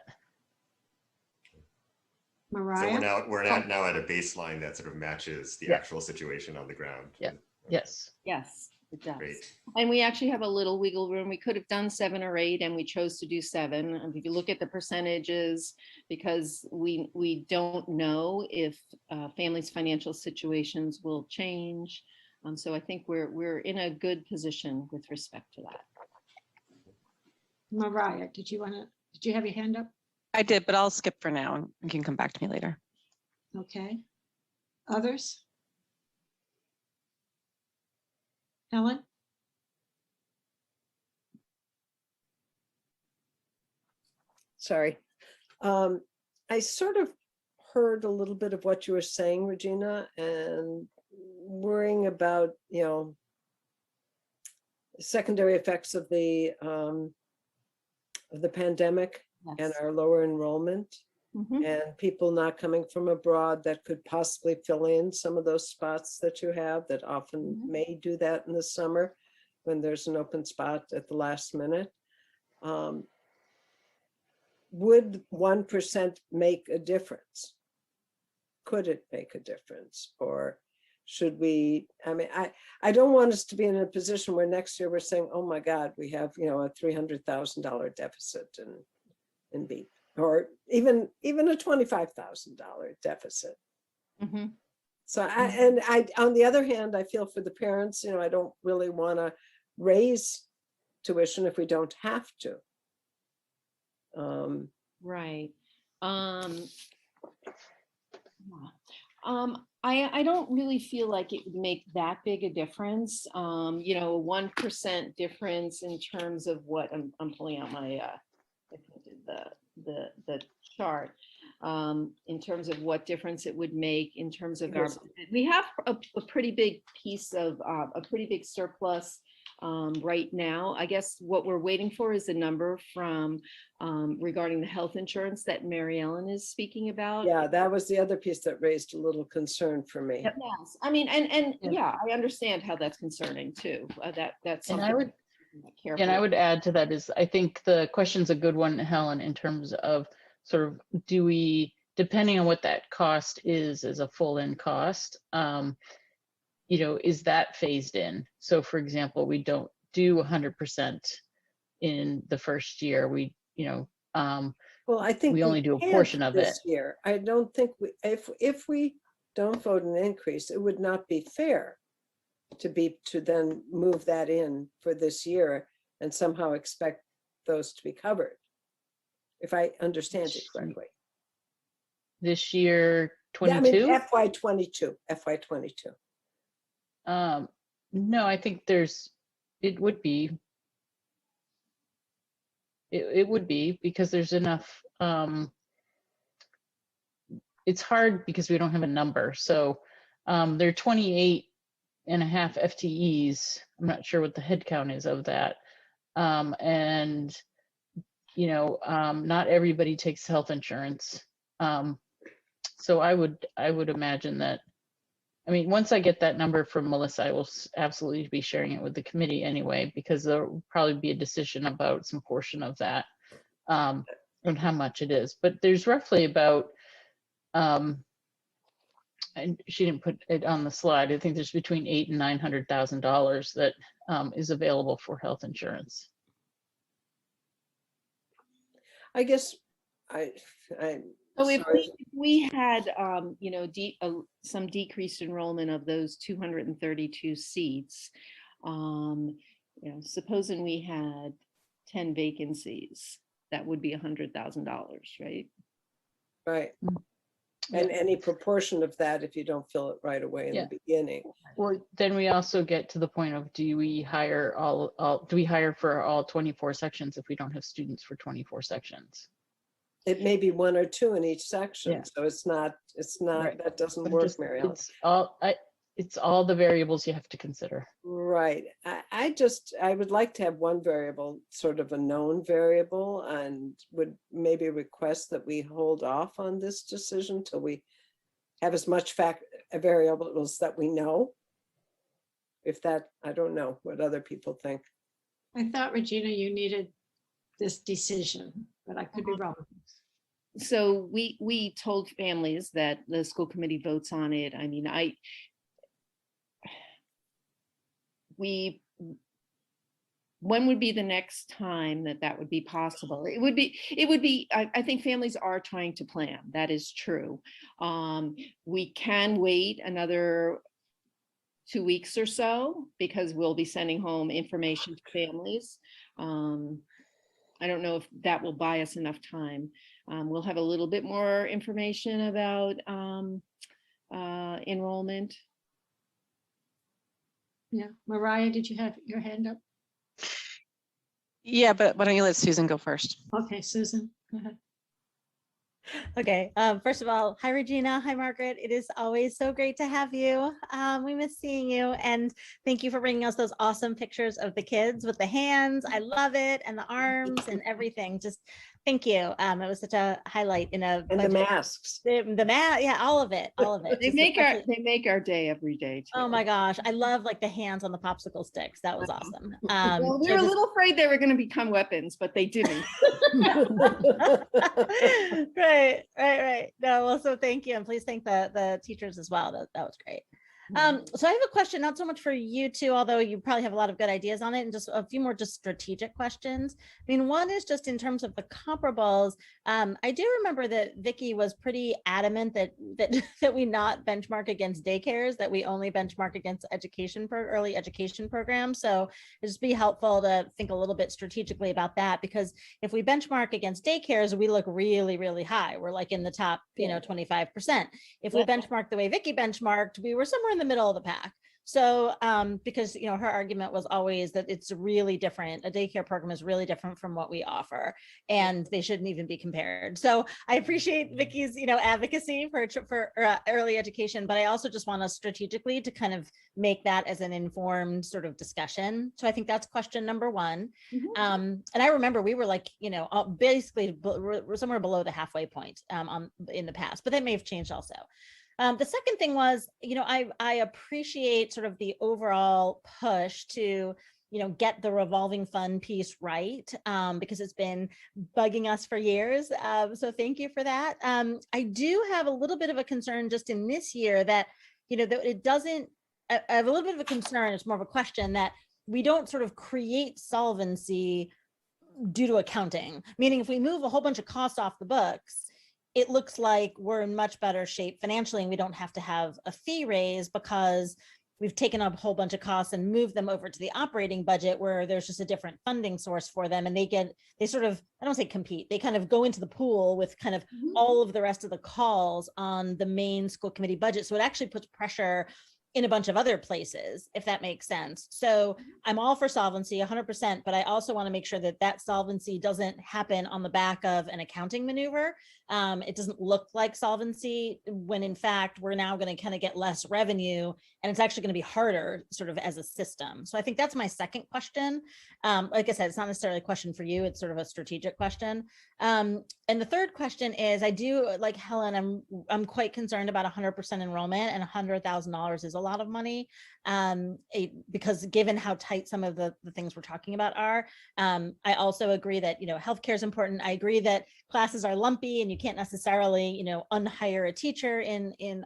Mariah?
So we're now at a baseline that sort of matches the actual situation on the ground.
Yeah. Yes.
Yes, it does.
Great.
And we actually have a little wiggle room. We could have done 7 or 8, and we chose to do 7. And if you look at the percentages, because we don't know if families' financial situations will change. So I think we're in a good position with respect to that.
Mariah, did you have your hand up?
I did, but I'll skip for now and you can come back to me later.
Okay. Others? Helen?
Sorry. I sort of heard a little bit of what you were saying, Regina, and worrying about, secondary effects of the pandemic. Yes. And our lower enrollment. Mm-hmm. And people not coming from abroad that could possibly fill in some of those spots that you have, that often may do that in the summer when there's an open spot at the last minute. Would 1% make a difference? Could it make a difference? Or should we, I mean, I don't want us to be in a position where next year we're saying, oh my God, we have, you know, a $300,000 deficit in BEEP, or even a $25,000 deficit.
Mhm.
So I, on the other hand, I feel for the parents, you know, I don't really want to raise tuition if we don't have to.
Right. I don't really feel like it would make that big a difference. You know, 1% difference in terms of what I'm pulling out my the chart, in terms of what difference it would make in terms of our, we have a pretty big piece of a pretty big surplus right now. I guess what we're waiting for is the number from regarding the health insurance that Mary Ellen is speaking about.
Yeah, that was the other piece that raised a little concern for me.
Yes, I mean, and yeah, I understand how that's concerning too. That's
And
something.
I would add to that is, I think the question's a good one, Helen, in terms of sort of, do we, depending on what that cost is as a full in cost, you know, is that phased in? So for example, we don't do 100% in the first year. We, you know,
well, I think
we only do a
can't
portion of it.
this year. I don't think we, if we don't vote an increase, it would not be fair to then move that in for this year and somehow expect those to be covered, if I understand it correctly.
This year,
Yeah, I mean,
22?
FY 22.
No, I think it would be. It would be, because there's enough, it's hard because we don't have a number. So there are 28 and a half FTEs. I'm not sure what the head count is of that. And, you know, not everybody takes health insurance. So I would imagine that, I mean, once I get that number from Melissa, I will absolutely be sharing it with the committee anyway, because there will probably be a decision about some portion of that, and how much it is. But there's roughly about, and she didn't put it on the slide, I think there's between $800,000 and $900,000 that is available for health insurance.
I guess
So if we had, you know, some decreased enrollment of those 232 seats, you know, supposing we had 10 vacancies, that would be $100,000, right?
Right. And any proportion of that, if you don't fill it right away in the beginning.
Or then we also get to the point of, do we hire do we hire for all 24 sections if we don't have students for 24 sections?
It may be 1 or 2 in each section.
Yeah.
So it's not,
Right.
that doesn't
But
work,
just-
Mary Ellen.
it's all the variables you have to consider.
Right. I would like to have one variable, sort of a known variable, and would maybe request that we hold off on this decision till we have as much variables that we know. If that, I don't know what other people think.
I thought, Regina, you needed this decision, but I could be wrong.
So we told families that the school committee votes on it. I mean, when would be the next time that would be possible? It would be, I think families are trying to plan. That is true. We can wait another 2 weeks or so, because we'll be sending home information to families. I don't know if that will buy us enough time. We'll have a little bit more information about enrollment.
Yeah, Mariah, did you have your hand up?
Yeah, but why don't you let Susan go first?
Okay, Susan, go ahead.
Okay, first of all, hi Regina, hi Margaret. It is always so great to have you. We miss seeing you, and thank you for bringing us those awesome pictures of the kids with the hands. I love it, and the arms and everything. Just thank you. It was such a highlight in a
And
budget.
the masks.
The mask, yeah, all of it, all of it.
They
Just
make our day every day too.
Oh my gosh, I love like the hands on the popsicle sticks. That was awesome.
Well, we were a little afraid they were going to become weapons, but they didn't.
Right. No, well, so thank you, and please thank the teachers as well. That was great. So I have a question, not so much for you two, although you probably have a lot of good ideas on it, and just a few more just strategic questions. I mean, one is just in terms of the comparables. I do remember that Vicky was pretty adamant that that we not benchmark against daycares, that we only benchmark against early education programs. So it'd just be helpful to think a little bit strategically about that, because if we benchmark against daycares, we look really, really high. We're like in the top, 25%. If we benchmark the way Vicky benchmarked, we were somewhere in the middle of the pack. So because her argument was always that it's really different. A daycare program is really different from what we offer, and they shouldn't even be compared. So I appreciate Vicky's advocacy for early education, but I also just want us strategically to kind of make that as an informed sort of discussion. So I think that's question number one. And I remember we were like basically we're somewhere below the halfway point in the past, but that may have changed also. The second thing was, I appreciate sort of the overall push to, get the revolving fund piece right, because it's been bugging us for years. So thank you for that. I do have a little bit of a concern just in this year that, that it doesn't, I have a little bit of a concern, it's more of a question, that we don't sort of create solvency due to accounting. Meaning if we move a whole bunch of costs off the books, it looks like we're in much better shape financially, and we don't have to have a fee raise because we've taken up a whole bunch of costs and moved them over to the operating budget, where there's just a different funding source for them. And they sort of, I don't say compete, they kind of go into the pool with kind of all of the rest of the calls on the main school committee budget. So it actually puts pressure in a bunch of other places, if that makes sense. So I'm all for solvency 100%, but I also want to make sure that that solvency doesn't happen on the back of an accounting maneuver. It doesn't look like solvency when in fact we're now going to kind of get less revenue, and it's actually going to be harder sort of as a system. So I think that's my second question. Like I said, it's not necessarily a question for you, it's sort of a strategic question. And the third question is, I do, like Helen, I'm quite concerned about 100% enrollment, and $100,000 is a lot of money, because given how tight some of the things we're talking about are. I also agree that healthcare is important. I agree that classes are lumpy, and you can't necessarily unhire a teacher in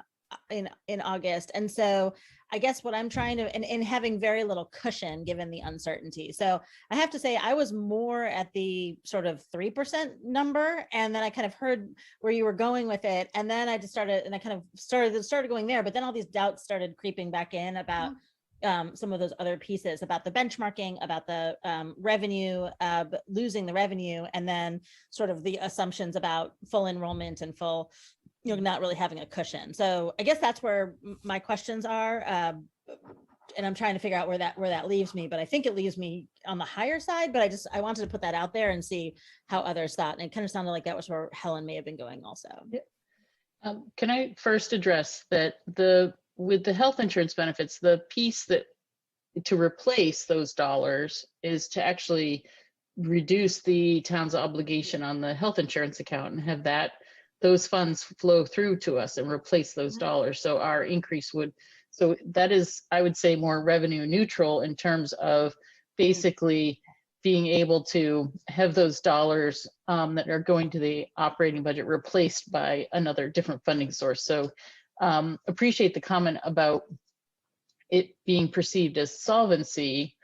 August. And so I guess what I'm trying to, and having very little cushion given the uncertainty. So I have to say I was more at the sort of 3% number, and then I kind of heard where you were going with it. And then I just started, and I kind of started going there, but then all these doubts started creeping back in about some of those other pieces, about the benchmarking, about the revenue, losing the revenue, and then sort of the assumptions about full enrollment and full, not really having a cushion. So I guess that's where my questions are. And I'm trying to figure out where that leaves me, but I think it leaves me on the higher side, but I wanted to put that out there and see how others thought. And it kind of sounded like that was where Helen may have been going also.
Can I first address that with the health insurance benefits, the piece that to replace those dollars is to actually reduce the town's obligation on the health insurance account and have those funds flow through to us and replace those dollars. So our increase so that is, I would say, more revenue neutral in terms of basically being able to have those dollars that are going to the operating budget replaced by another different funding source. So appreciate the comment about it being perceived as solvency.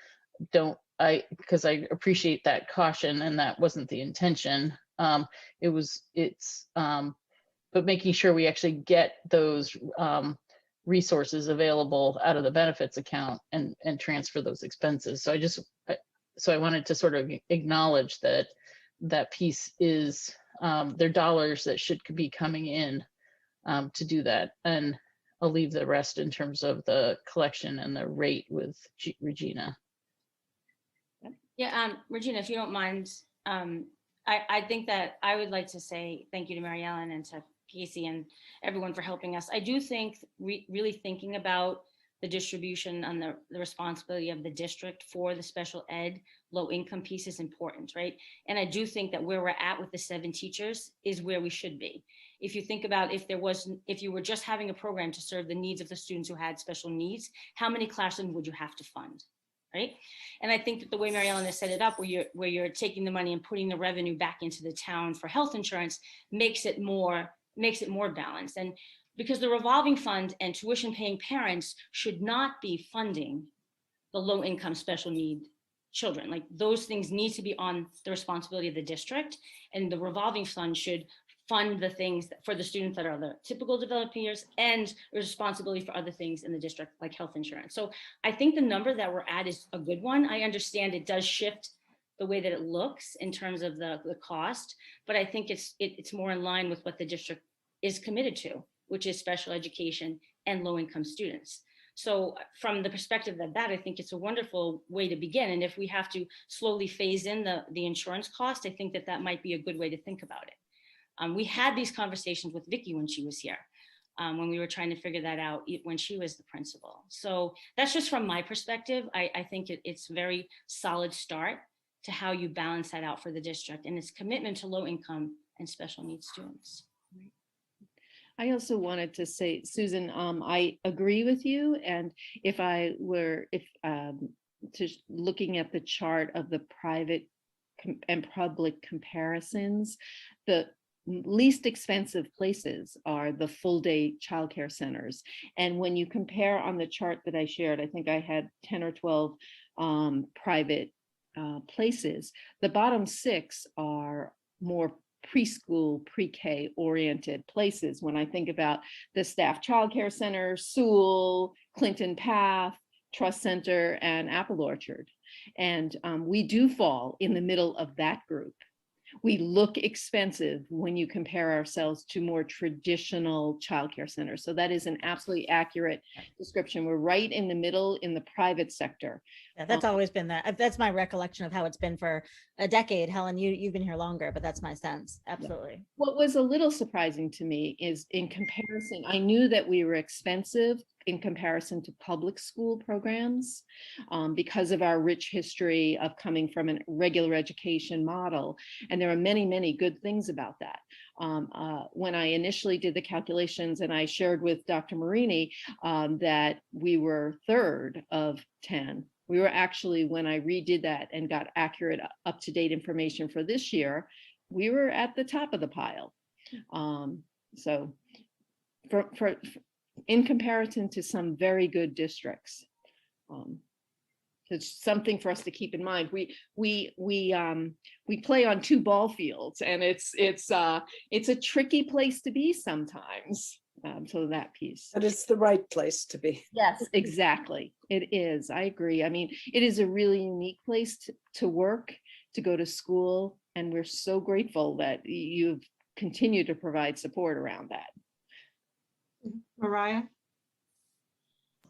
Because I appreciate that caution, and that wasn't the intention. But making sure we actually get those resources available out of the benefits account and transfer those expenses. So I wanted to sort of acknowledge that piece is their dollars that should be coming in to do that. And I'll leave the rest in terms of the collection and the rate with Regina.
Yeah, Regina, if you don't mind, I think that I would like to say thank you to Mary Ellen and to Casey and everyone for helping us. I do think really thinking about the distribution and the responsibility of the district for the special ed low income piece is important, right? And I do think that where we're at with the 7 teachers is where we should be. If you think about if you were just having a program to serve the needs of the students who had special needs, how many classrooms would you have to fund? Right. And I think that the way Mary Ellen has set it up, where you're taking the money and putting the revenue back into the town for health insurance makes it more balanced. And because the revolving fund and tuition paying parents should not be funding the low income special need children. Like those things need to be on the responsibility of the district, and the revolving fund should fund the things for the students that are the typical developing years and responsibility for other things in the district like health insurance. So I think the number that we're at is a good one. I understand it does shift the way that it looks in terms of the cost, but I think it's more in line with what the district is committed to, which is special education and low income students. So from the perspective of that, I think it's a wonderful way to begin. And if we have to slowly phase in the insurance cost, I think that might be a good way to think about it. We had these conversations with Vicki when she was here, when we were trying to figure that out when she was the principal. So that's just from my perspective. I think it's a very solid start to how you balance that out for the district and its commitment to low income and special needs students.
I also wanted to say, Susan, I agree with you. And if I were, looking at the chart of the private and public comparisons, the least expensive places are the full day childcare centers. And when you compare on the chart that I shared, I think I had 10 or 12 private places. The bottom 6 are more preschool, pre-K oriented places. When I think about the Staff Childcare Center, Sewell, Clinton Path, Trust Center, and Apple Orchard. And we do fall in the middle of that group. We look expensive when you compare ourselves to more traditional childcare centers. So that is an absolutely accurate description. We're right in the middle in the private sector.
Yeah, that's always been that. That's my recollection of how it's been for a decade. Helen, you've been here longer, but that's my sense. Absolutely.
What was a little surprising to me is in comparison, I knew that we were expensive in comparison to public school programs because of our rich history of coming from a regular education model. And there are many, many good things about that. When I initially did the calculations and I shared with Dr. Marini that we were 3rd of 10, we were actually, when I redid that and got accurate, up-to-date information for this year, we were at the top of the pile. So in comparison to some very good districts, it's something for us to keep in mind. We play on 2 ball fields, and it's a tricky place to be sometimes. So that piece.
But it's the right place to be.
Yes, exactly. It is. I agree. I mean, it is a really unique place to work, to go to school, and we're so grateful that you've continued to provide support around that.
Mariah?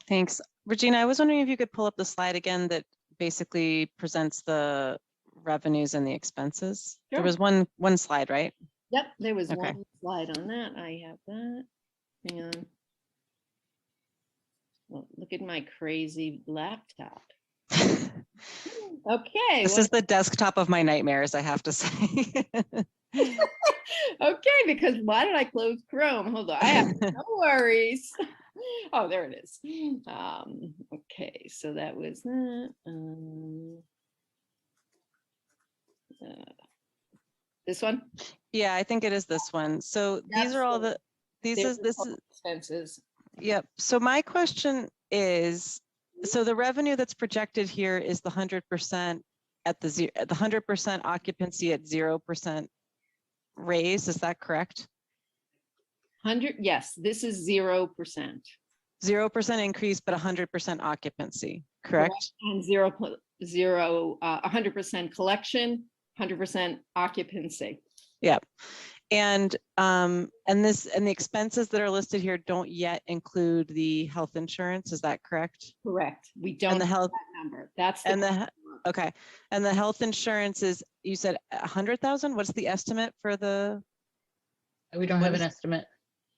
Thanks. Regina, I was wondering if you could pull up the slide again that basically presents the revenues and the expenses.
Sure.
There was one slide, right?
Yep, there was
Okay.
one slide on that. I have that. Hang on. Well, look at my crazy laptop. Okay.
This is the desktop of my nightmares, I have to say.
Okay, because why did I close Chrome? Hold on, I have no worries. Oh, there it is. Okay, so that was that. This one?
Yeah, I think it is this one. So these are all the, this is
expenses.
Yep. So my question is, so the revenue that's projected here is the 100% at the 100% occupancy at 0% raise. Is that correct?
100, yes, this is 0%.
0% increase, but 100% occupancy, correct?
And 100% collection, 100% occupancy.
Yep. And the expenses that are listed here don't yet include the health insurance. Is that correct?
Correct. We don't
the
have
health
that number. That's the
and the okay. And the health insurance is, you said 100,000. What's the estimate for the?
We don't have an estimate.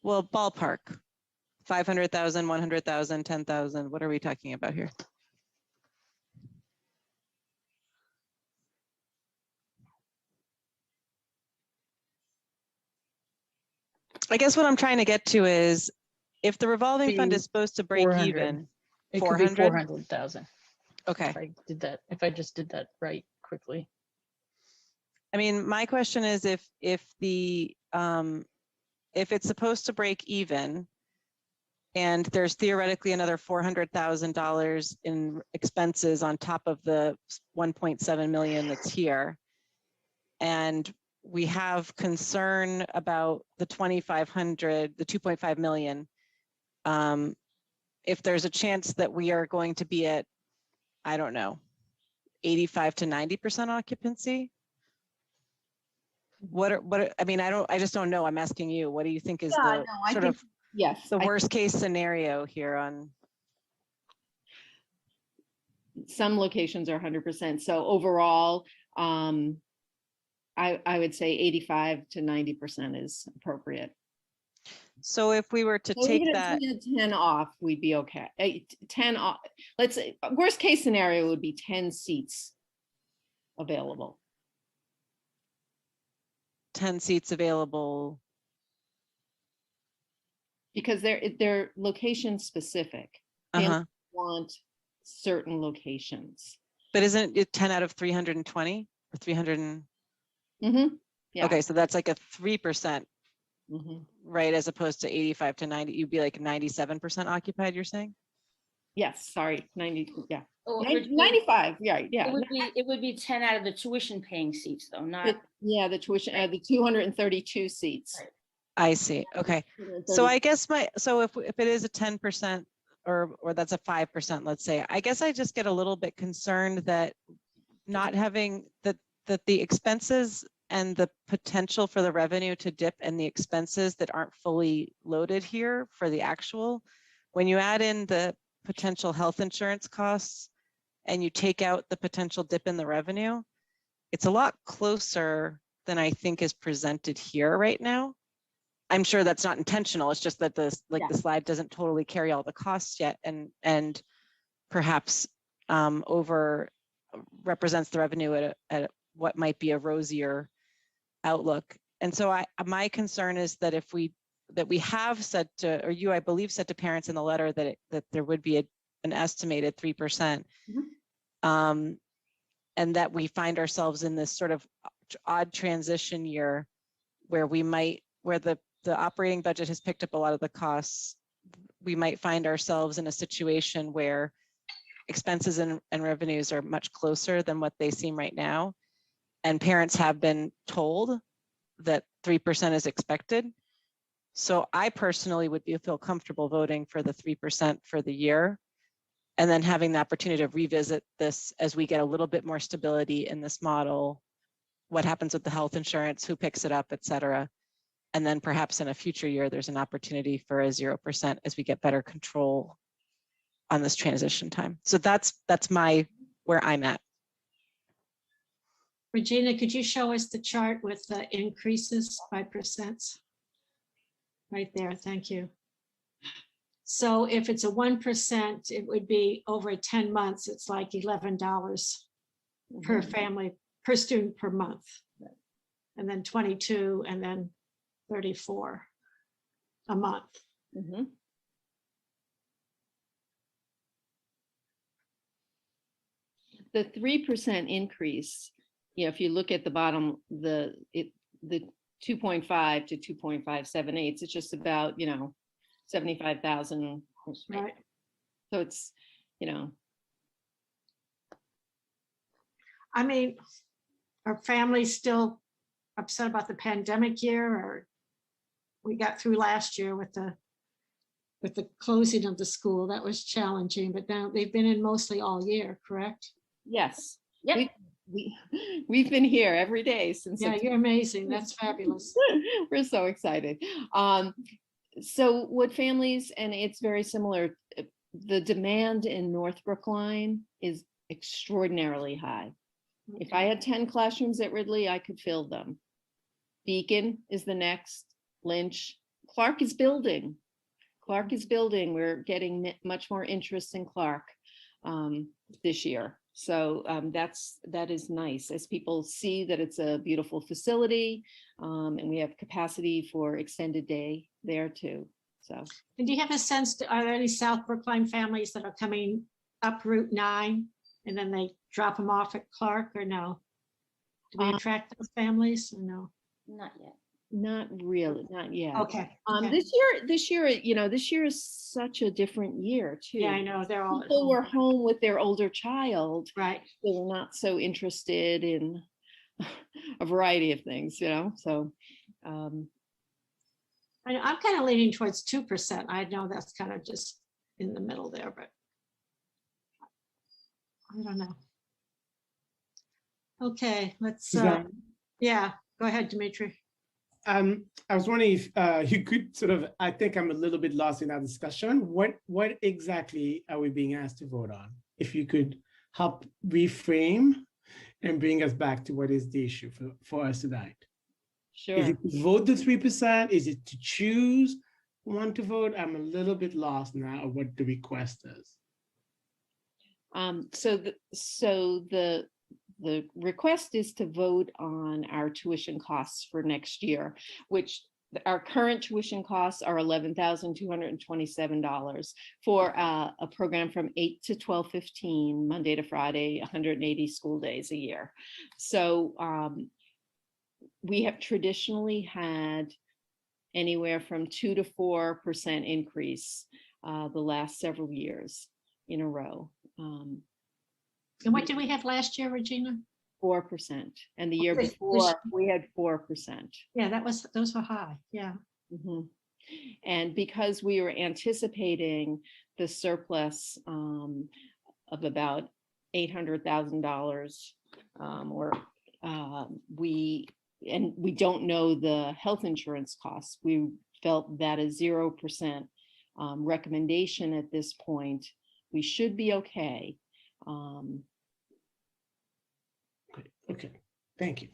Well, ballpark. 500,000, 100,000, 10,000. What are we talking about here? I guess what I'm trying to get to is, if the revolving fund is supposed to break
400.
even,
It could be 400,000.
Okay.
If I just did that right quickly.
I mean, my question is, if it's supposed to break even, And there's theoretically another $400,000 in expenses on top of the 1.7 million that's here. And we have concern about the 2,500, the 2.5 million. If there's a chance that we are going to be at, I don't know, 85 to 90% occupancy. I just don't know. I'm asking you, what do you think is the sort of
yes,
the worst case scenario here on?
Some locations are 100%. So overall, I would say 85 to 90% is appropriate.
So if we were to
So
take
even if
that
we had 10 off, we'd be okay. 10 off, let's say, worst case scenario would be 10 seats available.
10 seats available.
Because they're location specific. Families want certain locations.
But isn't it 10 out of 320 or 300?
Yeah.
Okay, so that's like a 3%, right? As opposed to 85 to 90, you'd be like 97% occupied, you're saying?
Yes, sorry, 90, yeah.
Oh,
95, yeah, yeah.
It would be 10 out of the tuition paying seats though, not.
Yeah, the tuition, the 232 seats.
Right.
I see. Okay. So I guess so if it is a 10% or that's a 5%, let's say, I guess I just get a little bit concerned that not having that the expenses and the potential for the revenue to dip and the expenses that aren't fully loaded here for the actual, when you add in the potential health insurance costs and you take out the potential dip in the revenue, it's a lot closer than I think is presented here right now. I'm sure that's not intentional. It's just that the slide doesn't totally carry all the costs yet, and perhaps over represents the revenue at what might be a rosier outlook. And so my concern is that if we have said to, or you, I believe, said to parents in the letter that there would be an estimated 3%, and that we find ourselves in this sort of odd transition year where the operating budget has picked up a lot of the costs. We might find ourselves in a situation where expenses and revenues are much closer than what they seem right now. And parents have been told that 3% is expected. So I personally would feel comfortable voting for the 3% for the year, and then having the opportunity to revisit this as we get a little bit more stability in this model, what happens with the health insurance, who picks it up, et cetera. And then perhaps in a future year, there's an opportunity for a 0% as we get better control on this transition time. So that's where I'm at.
Regina, could you show us the chart with the increases by percents? Right there, thank you. So if it's a 1%, it would be over 10 months, it's like $11 per family, per student per month. And then 22, and then 34 a month.
The 3% increase, if you look at the bottom, the 2.5 to 2.578, it's just about, 75,000.
Right.
So it's,
I mean, are families still upset about the pandemic year, or we got through last year with the closing of the school? That was challenging, but now they've been in mostly all year, correct?
Yes. Yep. We've been here every day since.
Yeah, you're amazing. That's fabulous.
We're so excited. So what families, and it's very similar, the demand in North Brookline is extraordinarily high. If I had 10 classrooms at Ridley, I could fill them. Beacon is the next, Lynch. Clark is building. We're getting much more interest in Clark this year. So that is nice, as people see that it's a beautiful facility, and we have capacity for extended day there too. So,
and do you have a sense, are there any South Brookline families that are coming up Route 9 and then they drop them off at Clark, or no? Do we attract those families, or no?
Not yet.
Not really, not yet.
Okay. okay.
This year, this year is such a different year too.
Yeah, I know, they're all at
People
home.
were home with their older child.
Right.
They were not so interested in a variety of things, so.
I'm kind of leaning towards 2%. I know that's kind of just in the middle there, but I don't know. Okay, let's,
Suzanne?
yeah, go ahead, Dimitri.
I was wondering if you could sort of, I think I'm a little bit lost in that discussion. What exactly are we being asked to vote on? If you could help reframe and bring us back to what is the issue for us tonight.
Sure.
Is it to vote the 3%? Is it to choose one to vote? I'm a little bit lost now of what the request is.
So the request is to vote on our tuition costs for next year, which our current tuition costs are $11,227 for a program from 8 to 12:15, Monday to Friday, 180 school days a year. So we have traditionally had anywhere from 2 to 4% increase the last several years in a row.
And what did we have last year, Regina?
4%. And the year
Okay,
before, we had 4%.
Yeah, those were high. Yeah.
Mhm. And because we were anticipating the surplus of about $800,000, we don't know the health insurance costs, we felt that a 0% recommendation at this point, we should be okay.
Okay, thank you.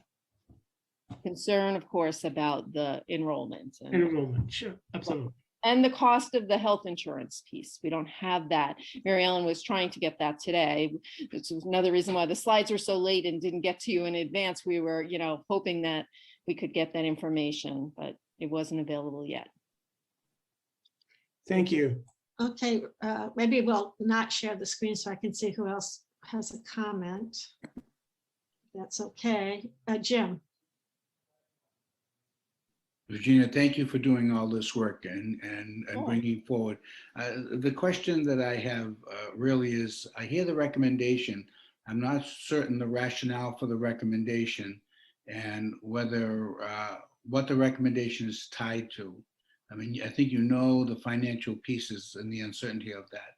Concern, of course, about the enrollment.
Enrollment, sure, absolutely.
And the cost of the health insurance piece. We don't have that. Mary Ellen was trying to get that today, which is another reason why the slides were so late and didn't get to you in advance. We were, hoping that we could get that information, but it wasn't available yet.
Thank you.
Okay, maybe we'll not share the screen so I can see who else has a comment. That's okay. Jim.
Regina, thank you for doing all this work and
Sure.
bringing forward. The question that I have really is, I hear the recommendation. I'm not certain the rationale for the recommendation and whether what the recommendation is tied to. I mean, I think the financial pieces and the uncertainty of that,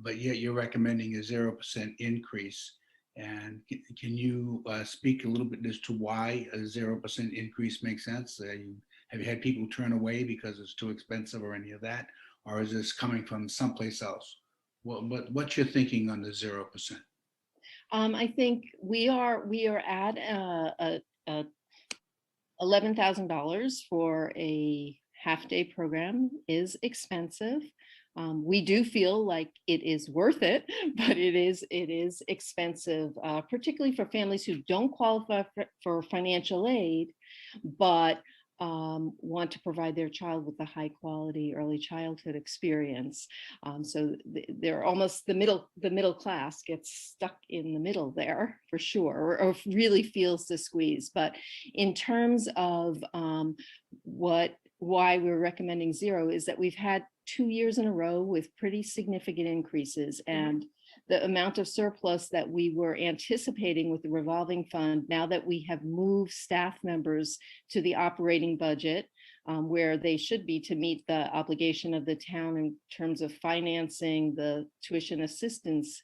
but yet you're recommending a 0% increase. And can you speak a little bit as to why a 0% increase makes sense? Have you had people turn away because it's too expensive or any of that? Or is this coming from someplace else? What's your thinking on the 0%?
I think we are at $11,000 for a half-day program is expensive. We do feel like it is worth it, but it is expensive, particularly for families who don't qualify for financial aid, but want to provide their child with a high quality early childhood experience. So they're almost the middle class gets stuck in the middle there for sure, or really feels the squeeze. But in terms of why we're recommending 0 is that we've had 2 years in a row with pretty significant increases, and the amount of surplus that we were anticipating with the revolving fund, now that we have moved staff members to the operating budget where they should be to meet the obligation of the town in terms of financing the tuition assistance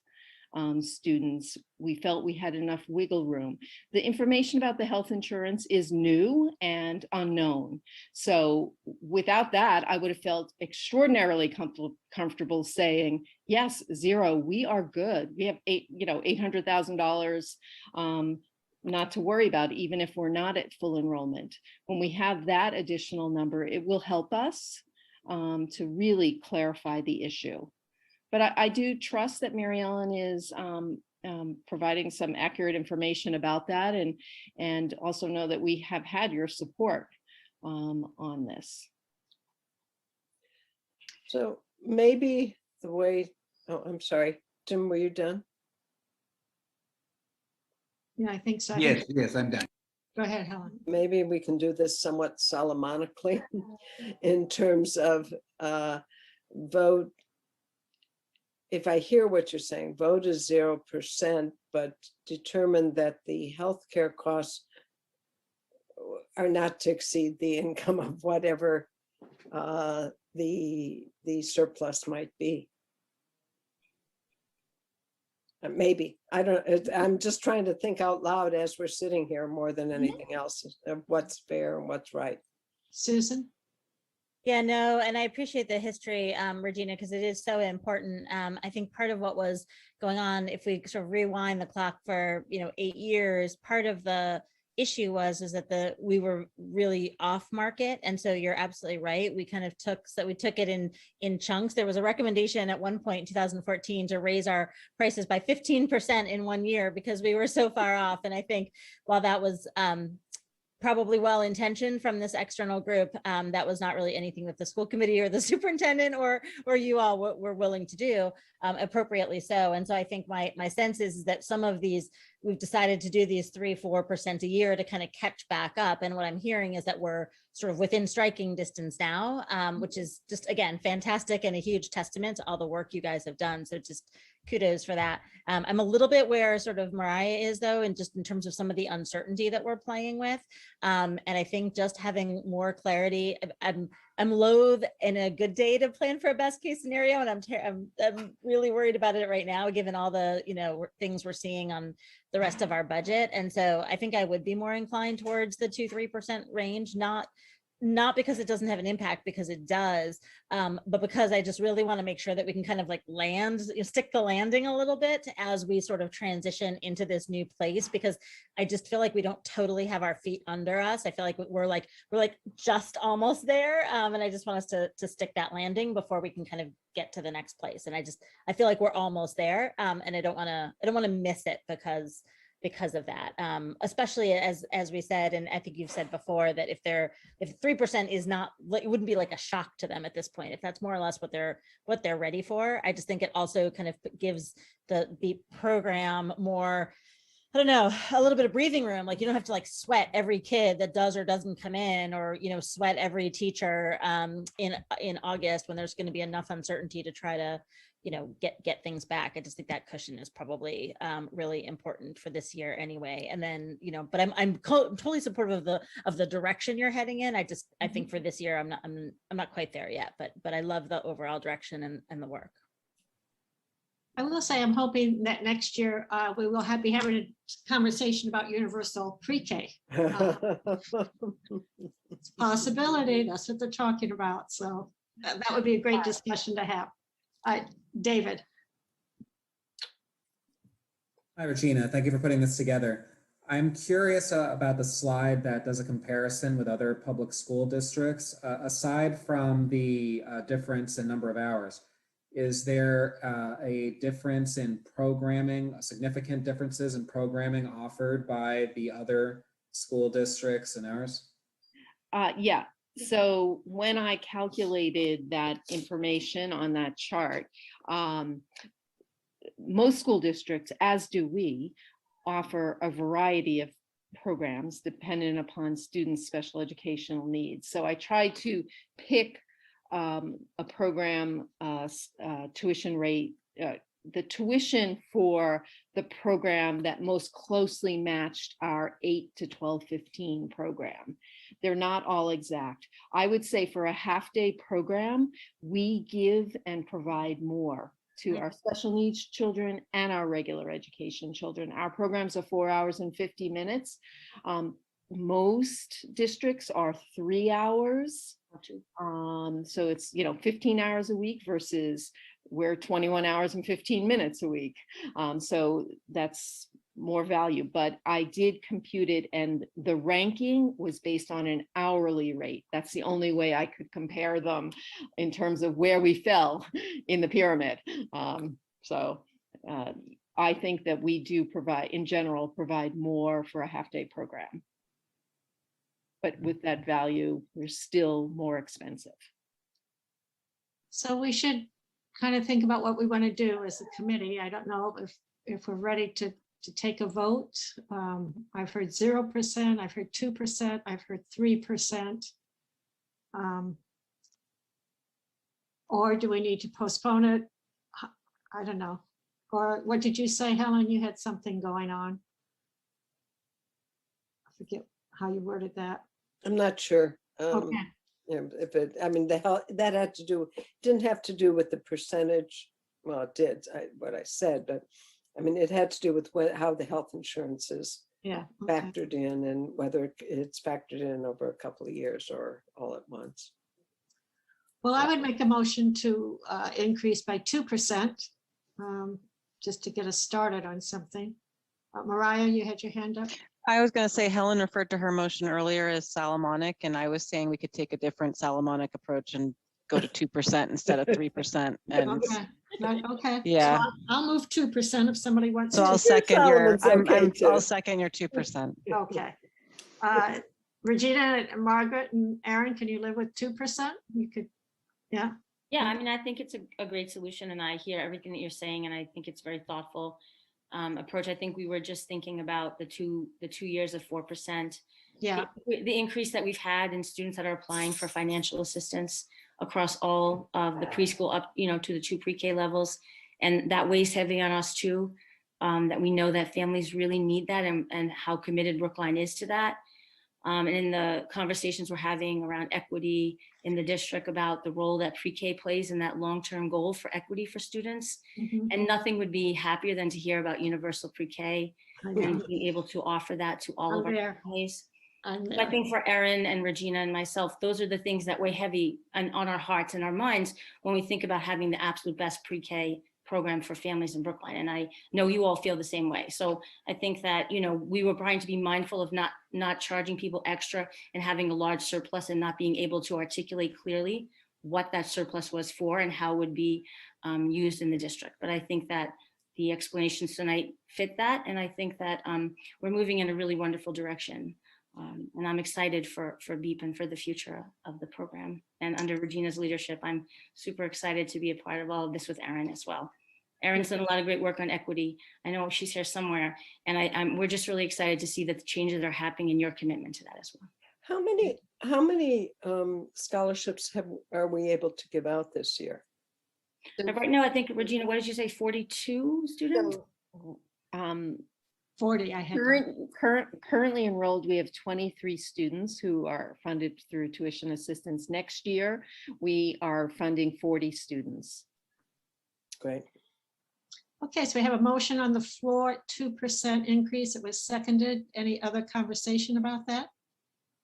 students, we felt we had enough wiggle room. The information about the health insurance is new and unknown. So without that, I would have felt extraordinarily comfortable saying, yes, 0, we are good. We have $800,000 not to worry about, even if we're not at full enrollment. When we have that additional number, it will help us to really clarify the issue. But I do trust that Mary Ellen is providing some accurate information about that, and also know that we have had your support on this.
So maybe the way, oh, I'm sorry, Jim, were you done?
Yeah, I think so.
Yes, I'm done.
Go ahead, Helen.
Maybe we can do this somewhat solomonically in terms of vote. If I hear what you're saying, vote is 0%, but determine that the healthcare costs are not to exceed the income of whatever the surplus might be. Maybe, I don't, I'm just trying to think out loud as we're sitting here more than anything else of what's fair and what's right.
Susan?
Yeah, no, and I appreciate the history, Regina, because it is so important. I think part of what was going on, if we sort of rewind the clock for 8 years, part of the issue was that we were really off market, and so you're absolutely right. We kind of took it in chunks. There was a recommendation at one point in 2014 to raise our prices by 15% in 1 year because we were so far off. And I think while that was probably well-intentioned from this external group, that was not really anything that the school committee or the superintendent or you all were willing to do, appropriately so. And so I think my sense is that some of these, we've decided to do these 3-4% a year to kind of catch back up. And what I'm hearing is that we're sort of within striking distance now, which is just, again, fantastic and a huge testament to all the work you guys have done. So just kudos for that. I'm a little bit where sort of Mariah is though, and just in terms of some of the uncertainty that we're playing with. And I think just having more clarity, I'm loath in a good day to plan for a best case scenario. And I'm really worried about it right now, given all the, things we're seeing on the rest of our budget. And so I think I would be more inclined towards the 2-3% range, not because it doesn't have an impact, because it does, but because I just really want to make sure that we can kind of like stick the landing a little bit as we sort of transition into this new place, because I just feel like we don't totally have our feet under us. I feel like we're just almost there. And I just want us to stick that landing before we can kind of get to the next place. And I feel like we're almost there. And I don't want to miss it because of that, especially as we said, and I think you've said before, that if 3% is not, it wouldn't be like a shock to them at this point, if that's more or less what they're ready for. I just think it also kind of gives the program more, I don't know, a little bit of breathing room. Like you don't have to like sweat every kid that does or doesn't come in, or sweat every teacher in August when there's going to be enough uncertainty to try to get things back. I just think that cushion is probably really important for this year anyway. And then but I'm totally supportive of the direction you're heading in. I think for this year I'm not quite there yet, but I love the overall direction and the work.
I will say I'm hoping that next year we will be having a conversation about universal pre-K. It's a possibility. That's what they're talking about. So that would be a great discussion to have. David.
Hi, Regina. Thank you for putting this together. I'm curious about the slide that does a comparison with other public school districts. Aside from the difference in number of hours, is there a difference in programming, significant differences in programming offered by the other school districts and ours?
Yeah. So when I calculated that information on that chart, most school districts, as do we, offer a variety of programs dependent upon students' special educational needs. So I tried to pick a program tuition rate, the tuition for the program that most closely matched our 8 to 12-15 program. They're not all exact. I would say for a half-day program, we give and provide more to our special needs children and our regular education children. Our programs are 4 hours and 50 minutes. Most districts are 3 hours. So it's 15 hours a week versus we're 21 hours and 15 minutes a week. So that's more value, but I did compute it, and the ranking was based on an hourly rate. That's the only way I could compare them in terms of where we fell in the pyramid. I think that we do provide, in general, provide more for a half-day program. But with that value, we're still more expensive.
So we should kind of think about what we want to do as a committee. I don't know if we're ready to to take a vote. I've heard 0%, I've heard 2%, I've heard 3%. Or do we need to postpone it? I don't know. Or what did you say, Helen? You had something going on. I forget how you worded that.
I'm not sure.
Okay.
Yeah, if it, I mean, that had to do, didn't have to do with the percentage. Well, it did, what I said, but I mean, it had to do with how the health insurance is
Yeah.
factored in and whether it's factored in over a couple of years or all at once.
Well, I would make a motion to increase by 2%, just to get us started on something. Mariah, you had your hand up?
I was going to say Helen referred to her motion earlier as Solomonic, and I was saying we could take a different Solomonic approach and go to 2% instead of 3%. And
Okay. Okay.
yeah.
So I'll move 2% if somebody wants
So
to.
I'll second your,
Solomon's okay,
I'll
too.
second your 2%.
Okay. Regina and Margaret and Aaron, can you live with 2%? You could, yeah.
Yeah, I mean, I think it's a great solution, and I hear everything that you're saying, and I think it's very thoughtful approach. I think we were just thinking about the two years of 4%.
Yeah.
The increase that we've had in students that are applying for financial assistance across all of the preschool up, to the 2 pre-K levels, and that weighs heavy on us too. That we know that families really need that, and how committed Brookline is to that. And in the conversations we're having around equity in the district about the role that pre-K plays in that long-term goal for equity for students. And nothing would be happier than to hear about universal pre-K and being able to offer that to all of our families. I think for Erin and Regina and myself, those are the things that weigh heavy on our hearts and our minds when we think about having the absolute best pre-K program for families in Brookline. And I know you all feel the same way. So I think that, we were trying to be mindful of not charging people extra and having a large surplus and not being able to articulate clearly what that surplus was for and how it would be used in the district. But I think that the explanations tonight fit that. And I think that we're moving in a really wonderful direction. And I'm excited for BEEP and for the future of the program. And under Regina's leadership, I'm super excited to be a part of all of this with Erin as well. Erin's done a lot of great work on equity. I know she's here somewhere, and we're just really excited to see that the changes are happening and your commitment to that as well.
How many scholarships are we able to give out this year?
Right now, I think, Regina, what did you say, 42 students?
40, I had.
Currently enrolled, we have 23 students who are funded through tuition assistance. Next year, we are funding 40 students.
Great.
Okay, so we have a motion on the floor, 2% increase. It was seconded. Any other conversation about that?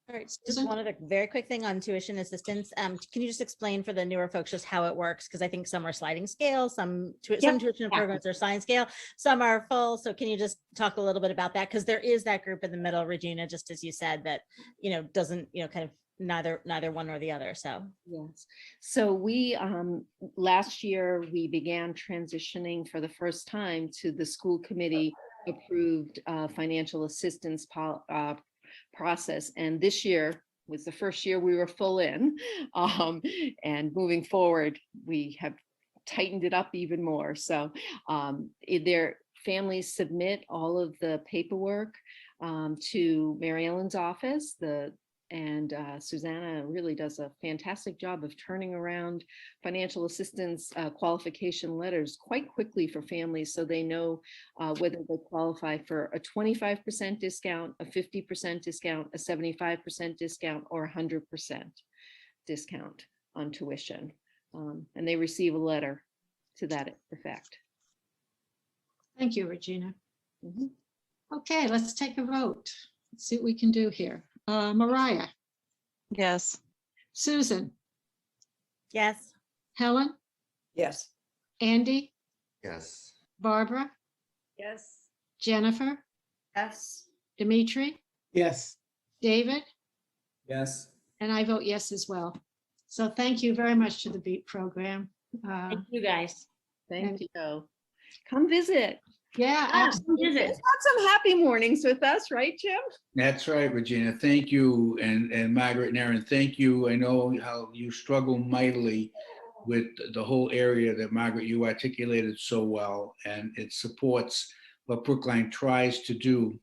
All right, just one other very quick thing on tuition assistance. Can you just explain for the newer folks just how it works? Because I think some are sliding scale, some tuition programs are sliding scale, some are full. So can you just talk a little bit about that? Because there is that group in the middle, Regina, just as you said, that doesn't kind of neither one nor the other. So
yes, so we last year we began transitioning for the first time to the school committee approved financial assistance process, and this year was the first year we were full in, and moving forward we have tightened it up even more. So their families submit all of the paperwork to Mary Ellen's office, and Susanna really does a fantastic job of turning around financial assistance qualification letters quite quickly for families, so they know whether they qualify for a 25% discount, a 50% discount, a 75% discount, or 100% discount on tuition. And they receive a letter to that effect.
Thank you, Regina. Okay, let's take a vote. Let's see what we can do here. Mariah.
Yes.
Susan.
Yes.
Helen.
Yes.
Andy.
Yes.
Barbara.
Yes.
Jennifer.
Yes.
Dimitri.
Yes.
David.
Yes.
And I vote yes as well. So thank you very much to the BEAT program.
Thank you guys.
Thank you. Come visit.
Yeah, absolutely.
Have some happy mornings with us, right, Jim?
That's right, Regina. Thank you. And Margaret and Aaron, thank you. I know how you struggle mightily with the whole area that Margaret, you articulated so well, and it supports what Brookline tries to do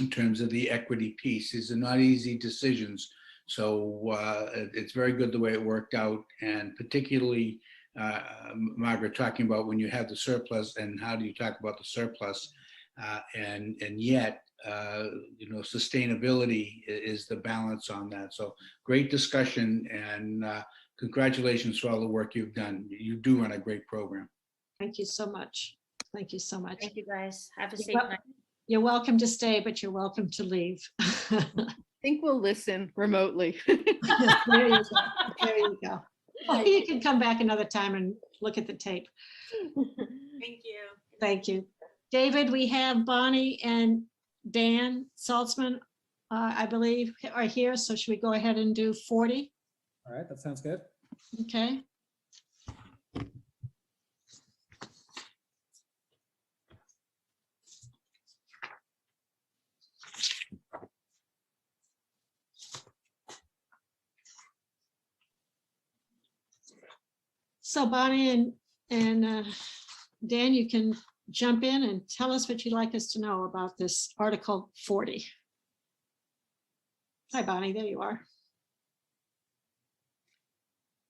in terms of the equity piece. These are not easy decisions. So it's very good the way it worked out, and particularly Margaret talking about when you have the surplus and how do you talk about the surplus, and yet sustainability is the balance on that. So great discussion, and congratulations for all the work you've done. You do run a great program.
Thank you so much. Thank you so much.
Thank you, guys. Have a safe
Well,
night.
you're welcome to stay, but you're welcome to leave.
I think we'll listen remotely.
There you go. There you go. Or you can come back another time and look at the tape.
Thank you.
Thank you. David, we have Bonnie and Dan Saltzman, I believe, are here. So should we go ahead and do 40?
All right, that sounds good.
Okay. So Bonnie and Dan, you can jump in and tell us what you'd like us to know about this Article 40. Hi, Bonnie, there you are.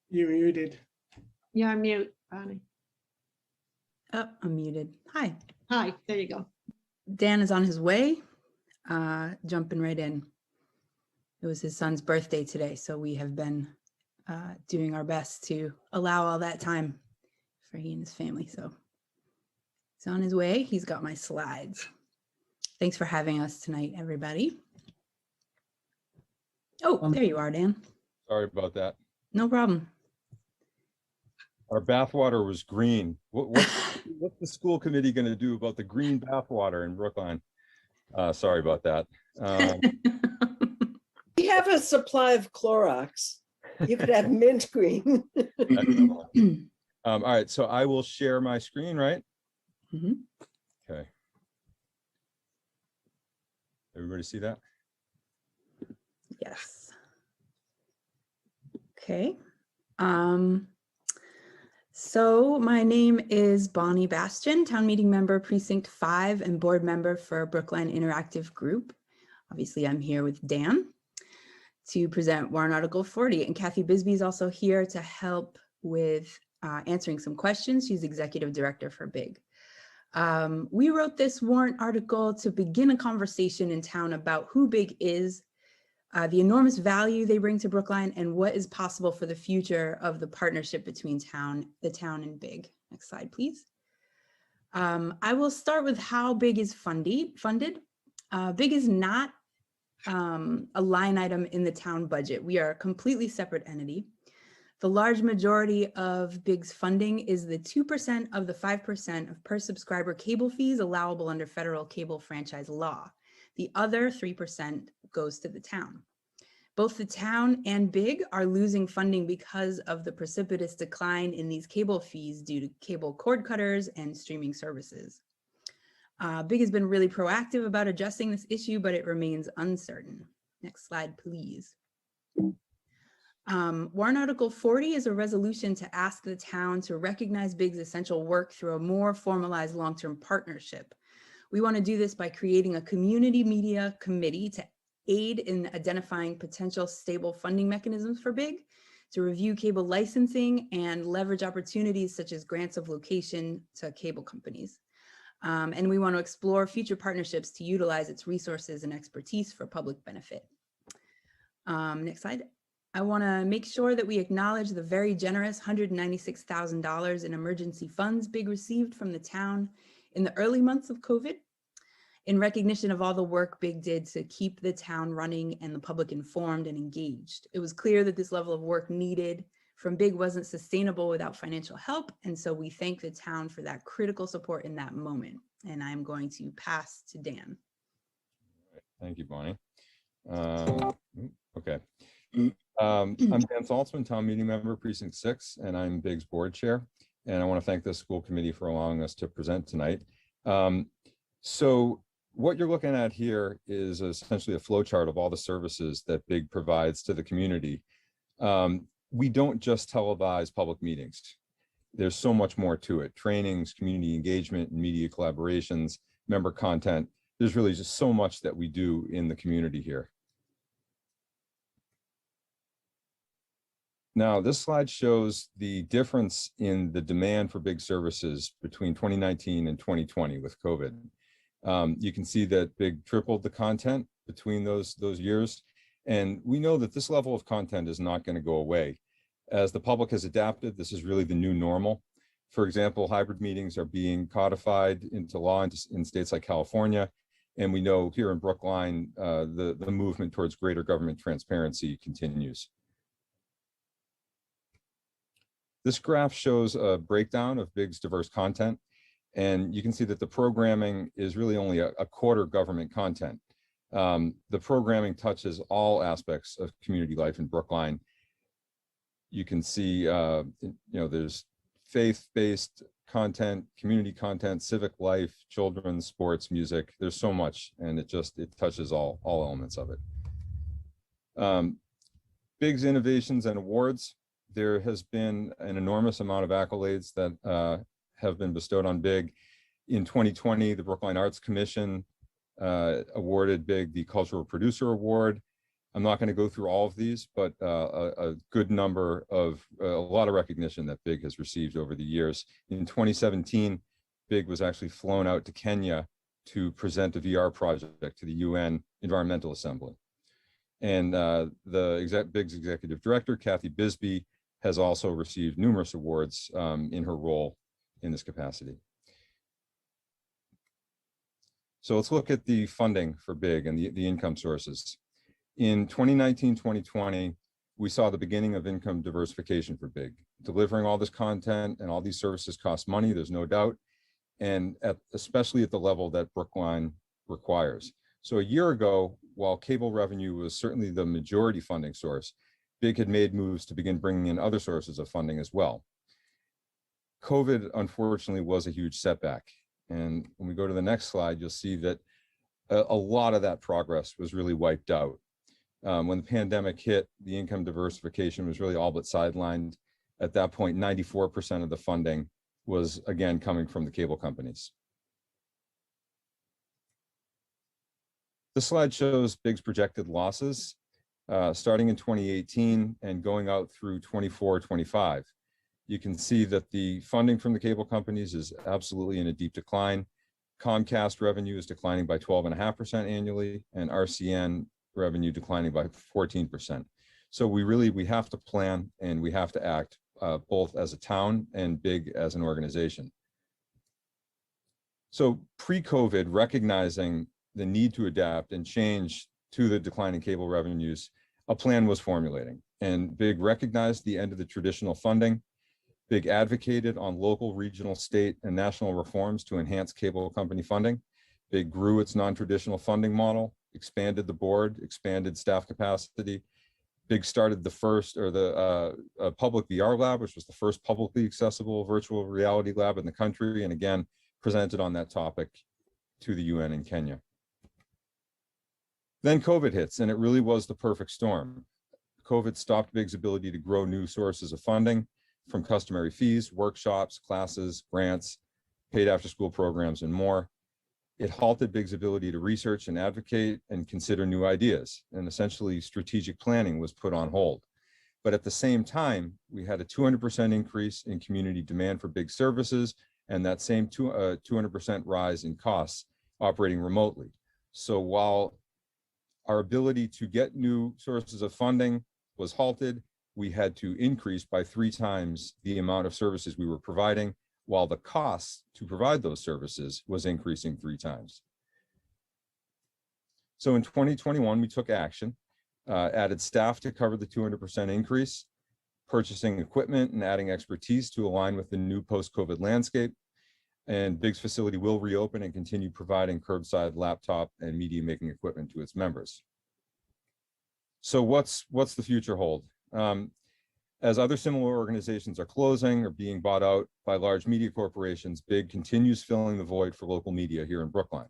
You're muted.
You're on mute, Bonnie.
Oh, I'm muted. Hi,
Hi, there you go.
Dan is on his way, jumping right in. It was his son's birthday today, so we have been doing our best to allow all that time for he and his family. So he's on his way. He's got my slides. Thanks for having us tonight, everybody. Oh, there you are, Dan.
Sorry about that.
No problem.
Our bathwater was green. What's the school committee going to do about the green bathwater in Brookline? Sorry about that.
We have a supply of Clorox. You could have mint green.
All right, so I will share my screen, right?
Mm-hmm.
Okay. Everybody see that?
Yes. Okay. So my name is Bonnie Bastian, town meeting member, precinct 5, and board member for Brookline Interactive Group. Obviously, I'm here with Dan to present warrant article 40, and Kathy Bisbee is also here to help with answering some questions. She's executive director for BIG. We wrote this warrant article to begin a conversation in town about who BIG is, the enormous value they bring to Brookline, and what is possible for the future of the partnership between the town and BIG. Next slide, please. I will start with how BIG is funded. BIG is not a line item in the town budget. We are a completely separate entity. The large majority of BIG's funding is the 2% of the 5% of per subscriber cable fees allowable under federal cable franchise law. The other 3% goes to the town. Both the town and BIG are losing funding because of the precipitous decline in these cable fees due to cable cord cutters and streaming services. BIG has been really proactive about addressing this issue, but it remains uncertain. Next slide, please. Warrant Article 40 is a resolution to ask the town to recognize BIG's essential work through a more formalized long-term partnership. We want to do this by creating a community media committee to aid in identifying potential stable funding mechanisms for BIG, to review cable licensing and leverage opportunities such as grants of location to cable companies. And we want to explore future partnerships to utilize its resources and expertise for public benefit. Next slide. I want to make sure that we acknowledge the very generous $196,000 in emergency funds BIG received from the town in the early months of COVID, in recognition of all the work BIG did to keep the town running and the public informed and engaged. It was clear that this level of work needed from BIG wasn't sustainable without financial help, and so we thank the town for that critical support in that moment. And I'm going to pass to Dan.
Thank you, Bonnie. Okay. I'm Dan Saltzman, town meeting member, precinct 6, and I'm BIG's board chair. And I want to thank the school committee for allowing us to present tonight. So what you're looking at here is essentially a flow chart of all the services that BIG provides to the community. We don't just televise public meetings. There's so much more to it: trainings, community engagement, and media collaborations, member content. There's really just so much that we do in the community here. Now, this slide shows the difference in the demand for big services between 2019 and 2020 with COVID. You can see that Big tripled the content between those years. And we know that this level of content is not going to go away. As the public has adapted, this is really the new normal. For example, hybrid meetings are being codified into law in states like California. And we know here in Brookline, the movement towards greater government transparency continues. This graph shows a breakdown of Big's diverse content. And you can see that the programming is really only a quarter government content. The programming touches all aspects of community life in Brookline. You can see, there's faith-based content, community content, civic life, children's, sports, music. There's so much, and it touches all elements of it. Big's innovations and awards. There has been an enormous amount of accolades that have been bestowed on Big. In 2020, the Brookline Arts Commission awarded Big the Cultural Producer Award. I'm not going to go through all of these, but a good number of, a lot of recognition that Big has received over the years. In 2017, Big was actually flown out to Kenya to present a VR project to the UN Environmental Assembly. And Big's executive director, Kathy Bisbee, has also received numerous awards in her role in this capacity. So let's look at the funding for Big and the income sources. In 2019-2020, we saw the beginning of income diversification for Big. Delivering all this content and all these services cost money, there's no doubt, and especially at the level that Brookline requires. So a year ago, while cable revenue was certainly the majority funding source, Big had made moves to begin bringing in other sources of funding as well. COVID, unfortunately, was a huge setback. And when we go to the next slide, you'll see that a lot of that progress was really wiped out. When the pandemic hit, the income diversification was really all but sidelined. At that point, 94% of the funding was, again, coming from the cable companies. This slide shows Big's projected losses starting in 2018 and going out through 24-25. You can see that the funding from the cable companies is absolutely in a deep decline. Comcast revenue is declining by 12.5% annually, and RCN revenue declining by 14%. So we have to plan and we have to act both as a town and Big as an organization. So pre-COVID, recognizing the need to adapt and change to the declining cable revenues, a plan was formulating, and Big recognized the end of the traditional funding. Big advocated on local, regional, state, and national reforms to enhance cable company funding. Big grew its non-traditional funding model, expanded the board, expanded staff capacity. Big started the first, or the public VR lab, which was the first publicly accessible virtual reality lab in the country, and again, presented on that topic to the UN in Kenya. Then COVID hits, and it really was the perfect storm. COVID stopped Big's ability to grow new sources of funding from customary fees, workshops, classes, grants, paid after-school programs, and more. It halted Big's ability to research and advocate and consider new ideas, and essentially strategic planning was put on hold. But at the same time, we had a 200% increase in community demand for Big services, and that same 200% rise in costs operating remotely. So while our ability to get new sources of funding was halted, we had to increase by 3 times the amount of services we were providing, while the cost to provide those services was increasing 3 times. So in 2021, we took action, added staff to cover the 200% increase, purchasing equipment and adding expertise to align with the new post-COVID landscape. And Big's facility will reopen and continue providing curbside laptop and media making equipment to its members. So what's the future hold? As other similar organizations are closing or being bought out by large media corporations, Big continues filling the void for local media here in Brookline,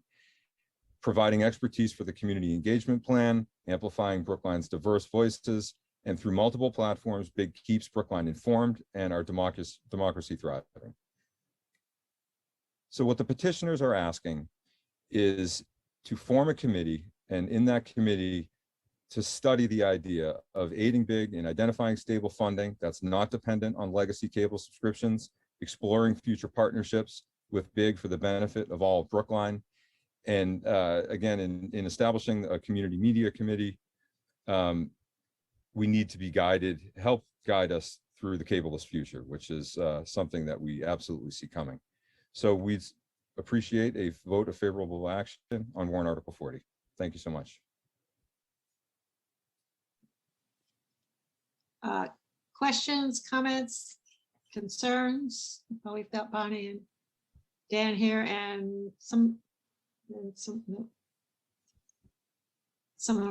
providing expertise for the community engagement plan, amplifying Brookline's diverse voices, and through multiple platforms, Big keeps Brookline informed and our democracy thriving. So what the petitioners are asking is to form a committee, and in that committee to study the idea of aiding big in identifying stable funding that's not dependent on legacy cable subscriptions, exploring future partnerships with big for the benefit of all of Brookline, and again, in establishing a community media committee, we need to be guided, help guide us through the cableless future, which is something that we absolutely see coming. So we appreciate a vote of favorable action on warrant Article 40. Thank you so much.
Questions, comments, concerns? Well, we've got Bonnie and Dan here, and someone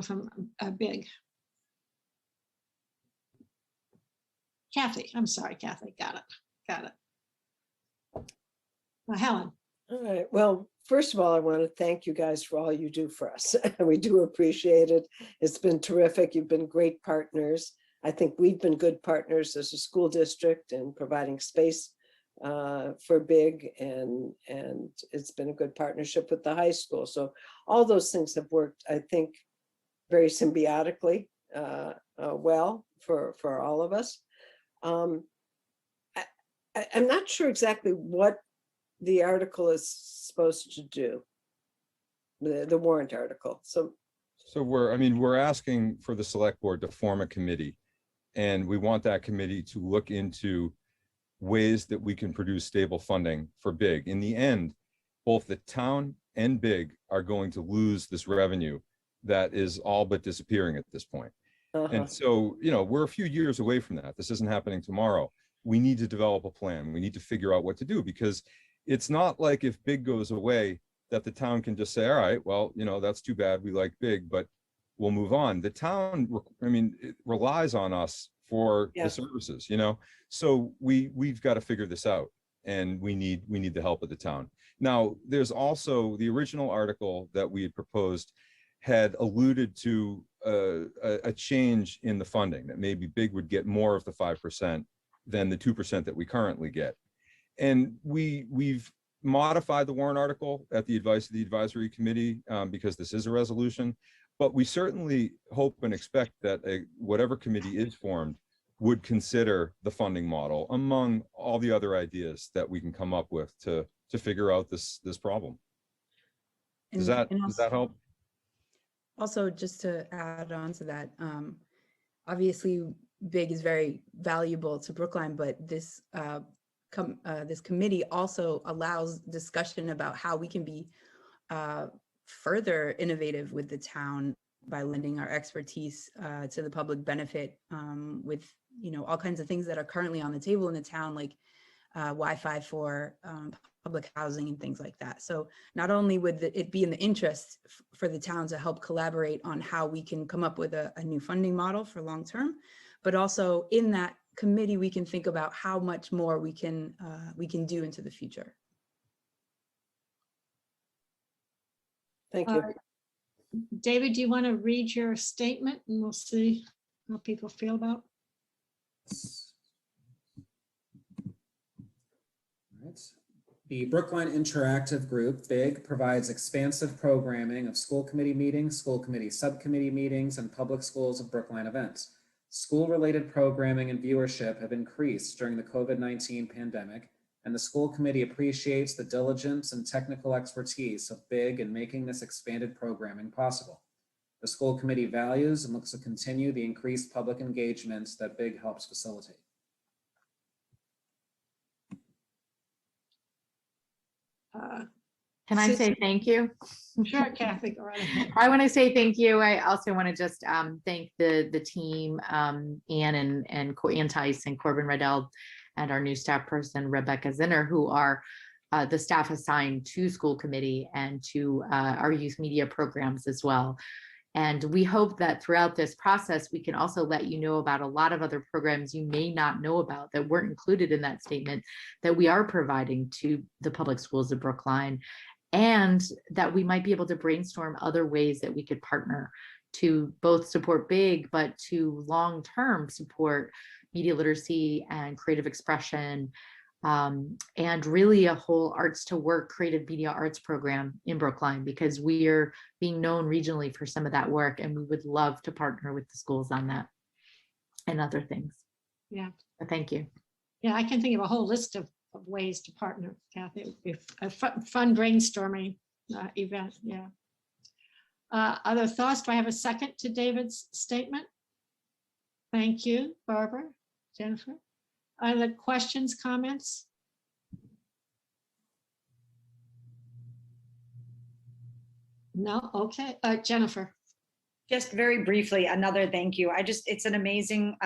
from Big. Kathy, I'm sorry, Kathy, got it. Helen.
All right. Well, first of all, I want to thank you guys for all you do for us. We do appreciate it. It's been terrific. You've been great partners. I think we've been good partners as a school district and providing space for Big, and it's been a good partnership with the high school. So all those things have worked, I think, very symbiotically well for all of us. I'm not sure exactly what the article is supposed to do, the warrant article. So
we're asking for the select board to form a committee, and we want that committee to look into ways that we can produce stable funding for Big. In the end, both the town and Big are going to lose this revenue that is all but disappearing at this point. And so, we're a few years away from that. This isn't happening tomorrow. We need to develop a plan. We need to figure out what to do, because it's not like if Big goes away that the town can just say, all right, well, that's too bad. We like Big, but we'll move on. The town, it relies on us for the services, so we've got to figure this out, and we need the help of the town. Now, there's also the original article that we had proposed had alluded to a change in the funding, that maybe Big would get more of the 5% than the 2% that we currently get. And we've modified the warrant article at the advice of the advisory committee because this is a resolution, but we certainly hope and expect that whatever committee is formed would consider the funding model among all the other ideas that we can come up with to figure out this problem. Does that help?
Also, just to add on to that, obviously Big is very valuable to Brookline, but this this committee also allows discussion about how we can be further innovative with the town by lending our expertise to the public benefit with all kinds of things that are currently on the table in the town, like Wi-Fi for public housing and things like that. So not only would it be in the interest for the town to help collaborate on how we can come up with a new funding model for long term, but also in that committee we can think about how much more we can do into the future.
Thank you.
David, do you want to read your statement, and we'll see how people feel about it?
Right. The Brookline Interactive Group, BIG, provides expansive programming of school committee meetings, school committee subcommittee meetings, and public schools of Brookline events. School-related programming and viewership have increased during the COVID-19 pandemic, and the school committee appreciates the diligence and technical expertise of BIG in making this expanded programming possible. The school committee values and looks to continue the increased public engagement that BIG helps facilitate.
Can I say thank you?
Sure, Kathy, go right ahead.
I want to say thank you. I also want to just thank the team, Ann and Tice and Corbin Riddell, and our new staff person, Rebecca Zinner, who are the staff assigned to school committee and to our youth media programs as well. And we hope that throughout this process, we can also let you know about a lot of other programs you may not know about that weren't included in that statement that we are providing to the public schools of Brookline, and that we might be able to brainstorm other ways that we could partner to both support BIG, but to long-term support media literacy and creative expression and really a whole Arts to Work creative media arts program in Brookline, because we are being known regionally for some of that work, and we would love to partner with the schools on that and other things.
Yeah.
But thank you.
Yeah, I can think of a whole list of ways to partner, Kathy. If a fun brainstorming event, yeah. Other thoughts? Do I have a second to David's statement? Thank you, Barbara, Jennifer. Other questions, comments? No, okay, Jennifer.
Just very briefly, another thank you. It's an amazing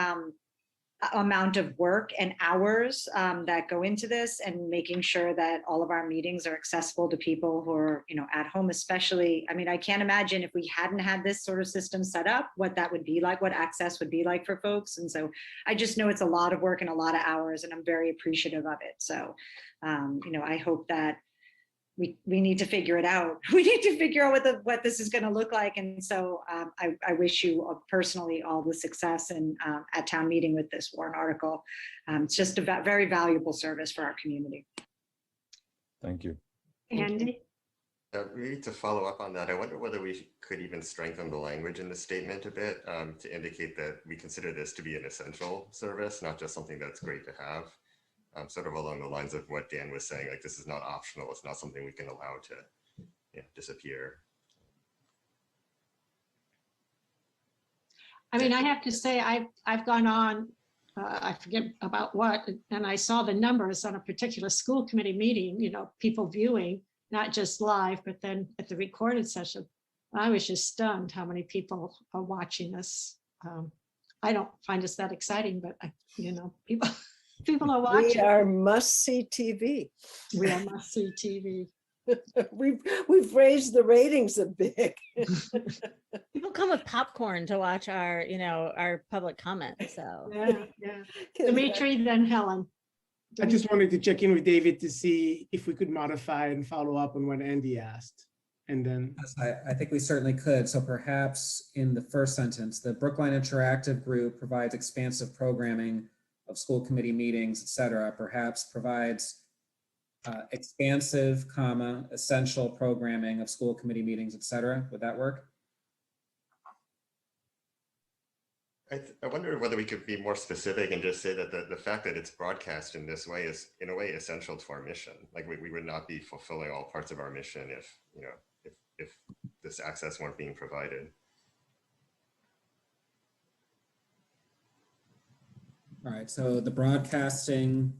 amount of work and hours that go into this, and making sure that all of our meetings are accessible to people who are, at home, especially. I mean, I can't imagine if we hadn't had this sort of system set up, what that would be like, what access would be like for folks. And so I just know it's a lot of work and a lot of hours, and I'm very appreciative of it. So, I hope that we need to figure it out. We need to figure out what this is going to look like. And so I wish you personally all the success and at town meeting with this warrant article. It's just a very valuable service for our community.
Thank you.
Andy?
Maybe to follow up on that, I wonder whether we could even strengthen the language in the statement a bit to indicate that we consider this to be an essential service, not just something that's great to have. Sort of along the lines of what Dan was saying, like this is not optional. It's not something we can allow to disappear.
I mean, I have to say, I've gone on, I forget about what, and I saw the numbers on a particular school committee meeting, people viewing, not just live, but then at the recorded session. I was just stunned how many people are watching this. I don't find us that exciting, but people are watching.
We are must-see TV.
We are must-see TV.
We've raised the ratings a bit.
People come with popcorn to watch our public comment. So
yeah. Dimitri, then Helen.
I just wanted to check in with David to see if we could modify and follow up on what Andy asked. And then
I think we certainly could. So perhaps in the first sentence, the Brookline Interactive Group provides expansive programming of school committee meetings, et cetera, perhaps provides expansive, essential programming of school committee meetings, et cetera. Would that work?
I wonder whether we could be more specific and just say that the fact that it's broadcast in this way is in a way essential to our mission. Like we would not be fulfilling all parts of our mission if this access weren't being provided.
All right, so the broadcasting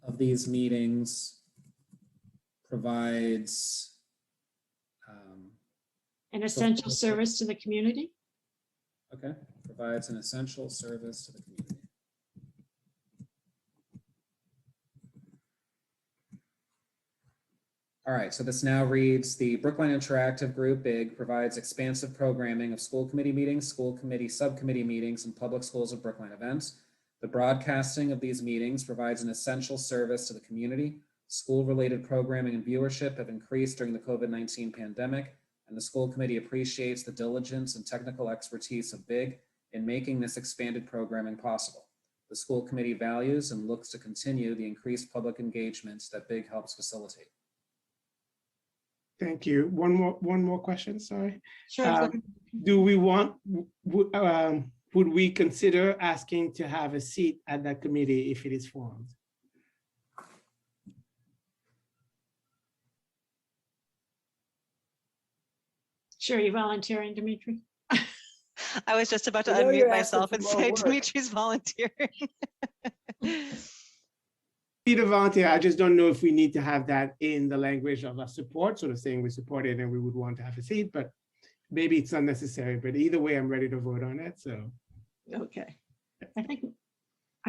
of these meetings provides
an essential service to the community.
Okay, provides an essential service to the community. All right, so this now reads, the Brookline Interactive Group, BIG, provides expansive programming of school committee meetings, school committee subcommittee meetings, and public schools of Brookline events. The broadcasting of these meetings provides an essential service to the community. School-related programming and viewership have increased during the COVID-19 pandemic, and the school committee appreciates the diligence and technical expertise of BIG in making this expanded programming possible. The school committee values and looks to continue the increased public engagements that BIG helps facilitate.
thank you. One more question, sorry.
Sure.
Do we want, would we consider asking to have a seat at that committee if it is formed?
Sure, you volunteering, Dimitri?
I was just about to unmute myself and say Dimitri's volunteering.
Be the volunteer. I just don't know if we need to have that in the language of our support, sort of saying we support it and we would want to have a seat, but maybe it's unnecessary. But either way, I'm ready to vote on it. So,
okay. I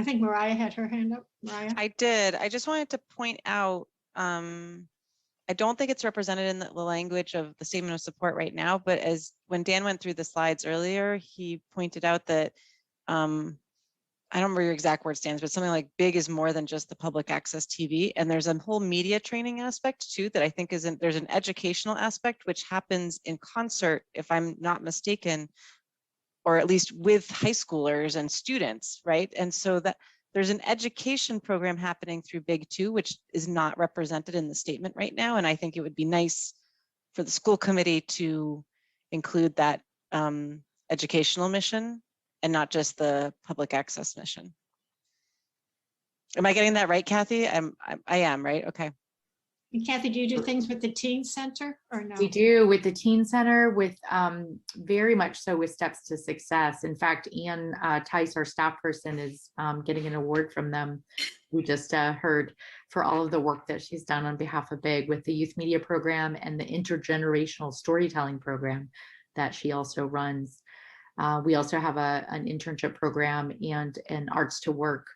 think Mariah had her hand up. Mariah?
I did. I just wanted to point out, I don't think it's represented in the language of the statement of support right now, but as when Dan went through the slides earlier, he pointed out that, I don't remember your exact word stands, but something like BIG is more than just the public access TV. And there's a whole media training aspect too, that I think there's an educational aspect, which happens in concert, if I'm not mistaken, or at least with high schoolers and students, right? And so there's an education program happening through Big Two, which is not represented in the statement right now. And I think it would be nice for the school committee to include that educational mission and not just the public access mission. Am I getting that right, Kathy? I am, right? Okay.
And Kathy, do you do things with the teen center or no?
We do with the Teen Center, with very much so with Steps to Success. In fact, Ann Tice, our staff person, is getting an award from them. We just heard, for all of the work that she's done on behalf of BIG with the youth media program and the intergenerational storytelling program that she also runs. We also have an internship program and an Arts to Work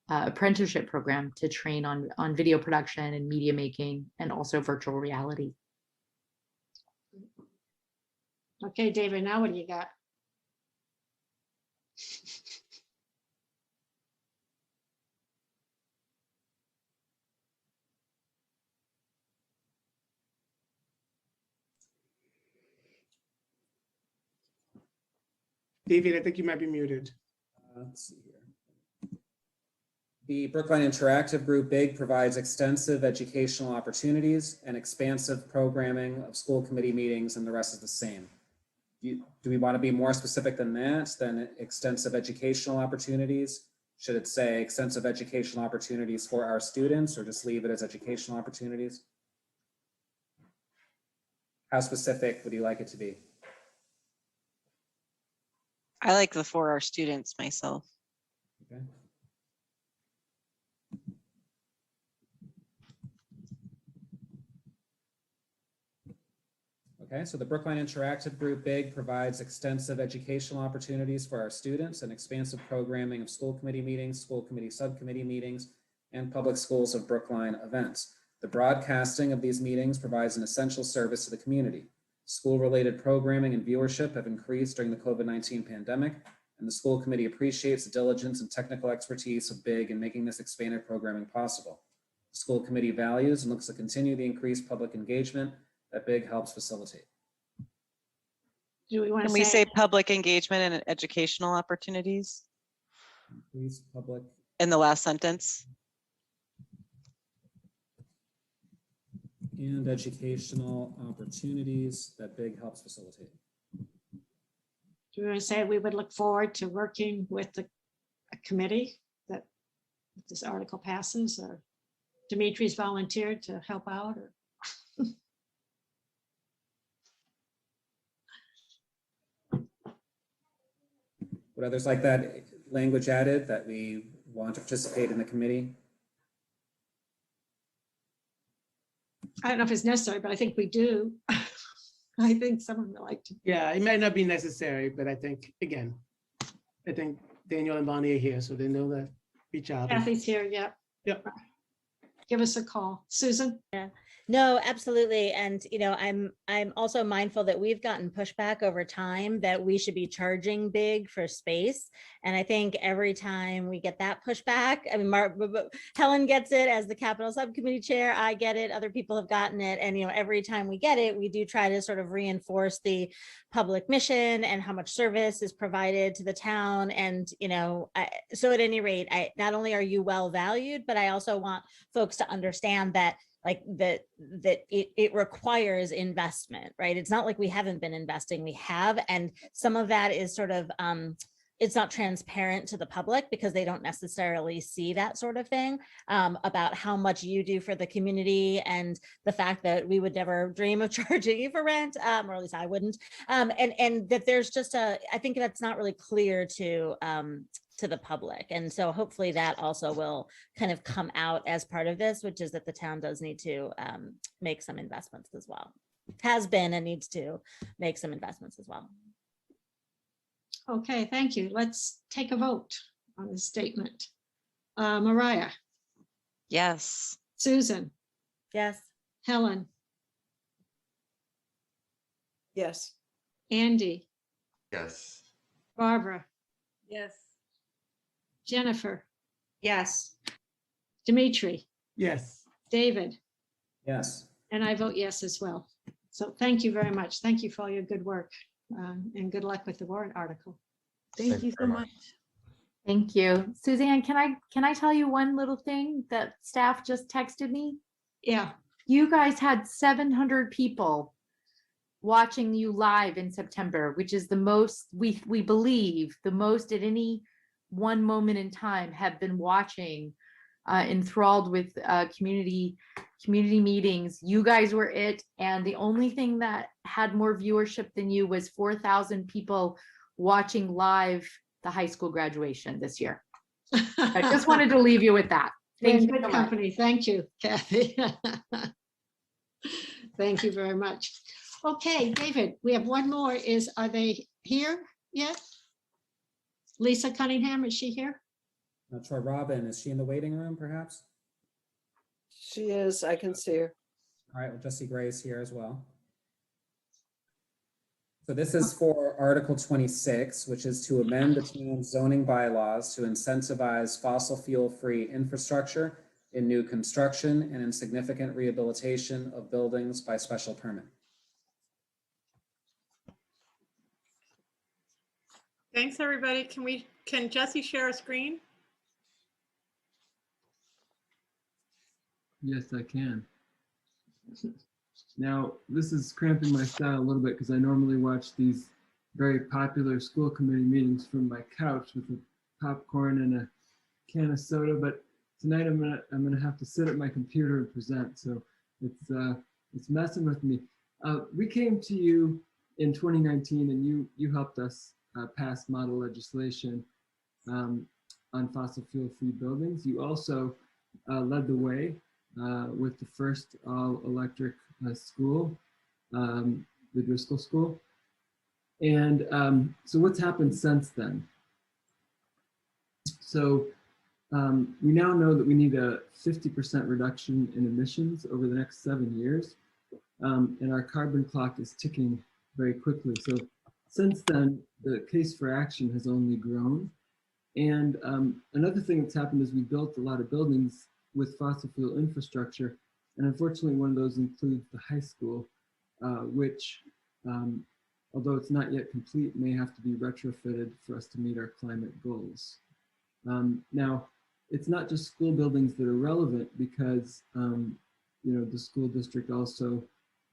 apprenticeship program to train on video production and media making, and also virtual reality.
Okay, David, now what do you got?
David, I think you might be muted.
Let's see here. The Brookline Interactive Group, BIG, provides extensive educational opportunities and expansive programming of school committee meetings, and the rest is the same. Do we want to be more specific than that, than extensive educational opportunities? Should it say extensive educational opportunities for our students, or just leave it as educational opportunities? How specific would you like it to be?
I like the for our students myself.
Okay. Okay, so the Brookline Interactive Group, BIG, provides extensive educational opportunities for our students and expansive programming of school committee meetings, school committee subcommittee meetings, and public schools of Brookline events. The broadcasting of these meetings provides an essential service to the community. School-related programming and viewership have increased during the COVID-19 pandemic, and the school committee appreciates the diligence and technical expertise of BIG in making this expanded programming possible. The school committee values and looks to continue the increased public engagement that BIG helps facilitate.
Do we want to
Can we say public engagement and educational opportunities
Increased public
in the last sentence?
and educational opportunities that BIG helps facilitate.
Do we want to say we would look forward to working with a committee that if this article passes, or Dimitri's volunteered to help out, or?
Would others like that language added, that we want to participate in the committee?
I don't know if it's necessary, but I think we do. I think someone would like to.
Yeah, it might not be necessary, but I think, again, I think Daniel and Bonnie are here, so they know that. Reach out.
Kathy's here, yeah.
Yep.
Give us a call. Susan?
Yeah, no, absolutely. And, you know, I'm also mindful that we've gotten pushback over time that we should be charging BIG for space. And I think every time we get that pushback, I mean, Helen gets it as the capital subcommittee chair. I get it. Other people have gotten it. And, you know, every time we get it, we do try to sort of reinforce the public mission and how much service is provided to the town. And, you know, so at any rate, not only are you well valued, but I also want folks to understand that it requires investment, right? It's not like we haven't been investing, we have. And some of that is sort of, it's not transparent to the public because they don't necessarily see that sort of thing about how much you do for the community, and the fact that we would never dream of charging you for rent, or at least I wouldn't. And that there's just I think that's not really clear to the public. And so hopefully that also will kind of come out as part of this, which is that the town does need to make some investments as well. Has been and needs to make some investments as well.
Okay, thank you. Let's take a vote on this statement. Mariah?
Yes.
Susan?
Yes.
Helen?
Yes.
Andy?
Yes.
Barbara?
Yes.
Jennifer?
Yes.
Dimitri?
Yes.
David?
Yes.
And I vote yes as well. So thank you very much. Thank you for all your good work, and good luck with the warrant article.
Thank you so much.
Thank you. Suzanne, can I tell you one little thing that staff just texted me?
Yeah.
You guys had 700 people watching you live in September, which is the most, we believe, the most at any one moment in time have been watching, enthralled with community meetings. You guys were it. And the only thing that had more viewership than you was 4,000 people watching live the high school graduation this year. I just wanted to leave you with that. Thank you
Good
so much.
company. Thank you, Kathy. Thank you very much. Okay, David, we have one more. Are they here yet? Lisa Cunningham, is she here?
Not sure. Robin, is she in the waiting room perhaps?
She is, I can see her.
All right, well, Jessie Gray is here as well. So this is for Article 26, which is to amend the town's zoning bylaws to incentivize fossil fuel-free infrastructure in new construction and in significant rehabilitation of buildings by special permit.
Thanks, everybody. Can Jesse share a screen?
Yes, I can. Now, this is cramping my style a little bit because I normally watch these very popular school committee meetings from my couch with a popcorn and a can of soda, but tonight I'm gonna have to sit at my computer and present, so it's messing with me. We came to you in 2019 and you helped us pass model legislation on fossil fuel-free buildings. You also led the way with the first all-electric school, the Driscoll School. And so what's happened since then? So we now know that we need a 50% reduction in emissions over the next 7 years. And our carbon clock is ticking very quickly. So since then, the case for action has only grown. And another thing that's happened is we built a lot of buildings with fossil fuel infrastructure. And unfortunately, one of those includes the high school, which, although it's not yet complete, may have to be retrofitted for us to meet our climate goals. Now, it's not just school buildings that are relevant because, the school district also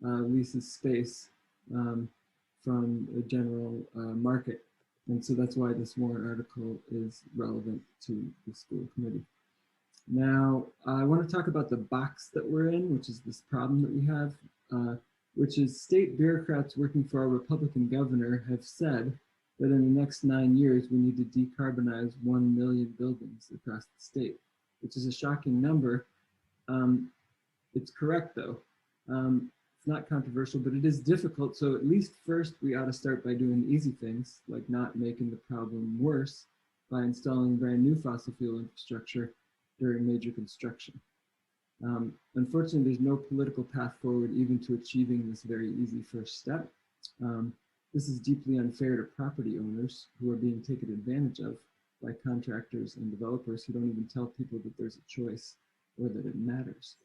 leases space from the general market. And so that's why this warrant article is relevant to the school committee. Now, I want to talk about the box that we're in, which is this problem that we have, which is state bureaucrats working for our Republican governor have said that in the next 9 years, we need to decarbonize 1 million buildings across the state, which is a shocking number. It's correct, though. It's not controversial, but it is difficult. So at least first, we ought to start by doing easy things, like not making the problem worse by installing brand new fossil fuel infrastructure during major construction. Unfortunately, there's no political path forward even to achieving this very easy first step. This is deeply unfair to property owners who are being taken advantage of by contractors and developers who don't even tell people that there's a choice or that it matters.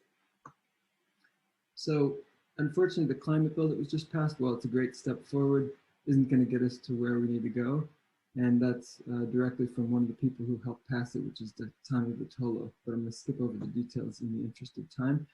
So unfortunately, the climate bill that was just passed, while it's a great step forward, isn't going to get us to where we need to go. And that's directly from one of the people who helped pass it, which is Tommy Vitolo. But I'm going to skip over the details in the interest of time.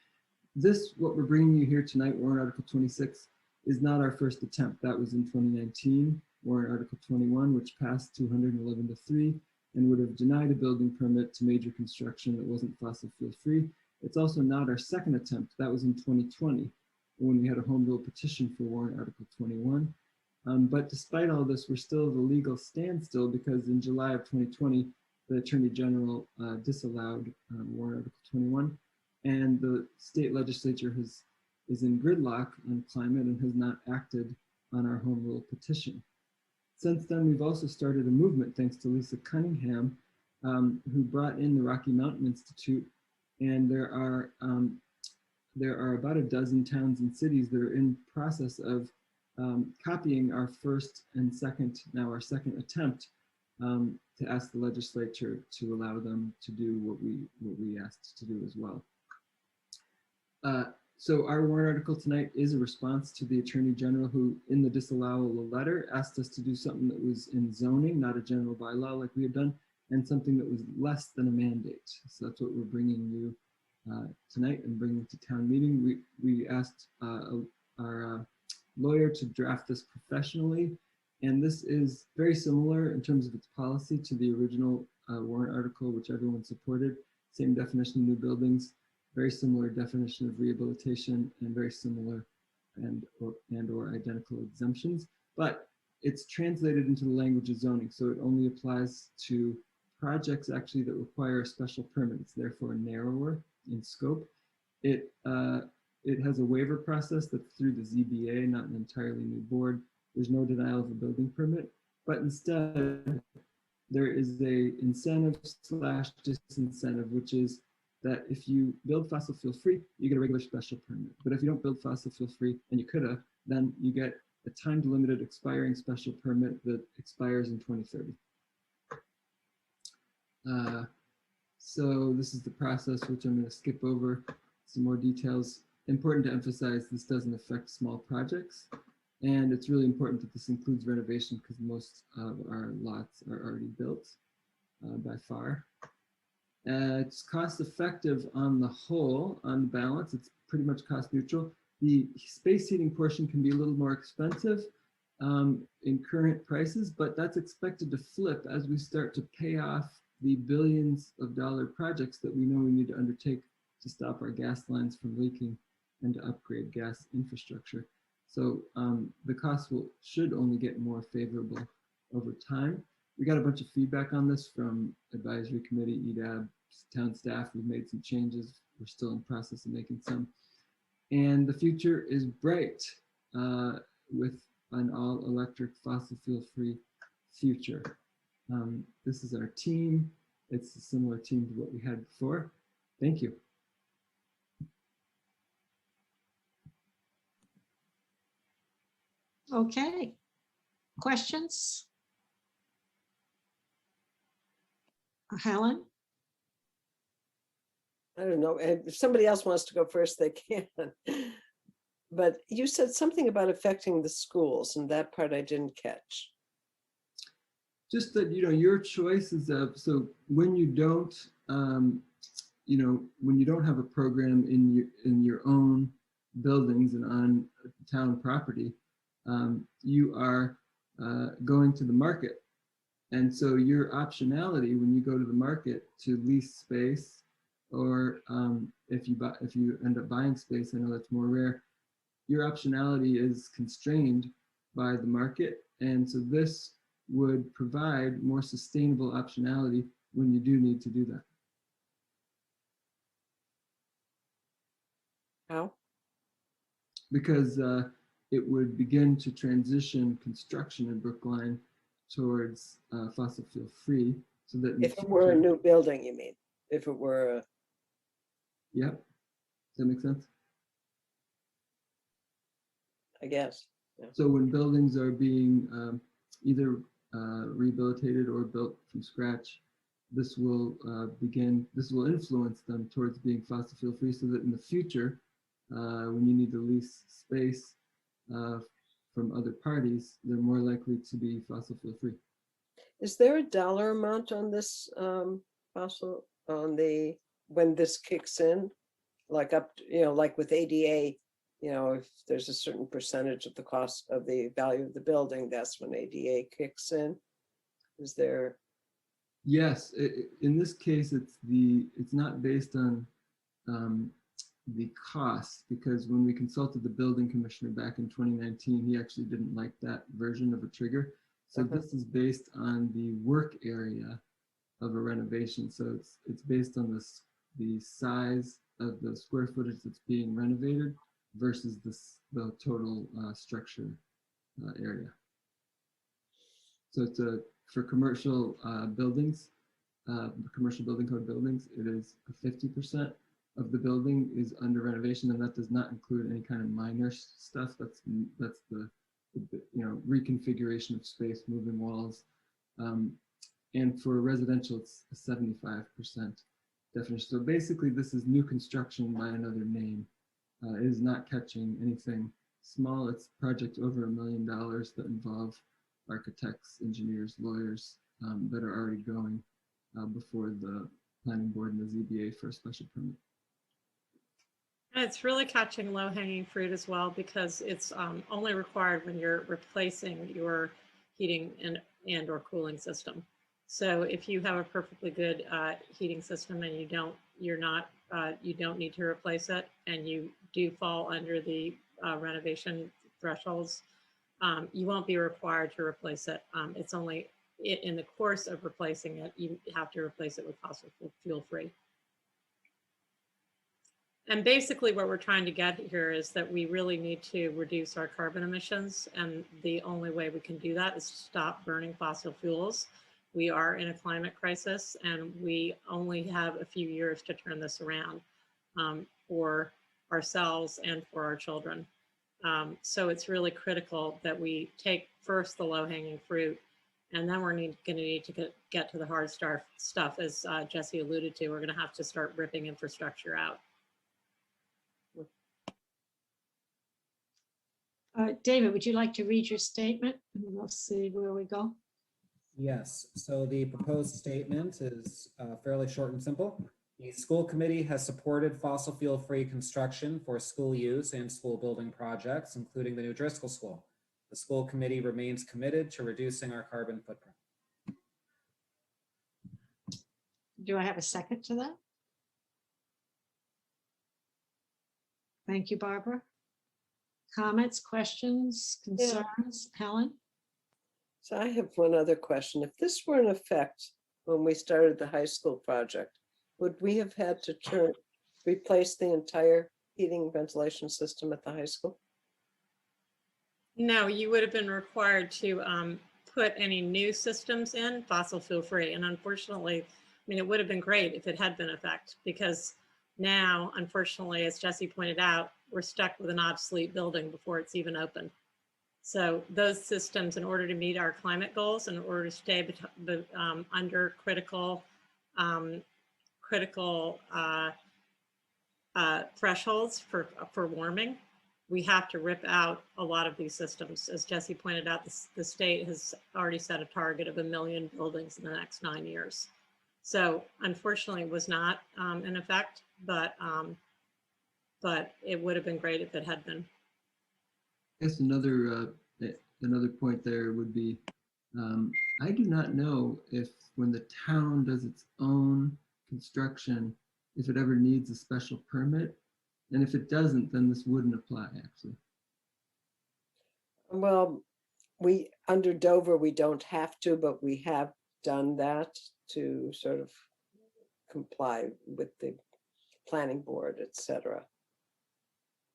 What we're bringing you here tonight, warrant article 26, is not our first attempt. That was in 2019, warrant article 21, which passed 211 to 3 and would have denied a building permit to major construction that wasn't fossil fuel free. It's also not our second attempt. That was in 2020 when we had a home rule petition for warrant article 21. But despite all this, we're still at a legal standstill because in July of 2020, the Attorney General disallowed warrant article 21, and the state legislature is in gridlock on climate and has not acted on our home rule petition. Since then, we've also started a movement, thanks to Lisa Cunningham, who brought in the Rocky Mountain Institute, and there are about a dozen towns and cities that are in process of copying our first and second, now our second attempt to ask the legislature to allow them to do what we asked to do as well. So our warrant article tonight is a response to the Attorney General who, in the disallowable letter, asked us to do something that was in zoning, not a general bylaw like we had done. and something that was less than a mandate. So that's what we're bringing you tonight and bringing to town meeting. We asked our lawyer to draft this professionally, and this is very similar in terms of its policy to the original warrant article, which everyone supported. Same definition of new buildings, very similar definition of rehabilitation, and very similar and or identical exemptions, but it's translated into the language of zoning, so it only applies to projects actually that require a special permit. It's therefore narrower in scope. It has a waiver process that's through the ZBA, not an entirely new board. There's no denial of a building permit, but instead there is a incentive slash disincentive, which is that if you build fossil fuel free, you get a regular special permit. But if you don't build fossil fuel free, and you could have, then you get a time limited expiring special permit that expires in 2030. So this is the process, which I'm going to skip over some more details. Important to emphasize, this doesn't affect small projects. And it's really important that this includes renovation because most of our lots are already built by far. It's cost effective on the whole, on balance, it's pretty much cost neutral. The space heating portion can be a little more expensive in current prices, but that's expected to flip as we start to pay off the billions of dollar projects that we know we need to undertake to stop our gas lines from leaking and to upgrade gas infrastructure. So the cost should only get more favorable over time. We got a bunch of feedback on this from advisory committee, EDAB, town staff. We've made some changes. We're still in the process of making some. And the future is bright with an all electric fossil fuel free future. This is our team. It's a similar team to what we had before. Thank you.
Okay. Questions? Helen?
I don't know. If somebody else wants to go first, they can. But you said something about affecting the schools, and that part I didn't catch.
Just that, your choices of, so when you don't, when you don't have a program in your own buildings and on town property, you are going to the market. And so your optionality when you go to the market to lease space, or if you end up buying space, I know that's more rare, your optionality is constrained by the market. And so this would provide more sustainable optionality when you do need to do that.
How?
Because it would begin to transition construction in Brookline towards fossil fuel free, so that
if it were a new building, you mean? If it were a...
Yep. Does that make sense?
I guess. Yeah.
So when buildings are being either rehabilitated or built from scratch, this will influence them towards being fossil fuel free, so that in the future, when you need to lease space from other parties, they're more likely to be fossil fuel free.
Is there a dollar amount on this when this kicks in, like up to, like with ADA, if there's a certain percentage of the cost of the value of the building, that's when ADA kicks in. Is there?
Yes, in this case, it's not based on the cost, because when we consulted the building commissioner back in 2019, he actually didn't like that version of a trigger. So this is based on the work area of a renovation. So it's based on the size of the square footage that's being renovated versus the total structure area. So it's for commercial buildings, commercial building code buildings, it is 50% of the building is under renovation, and that does not include any kind of minor stuff. That's the reconfiguration of space, moving walls, and for residential, it's a 75% definition. So basically, this is new construction by another name. It is not catching anything small. It's projects over $1 million that involve architects, engineers, lawyers that are already going. before the planning board and the ZBA for a special permit.
And it's really catching low-hanging fruit as well, because it's only required when you're replacing your heating and or cooling system. So if you have a perfectly good heating system and you don't need to replace it, and you do fall under the renovation thresholds, you won't be required to replace it. It's only in the course of replacing it, you have to replace it with fossil fuel free. And basically what we're trying to get here is that we really need to reduce our carbon emissions. And the only way we can do that is to stop burning fossil fuels. We are in a climate crisis, and we only have a few years to turn this around for ourselves and for our children. So it's really critical that we take first the low-hanging fruit, and then we're going to need to get to the hard stuff, as Jesse alluded to. We're going to have to start ripping infrastructure out.
David, would you like to read your statement? And we'll see where we go.
Yes, so the proposed statement is fairly short and simple. The school committee has supported fossil fuel-free construction for school use and school building projects, including the new Driscoll School. The school committee remains committed to reducing our carbon footprint.
Do I have a second to that? Thank you, Barbara. Comments, questions, concerns? Helen?
So I have one other question. If this were in effect when we started the high school project, would we have had to replace the entire heating and ventilation system at the high school?
No, you would have been required to put any new systems in fossil fuel free. And unfortunately, I mean, it would have been great if it had been in effect, because now, unfortunately, as Jesse pointed out, we're stuck with an obsolete building before it's even open. So those systems, in order to meet our climate goals, in order to stay under critical thresholds for warming, we have to rip out a lot of these systems. As Jesse pointed out, the state has already set a target of 1 million buildings in the next 9 years. So unfortunately, it was not in effect, but it would have been great if it had been.
I guess another point there would be, I do not know if when the town does its own construction, if it ever needs a special permit. And if it doesn't, then this wouldn't apply, actually.
Well, under Dover, we don't have to, but we have done that to sort of comply with the planning board, et cetera.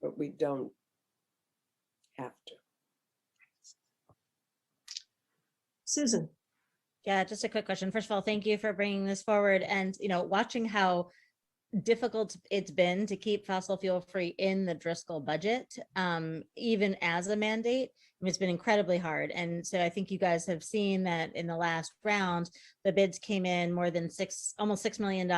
But we don't have to.
Susan.
Yeah, just a quick question. First of all, thank you for bringing this forward, and watching how difficult it's been to keep fossil fuel free in the Driscoll budget, even as a mandate. I mean, it's been incredibly hard. And so I think you guys have seen that in the last round, the bids came in more than almost $6 million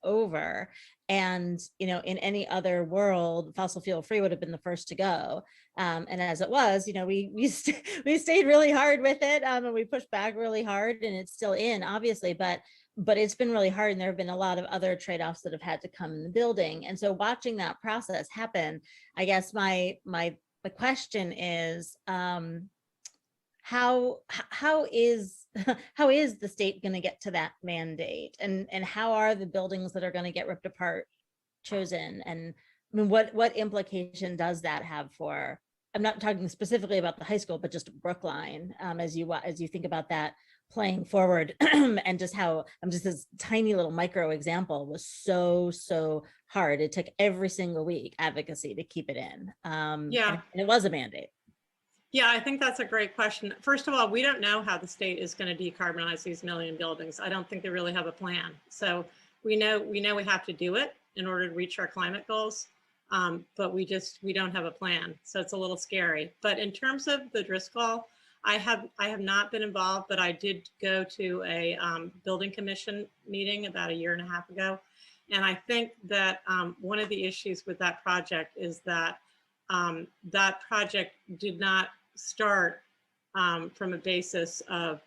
over. And, in any other world, fossil fuel free would have been the first to go. And as it was, we stayed really hard with it, and we pushed back really hard, and it's still in, obviously, but it's been really hard, and there have been a lot of other trade-offs that have had to come in the building. And so watching that process happen, I guess my question is, how is the state going to get to that mandate, and how are the buildings that are going to get ripped apart chosen? And I mean, what implication does that have for, I'm not talking specifically about the high school, but just Brookline, as you think about that playing forward, and just how this tiny little micro example was so hard. It took every single week advocacy to keep it in.
Yeah,
and it was a mandate.
Yeah, I think that's a great question. First of all, we don't know how the state is going to decarbonize these 1 million buildings. I don't think they really have a plan. So we know we have to do it in order to reach our climate goals, but we don't have a plan. So it's a little scary. But in terms of the Driscoll, I have not been involved, but I did go to a building commission meeting about 1.5 years ago. And I think that one of the issues with that project is that that project did not start from a basis of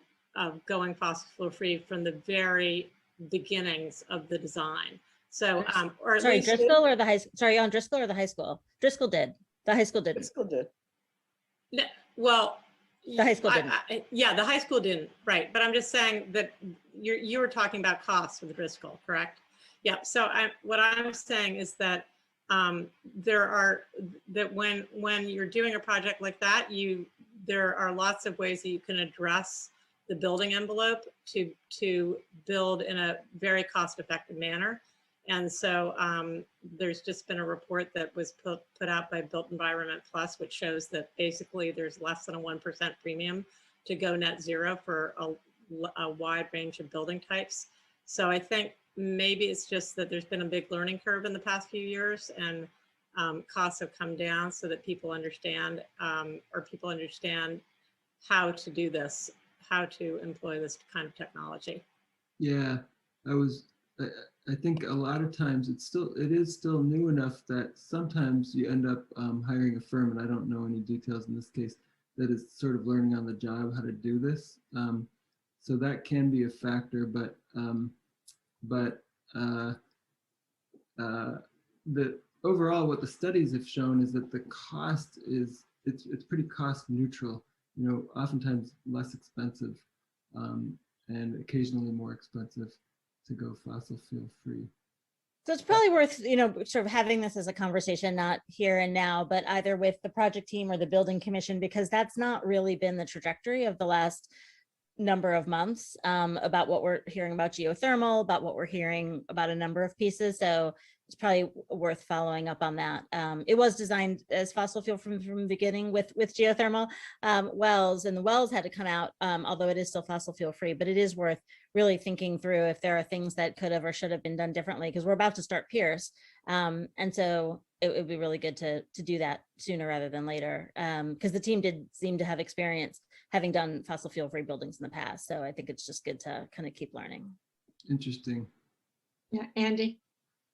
going fossil fuel free from the very beginnings of the design. So, or at
Sorry,
least
Driscoll or the high, sorry, on Driscoll or the high school? Driscoll did. The high school didn't.
Driscoll did.
Well,
The high school didn't.
yeah, the high school didn't, right? But I'm just saying that you were talking about costs with Driscoll, correct? Yeah. So what I'm saying is that when you're doing a project like that, there are lots of ways that you can address the building envelope to build in a very cost-effective manner. And so there's just been a report that was put out by Built Environment Plus, which shows that basically there's less than a 1% premium to go net zero for a wide range of building types. So I think maybe it's just that there's been a big learning curve in the past few years, and costs have come down so that people understand how to do this, how to employ this kind of technology.
Yeah, I think a lot of times it is still new enough that sometimes you end up hiring a firm, and I don't know any details in this case, that is sort of learning on the job how to do this. So that can be a factor, but the overall, what the studies have shown is that the cost it's pretty cost neutral. You know, oftentimes less expensive and occasionally more expensive to go fossil fuel free.
So it's probably worth, sort of having this as a conversation, not here and now, but either with the project team or the building commission, because that's not really been the trajectory of the last number of months, about what we're hearing about geothermal, about what we're hearing about a number of pieces. So it's probably worth following up on that. It was designed as fossil fuel from the beginning with geothermal wells, and the wells had to come out, although it is still fossil fuel free, but it is worth really thinking through if there are things that could have or should have been done differently, because we're about to start Pierce. And so it would be really good to do that sooner rather than later, because the team did seem to have experience having done fossil fuel free buildings in the past. So I think it's just good to kind of keep learning.
Interesting.
Yeah, Andy?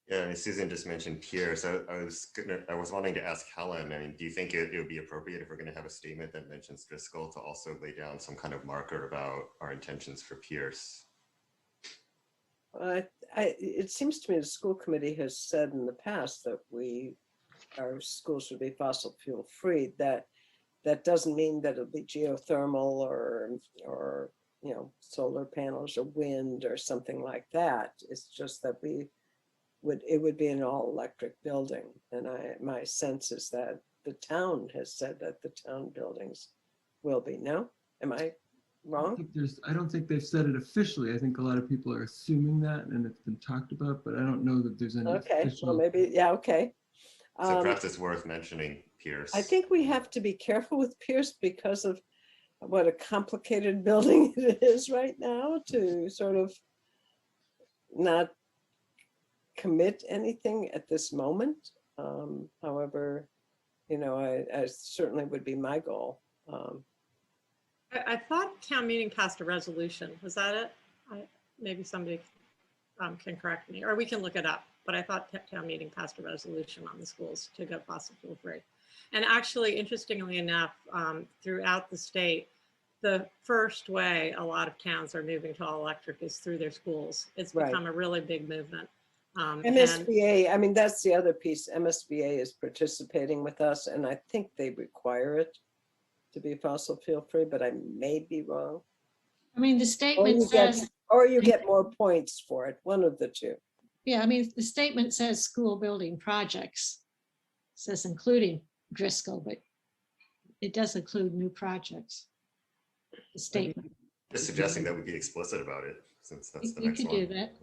Yeah, I mean, Susan just mentioned Pierce. I was wanting to ask Helen, I mean, do you think it would be appropriate if we're going to have a statement that mentions Driscoll to also lay down some kind of marker about our intentions for Pierce?
It seems to me the school committee has said in the past that our schools should be fossil fuel free. That doesn't mean that it'll be geothermal or solar panels or wind or something like that. It's just that it would be an all electric building. And my sense is that the town has said that the town buildings will be. No, am I wrong?
I don't think they've said it officially. I think a lot of people are assuming that, and it's been talked about, but I don't know that there's any official.
Well, maybe, yeah, okay.
So perhaps it's worth mentioning Pierce.
I think we have to be careful with Pierce because of what a complicated building it is right now, to sort of not commit anything at this moment. However, I certainly would be my goal.
I thought town meeting passed a resolution. Was that it? Maybe somebody can correct me, or we can look it up. But I thought town meeting passed a resolution on the schools to go fossil fuel free. And actually, interestingly enough, throughout the state, the first way a lot of towns are moving to all electric is through their schools. It's become a really big movement.
MSBA, I mean, that's the other piece. MSBA is participating with us, and I think they require it to be fossil fuel free, but I may be wrong.
I mean, the statement says,
or you get more points for it, one of the two.
yeah, I mean, the statement says school building projects. It says including Driscoll, but it does include new projects. The statement.
Just suggesting that we be explicit about it, since that's the next one.
You could do that.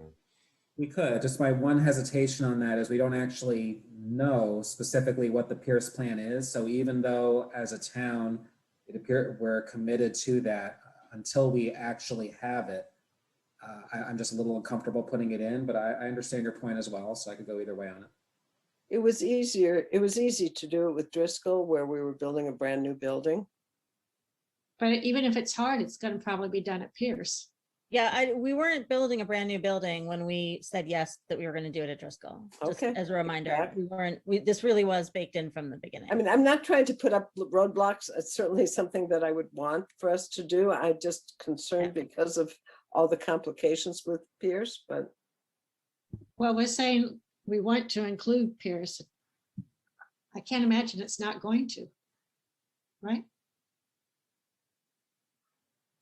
We could. Just my one hesitation on that is we don't actually know specifically what the Pierce plan is. So even though as a town, it appears we're committed to that, until we actually have it, I'm just a little uncomfortable putting it in, but I understand your point as well. So I could go either way on it.
It was easy to do it with Driscoll, where we were building a brand new building.
But even if it's hard, it's going to probably be done at Pierce.
Yeah, we weren't building a brand new building when we said yes that we were going to do it at Driscoll. Just as a reminder, this really was baked in from the beginning.
I mean, I'm not trying to put up roadblocks. It's certainly something that I would want for us to do. I'm just concerned because of all the complications with Pierce, but
Well, we're saying we want to include Pierce. I can't imagine it's not going to, right?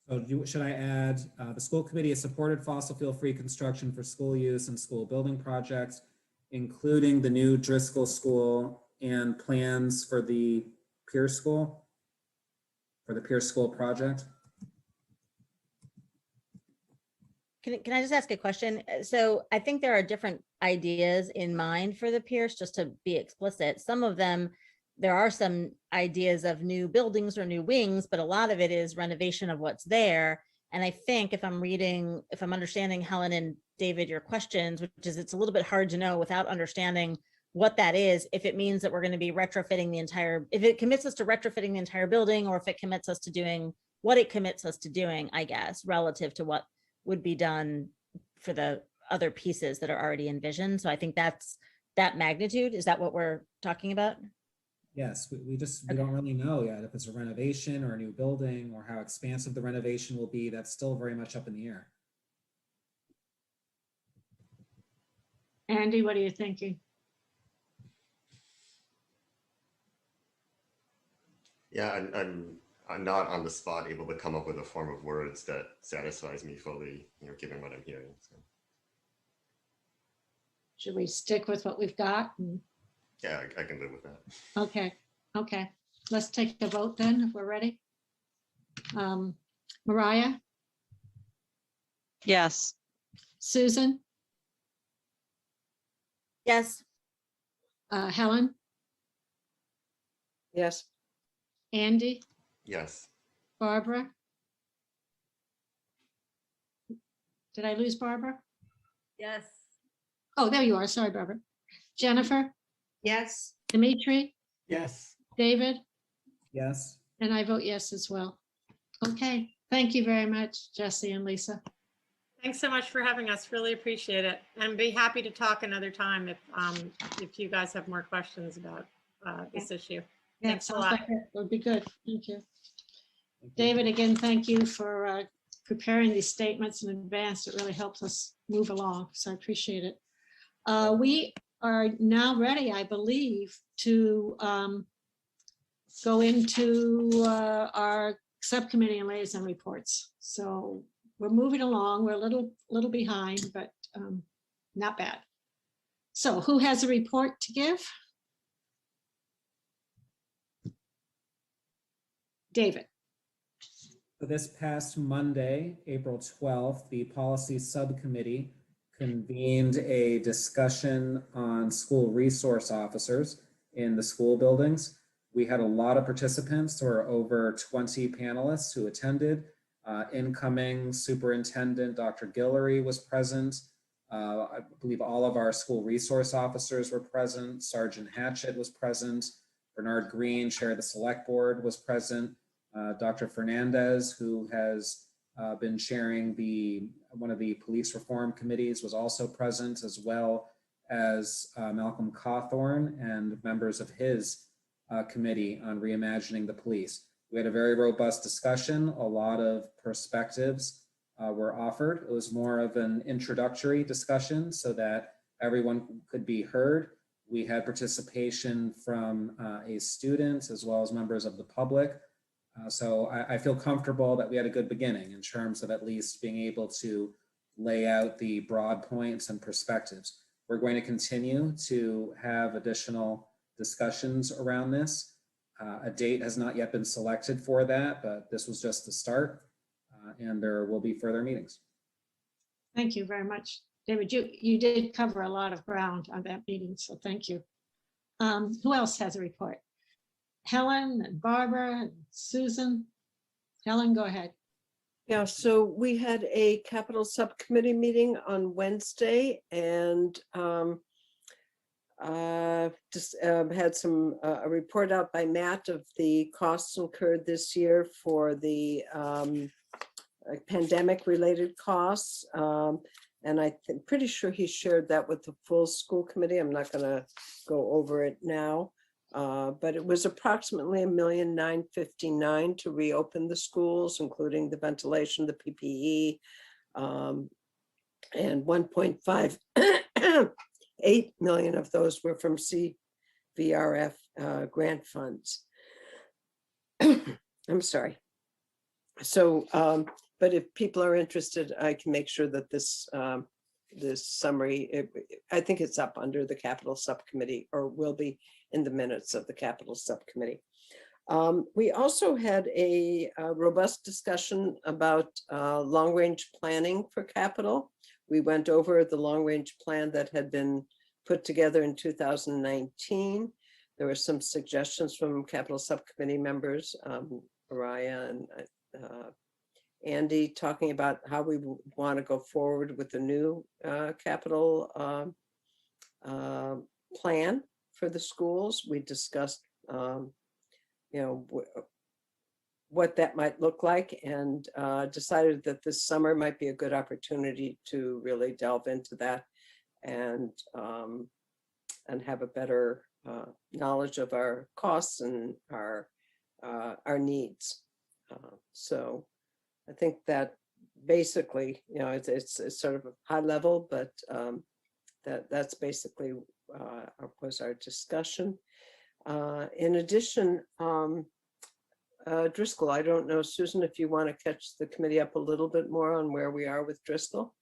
So should I add, the school committee has supported fossil fuel-free construction for school use and school building projects, including the new Driscoll School and plans for the Pierce School, for the Pierce School project?
Can I just ask a question? So I think there are different ideas in mind for the Pierce, just to be explicit. Some of them, there are some ideas of new buildings or new wings, but a lot of it is renovation of what's there. And I think if I'm understanding Helen and David, your questions, which is it's a little bit hard to know without understanding what that is, if it means that we're going to be retrofitting the entire, if it commits us to retrofitting the entire building, or if it commits us to doing what it commits us to doing, I guess, relative to what would be done for the other pieces that are already envisioned. So I think that's that magnitude. Is that what we're talking about?
Yes, we don't really know yet if it's a renovation or a new building or how expansive the renovation will be. That's still very much up in the air.
Andy, what are you thinking?
Yeah, I'm not on the spot able to come up with a form of words that satisfies me fully, given what I'm hearing. So.
Should we stick with what we've got?
Yeah, I can live with that.
Okay. Let's take a vote then, if we're ready. Mariah,
Yes.
Susan,
Yes.
Helen,
yes.
Andy,
Yes.
Barbara. Did I lose Barbara?
Yes.
Oh, there you are. Sorry, Barbara. Jennifer,
Yes.
Dimitri,
Yes.
David,
Yes.
and I vote yes as well. Okay, thank you very much, Jesse and Lisa.
Thanks so much for having us. Really appreciate it. And be happy to talk another time if you guys have more questions about this issue.
Yeah,
Thanks a
sounds
lot.
like it would be good. Thank you. David, again, thank you for preparing these statements in advance. It really helps us move along, so I appreciate it. We are now ready, I believe, to go into our subcommittee and liaison reports. So we're moving along. We're a little behind, but not bad. So who has a report to give? David.
So this past Monday, April 12th, the policy subcommittee convened a discussion on school resource officers in the school buildings. We had a lot of participants. There were over 20 panelists who attended. Incoming superintendent, Dr. Guillory, was present. I believe all of our school resource officers were present. Sergeant Hatchett was present. Bernard Green, chair of the select board, was present. Dr. Fernandez, who has been chairing one of the police reform committees, was also present, as well as Malcolm Cawthorn and members of his committee on reimagining the police. We had a very robust discussion. A lot of perspectives were offered. It was more of an introductory discussion so that everyone could be heard. We had participation from a student as well as members of the public. So I feel comfortable that we had a good beginning in terms of at least being able to lay out the broad points and perspectives. We're going to continue to have additional discussions around this. A date has not yet been selected for that, but this was just the start, and there will be further meetings.
Thank you very much, David. You did cover a lot of ground on that meeting, so thank you. Who else has a report? Helen and Barbara and Susan. Helen, go ahead.
Yeah, so we had a capital subcommittee meeting on Wednesday, and just had a report out by Matt of the costs incurred this year for the pandemic related costs. And I'm pretty sure he shared that with the full school committee. I'm not going to go over it now. But it was approximately $1,959,000 to reopen the schools, including the ventilation, the PPE, And 1.58 million of those were from CVRF grant funds. I'm sorry. So, but if people are interested, I can make sure that this summary, I think it's up under the capital subcommittee, or will be in the minutes of the capital subcommittee. We also had a robust discussion about long-range planning for capital. We went over the long-range plan that had been put together in 2019. There were some suggestions from capital subcommittee members, Mariah and Andy, talking about how we want to go forward with the new capital plan for the schools. We discussed, what that might look like, and decided that this summer might be a good opportunity to really delve into that and have a better knowledge of our costs and our needs. So I think that basically, it's sort of a high level, but that's basically was our discussion. In addition, Driscoll, I don't know, Susan, if you want to catch the committee up a little bit more on where we are with Driscoll.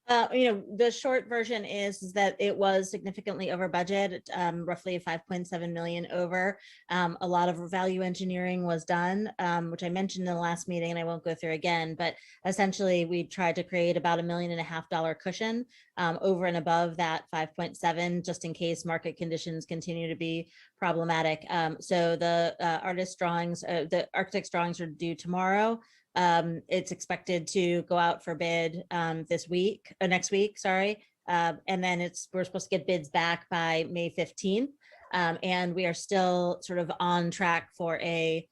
The short version is that it was significantly over budget, roughly 5.7 million over. A lot of value engineering was done, which I mentioned in the last meeting, and I won't go through again, but essentially we tried to create about $1.5 million cushion over and above that 5.7, just in case market conditions continue to be problematic. So the artist drawings, the architect's drawings are due tomorrow. It's expected to go out for bid next week, sorry. And then we're supposed to get bids back by May 15th. And we are still sort of on track for to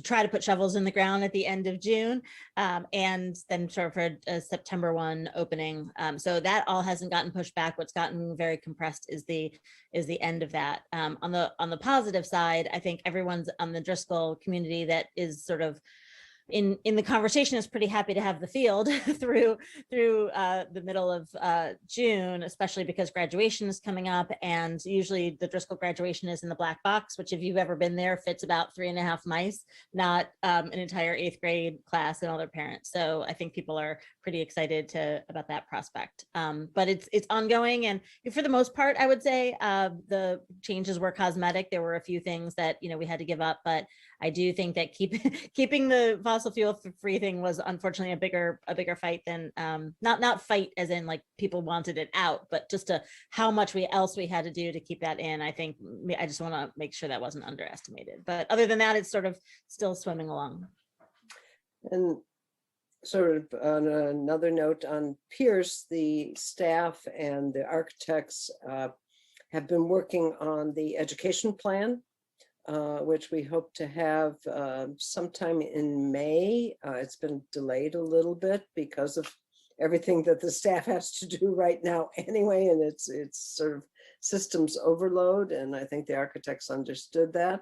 try to put shovels in the ground at the end of June, and then sort of for a September 1 opening. So that all hasn't gotten pushed back. What's gotten very compressed is the end of that. On the positive side, I think everyone's on the Driscoll community that is sort of in the conversation is pretty happy to have the field through the middle of June, especially because graduation is coming up, and usually the Driscoll graduation is in the black box, which if you've ever been there fits about 3.5 mice, not an entire 8th grade class and all their parents. So I think people are pretty excited about that prospect. But it's ongoing, and for the most part, I would say the changes were cosmetic. There were a few things that we had to give up, but I do think that keeping the fossil fuel free thing was unfortunately a bigger fight than not fight as in like people wanted it out, but just how much else we had to do to keep that in. I think I just want to make sure that wasn't underestimated. But other than that, it's sort of still swimming along.
And sort of on another note on Pierce, the staff and the architects have been working on the education plan, which we hope to have sometime in May. It's been delayed a little bit because of everything that the staff has to do right now anyway, and it's sort of systems overload, and I think the architects understood that.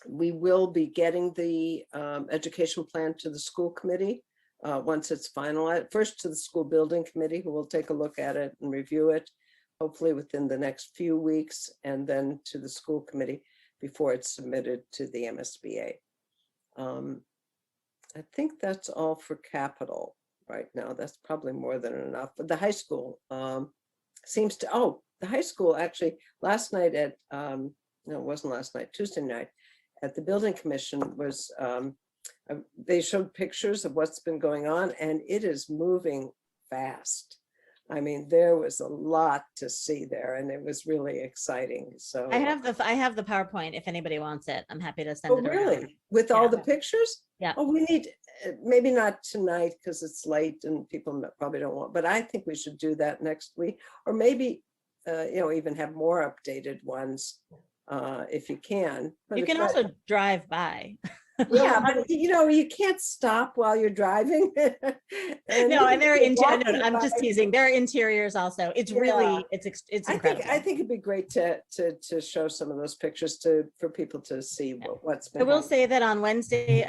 We will be getting the education plan to the school committee once it's finalized, first to the school building committee, who will take a look at it and review it, hopefully within the next few weeks, and then to the school committee before it's submitted to the MSBA. I think that's all for capital right now. That's probably more than enough. But the high school seems to, the high school actually last night at, no, it wasn't last night, Tuesday night at the building commission was, they showed pictures of what's been going on, and it is moving fast. I mean, there was a lot to see there, and it was really exciting. So
I have the PowerPoint if anybody wants it. I'm happy to send it around.
Really? With all the pictures?
Yeah.
Oh, we need, maybe not tonight because it's late and people probably don't want, but I think we should do that next week, or maybe, even have more updated ones if you can. But
you can also drive by.
Yeah, but you know, you can't stop while you're driving.
No, and they're
you're
interior.
walking
I'm just
by.
teasing. They're interiors also. It's
Yeah.
really, it's incredible.
I think it'd be great to show some of those pictures for people to see what's
I
been.
will say that on Wednesday,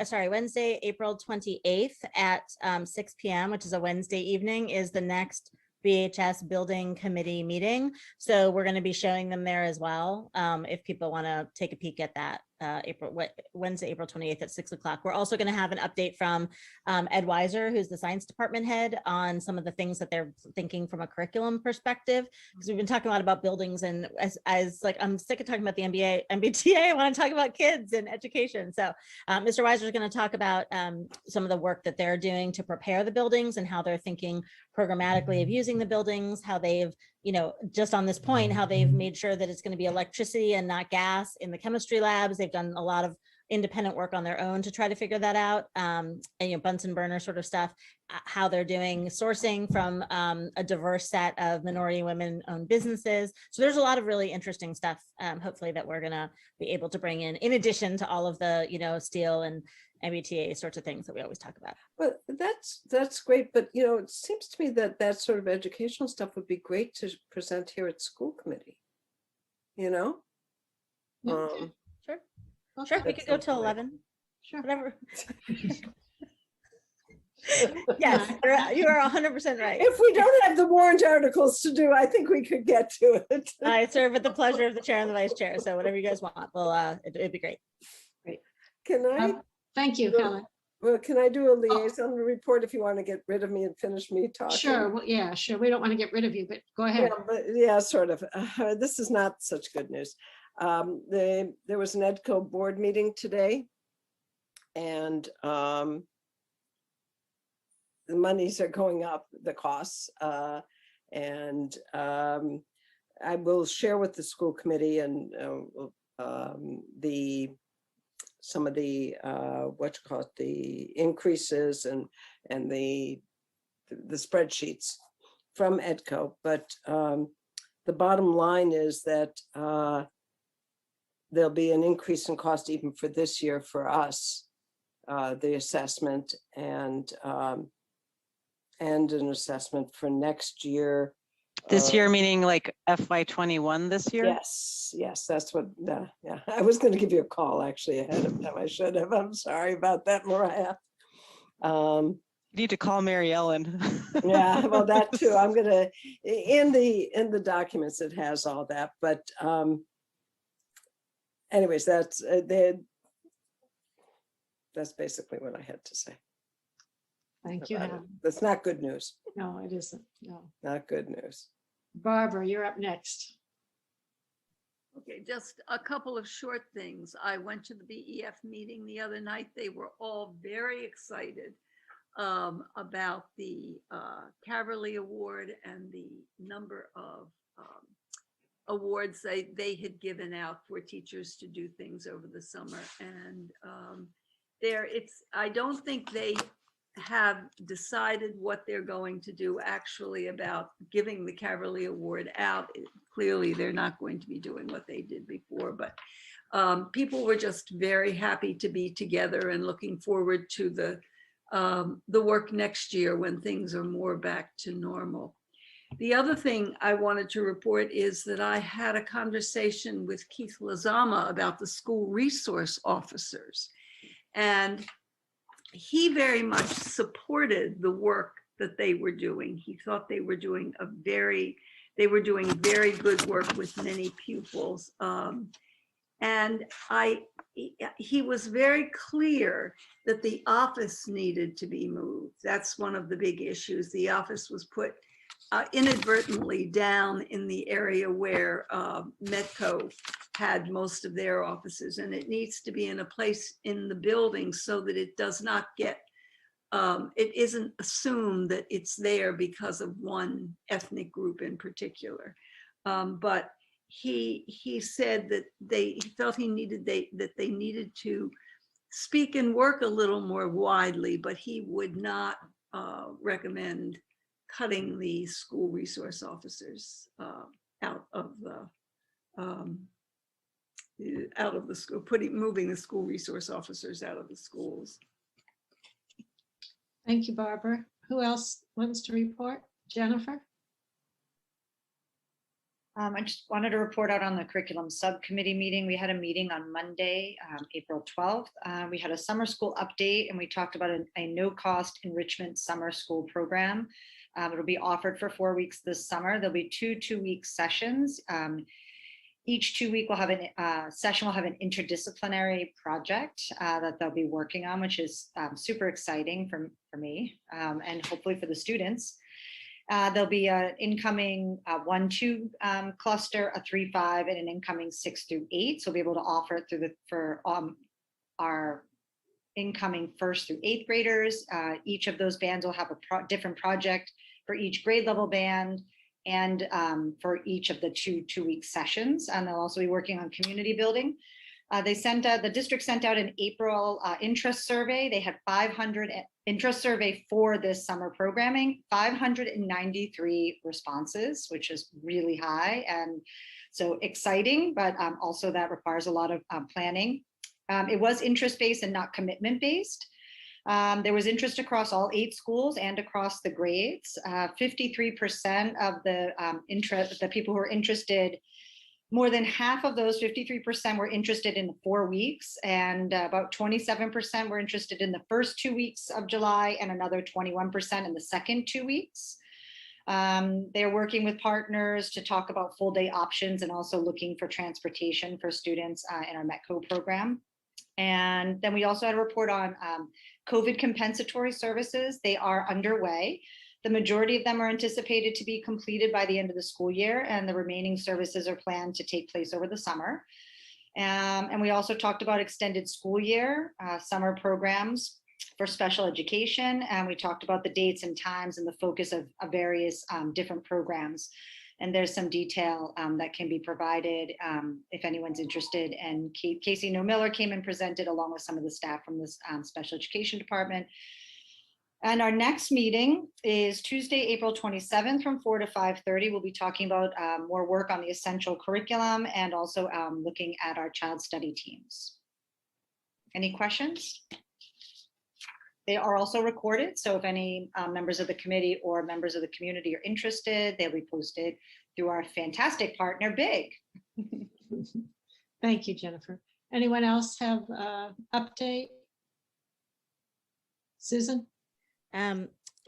April 28th at 6 p.m., which is a Wednesday evening, is the next BHS building committee meeting. So we're going to be showing them there as well. If people want to take a peek at that, Wednesday, April 28th at 6 o'clock. We're also going to have an update from Ed Weiser, who's the science department head, on some of the things that they're thinking from a curriculum perspective. Because we've been talking a lot about buildings, and as like, I'm sick of talking about the MBTA. I want to talk about kids and education. So Mr. Weiser is going to talk about some of the work that they're doing to prepare the buildings and how they're thinking programmatically of using the buildings, how they've, you know, just on this point, how they've made sure that it's going to be electricity and not gas in the chemistry labs. They've done a lot of independent work on their own to try to figure that out, and, you know, Bunsen burner sort of stuff, how they're doing sourcing from a diverse set of minority women-owned businesses. So there's a lot of really interesting stuff, hopefully, that we're going to be able to bring in addition to all of the, you know, steel and MBTA sorts of things that we always talk about.
But that's great. But, you know, it seems to me that that sort of educational stuff would be great to present here at school committee, you know?
Sure. Sure, we could go till 11.
Sure.
Whatever. Yes, you are 100% right.
If we don't have the warrant articles to do, I think we could get to it.
I serve at the pleasure of the chair and the vice chair. So whatever you guys want, well, it'd be great.
Great.
Can I?
Thank you, Helen.
Well, can I do a liaison report if you want to get rid of me and finish me talking?
Sure. Well, yeah, sure. We don't want to get rid of you, but go ahead.
Yeah, but yeah, sort of. This is not such good news. There was an EDCO board meeting today, and the monies are going up, the costs, and I will share with the school committee and some of the the increases and the spreadsheets from EDCO. But the bottom line is that there'll be an increase in cost even for this year for us, the assessment, and an assessment for next year.
This year, meaning like FY21 this year?
Yes, that's what, yeah. I was going to give you a call actually ahead of time. I should have. I'm sorry about that, Mariah.
You need to call Mary Ellen.
Yeah, well, that too. I'm going to, in the documents, it has all that. But anyways, that's basically what I had to say.
Thank you, Helen.
That's not good news.
No, it isn't. No.
Not good news.
Barbara, you're up next.
Okay, just a couple of short things. I went to the BEF meeting the other night. They were all very excited about the Caverly Award and the number of awards they had given out for teachers to do things over the summer. And I don't think they have decided what they're going to do actually about giving the Caverly Award out. Clearly, they're not going to be doing what they did before, but people were just very happy to be together and looking forward to the work next year when things are more back to normal. The other thing I wanted to report is that I had a conversation with Keith Lazama about the school resource officers, and he very much supported the work that they were doing. He thought they were doing very good work with many pupils. And he was very clear that the office needed to be moved. That's one of the big issues. The office was put inadvertently down in the area where Medco had most of their offices, and it needs to be in a place in the building so that it does not get, it isn't assumed that it's there because of one ethnic group in particular. But he said that he felt that they needed to speak and work a little more widely, but he would not recommend cutting the school resource officers out of out of the school, moving the school resource officers out of the schools.
Thank you, Barbara. Who else wants to report? Jennifer?
I just wanted to report out on the curriculum subcommittee meeting. We had a meeting on Monday, April 12th. We had a summer school update and we talked about a no-cost enrichment summer school program. It'll be offered for 4 weeks this summer. There'll be two 2-week sessions. Each 2-week will have session will have an interdisciplinary project that they'll be working on, which is super exciting for me and hopefully for the students. There'll be an incoming 1-2 cluster, a 3-5, and an incoming 6-8. So we'll be able to offer it for our incoming 1st through 8th graders. Each of those bands will have a different project for each grade level band and for each of the 2-week sessions. And they'll also be working on community building. The district sent out an April interest survey. They had 500 interest survey for this summer programming, 593 responses, which is really high. And so exciting, but also that requires a lot of planning. It was interest-based and not commitment-based. There was interest across all 8 schools and across the grades. 53% of the people who were interested, more than half of those, 53%, were interested in the 4 weeks, and about 27% were interested in the first 2 weeks of July, and another 21% in the second 2 weeks. They're working with partners to talk about full day options and also looking for transportation for students in our METCO program. And then we also had a report on COVID compensatory services. They are underway. The majority of them are anticipated to be completed by the end of the school year, and the remaining services are planned to take place over the summer. And we also talked about extended school year, summer programs for special education, and we talked about the dates and times and the focus of various different programs. And there's some detail that can be provided if anyone's interested. And Casey Miller came and presented along with some of the staff from this special education department. And our next meeting is Tuesday, April 27th from 4 to 5:30. We'll be talking about more work on the essential curriculum and also looking at our child study teams. Any questions? They are also recorded, so if any members of the committee or members of the community are interested, they'll be posted through our fantastic partner, BIG.
Thank you, Jennifer. Anyone else have update? Susan?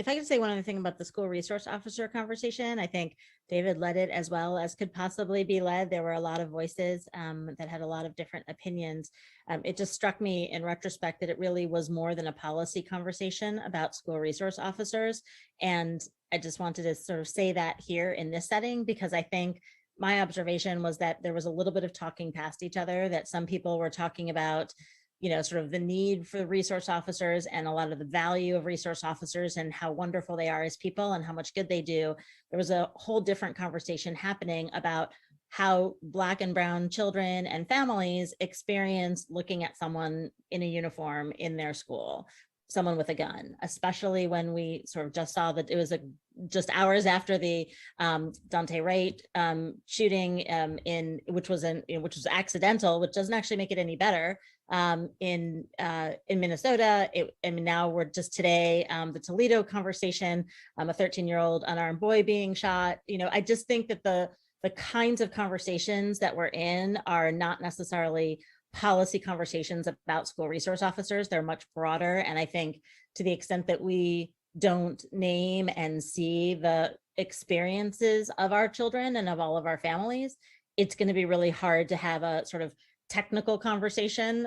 If I could say one other thing about the school resource officer conversation, I think David led it as well as could possibly be led. There were a lot of voices that had a lot of different opinions. It just struck me in retrospect that it really was more than a policy conversation about school resource officers. And I just wanted to sort of say that here in this setting, because I think my observation was that there was a little bit of talking past each other, that some people were talking about, you know, sort of the need for resource officers and a lot of the value of resource officers and how wonderful they are as people and how much good they do. There was a whole different conversation happening about how Black and brown children and families experience looking at someone in a uniform in their school, someone with a gun, especially when we sort of just saw that it was just hours after the Dante Wright shooting which was accidental, which doesn't actually make it any better. In Minnesota, and now we're just today, the Toledo conversation, a 13-year-old unarmed boy being shot. You know, I just think that the kinds of conversations that we're in are not necessarily policy conversations about school resource officers. They're much broader. And I think to the extent that we don't name and see the experiences of our children and of all of our families, it's going to be really hard to have a sort of technical conversation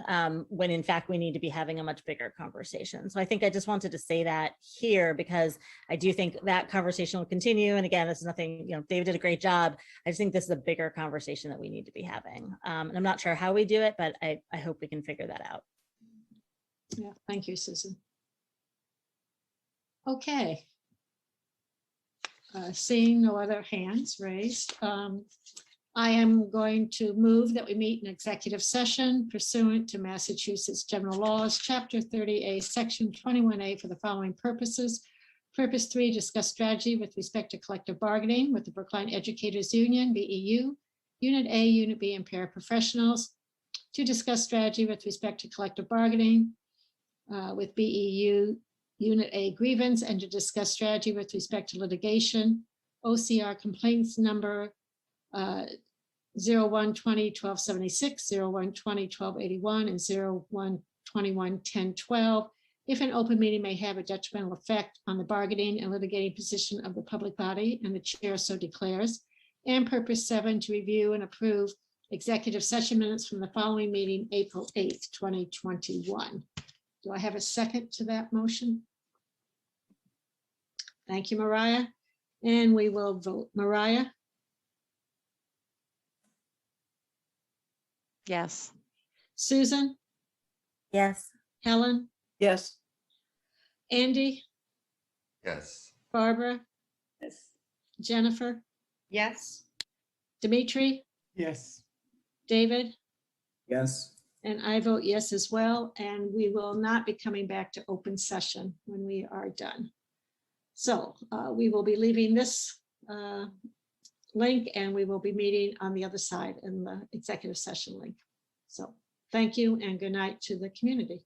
when in fact we need to be having a much bigger conversation. So I think I just wanted to say that here because I do think that conversation will continue. And again, this is nothing, you know, David did a great job. I just think this is a bigger conversation that we need to be having. And I'm not sure how we do it, but I hope we can figure that out.
Yeah, thank you, Susan. Okay. Seeing no other hands raised, I am going to move that we meet in executive session pursuant to Massachusetts General Laws, Chapter 30A, Section 21A for the following purposes. Purpose 3, discuss strategy with respect to collective bargaining with the Brookline Educators Union, BEU, Unit A, Unit B, and paraprofessionals. to discuss strategy with respect to collective bargaining with BEU Unit A grievance and to discuss strategy with respect to litigation, OCR complaints number 0120-1276, 0120-1281, and 0121-1012. If an open meeting may have a detrimental effect on the bargaining and litigating position of the public body, and the chair so declares. And purpose 7, to review and approve executive session minutes from the following meeting, April 8th, 2021. Do I have a second to that motion? Thank you, Mariah. And we will vote. Mariah?
Yes.
Susan?
Yes.
Helen?
Yes.
Andy?
Yes.
Barbara?
Yes.
Jennifer?
Yes.
Dimitri?
Yes.
David?
Yes.
And I vote yes as well. And we will not be coming back to open session when we are done. So we will be leaving this link and we will be meeting on the other side in the executive session link. So thank you and good night to the community.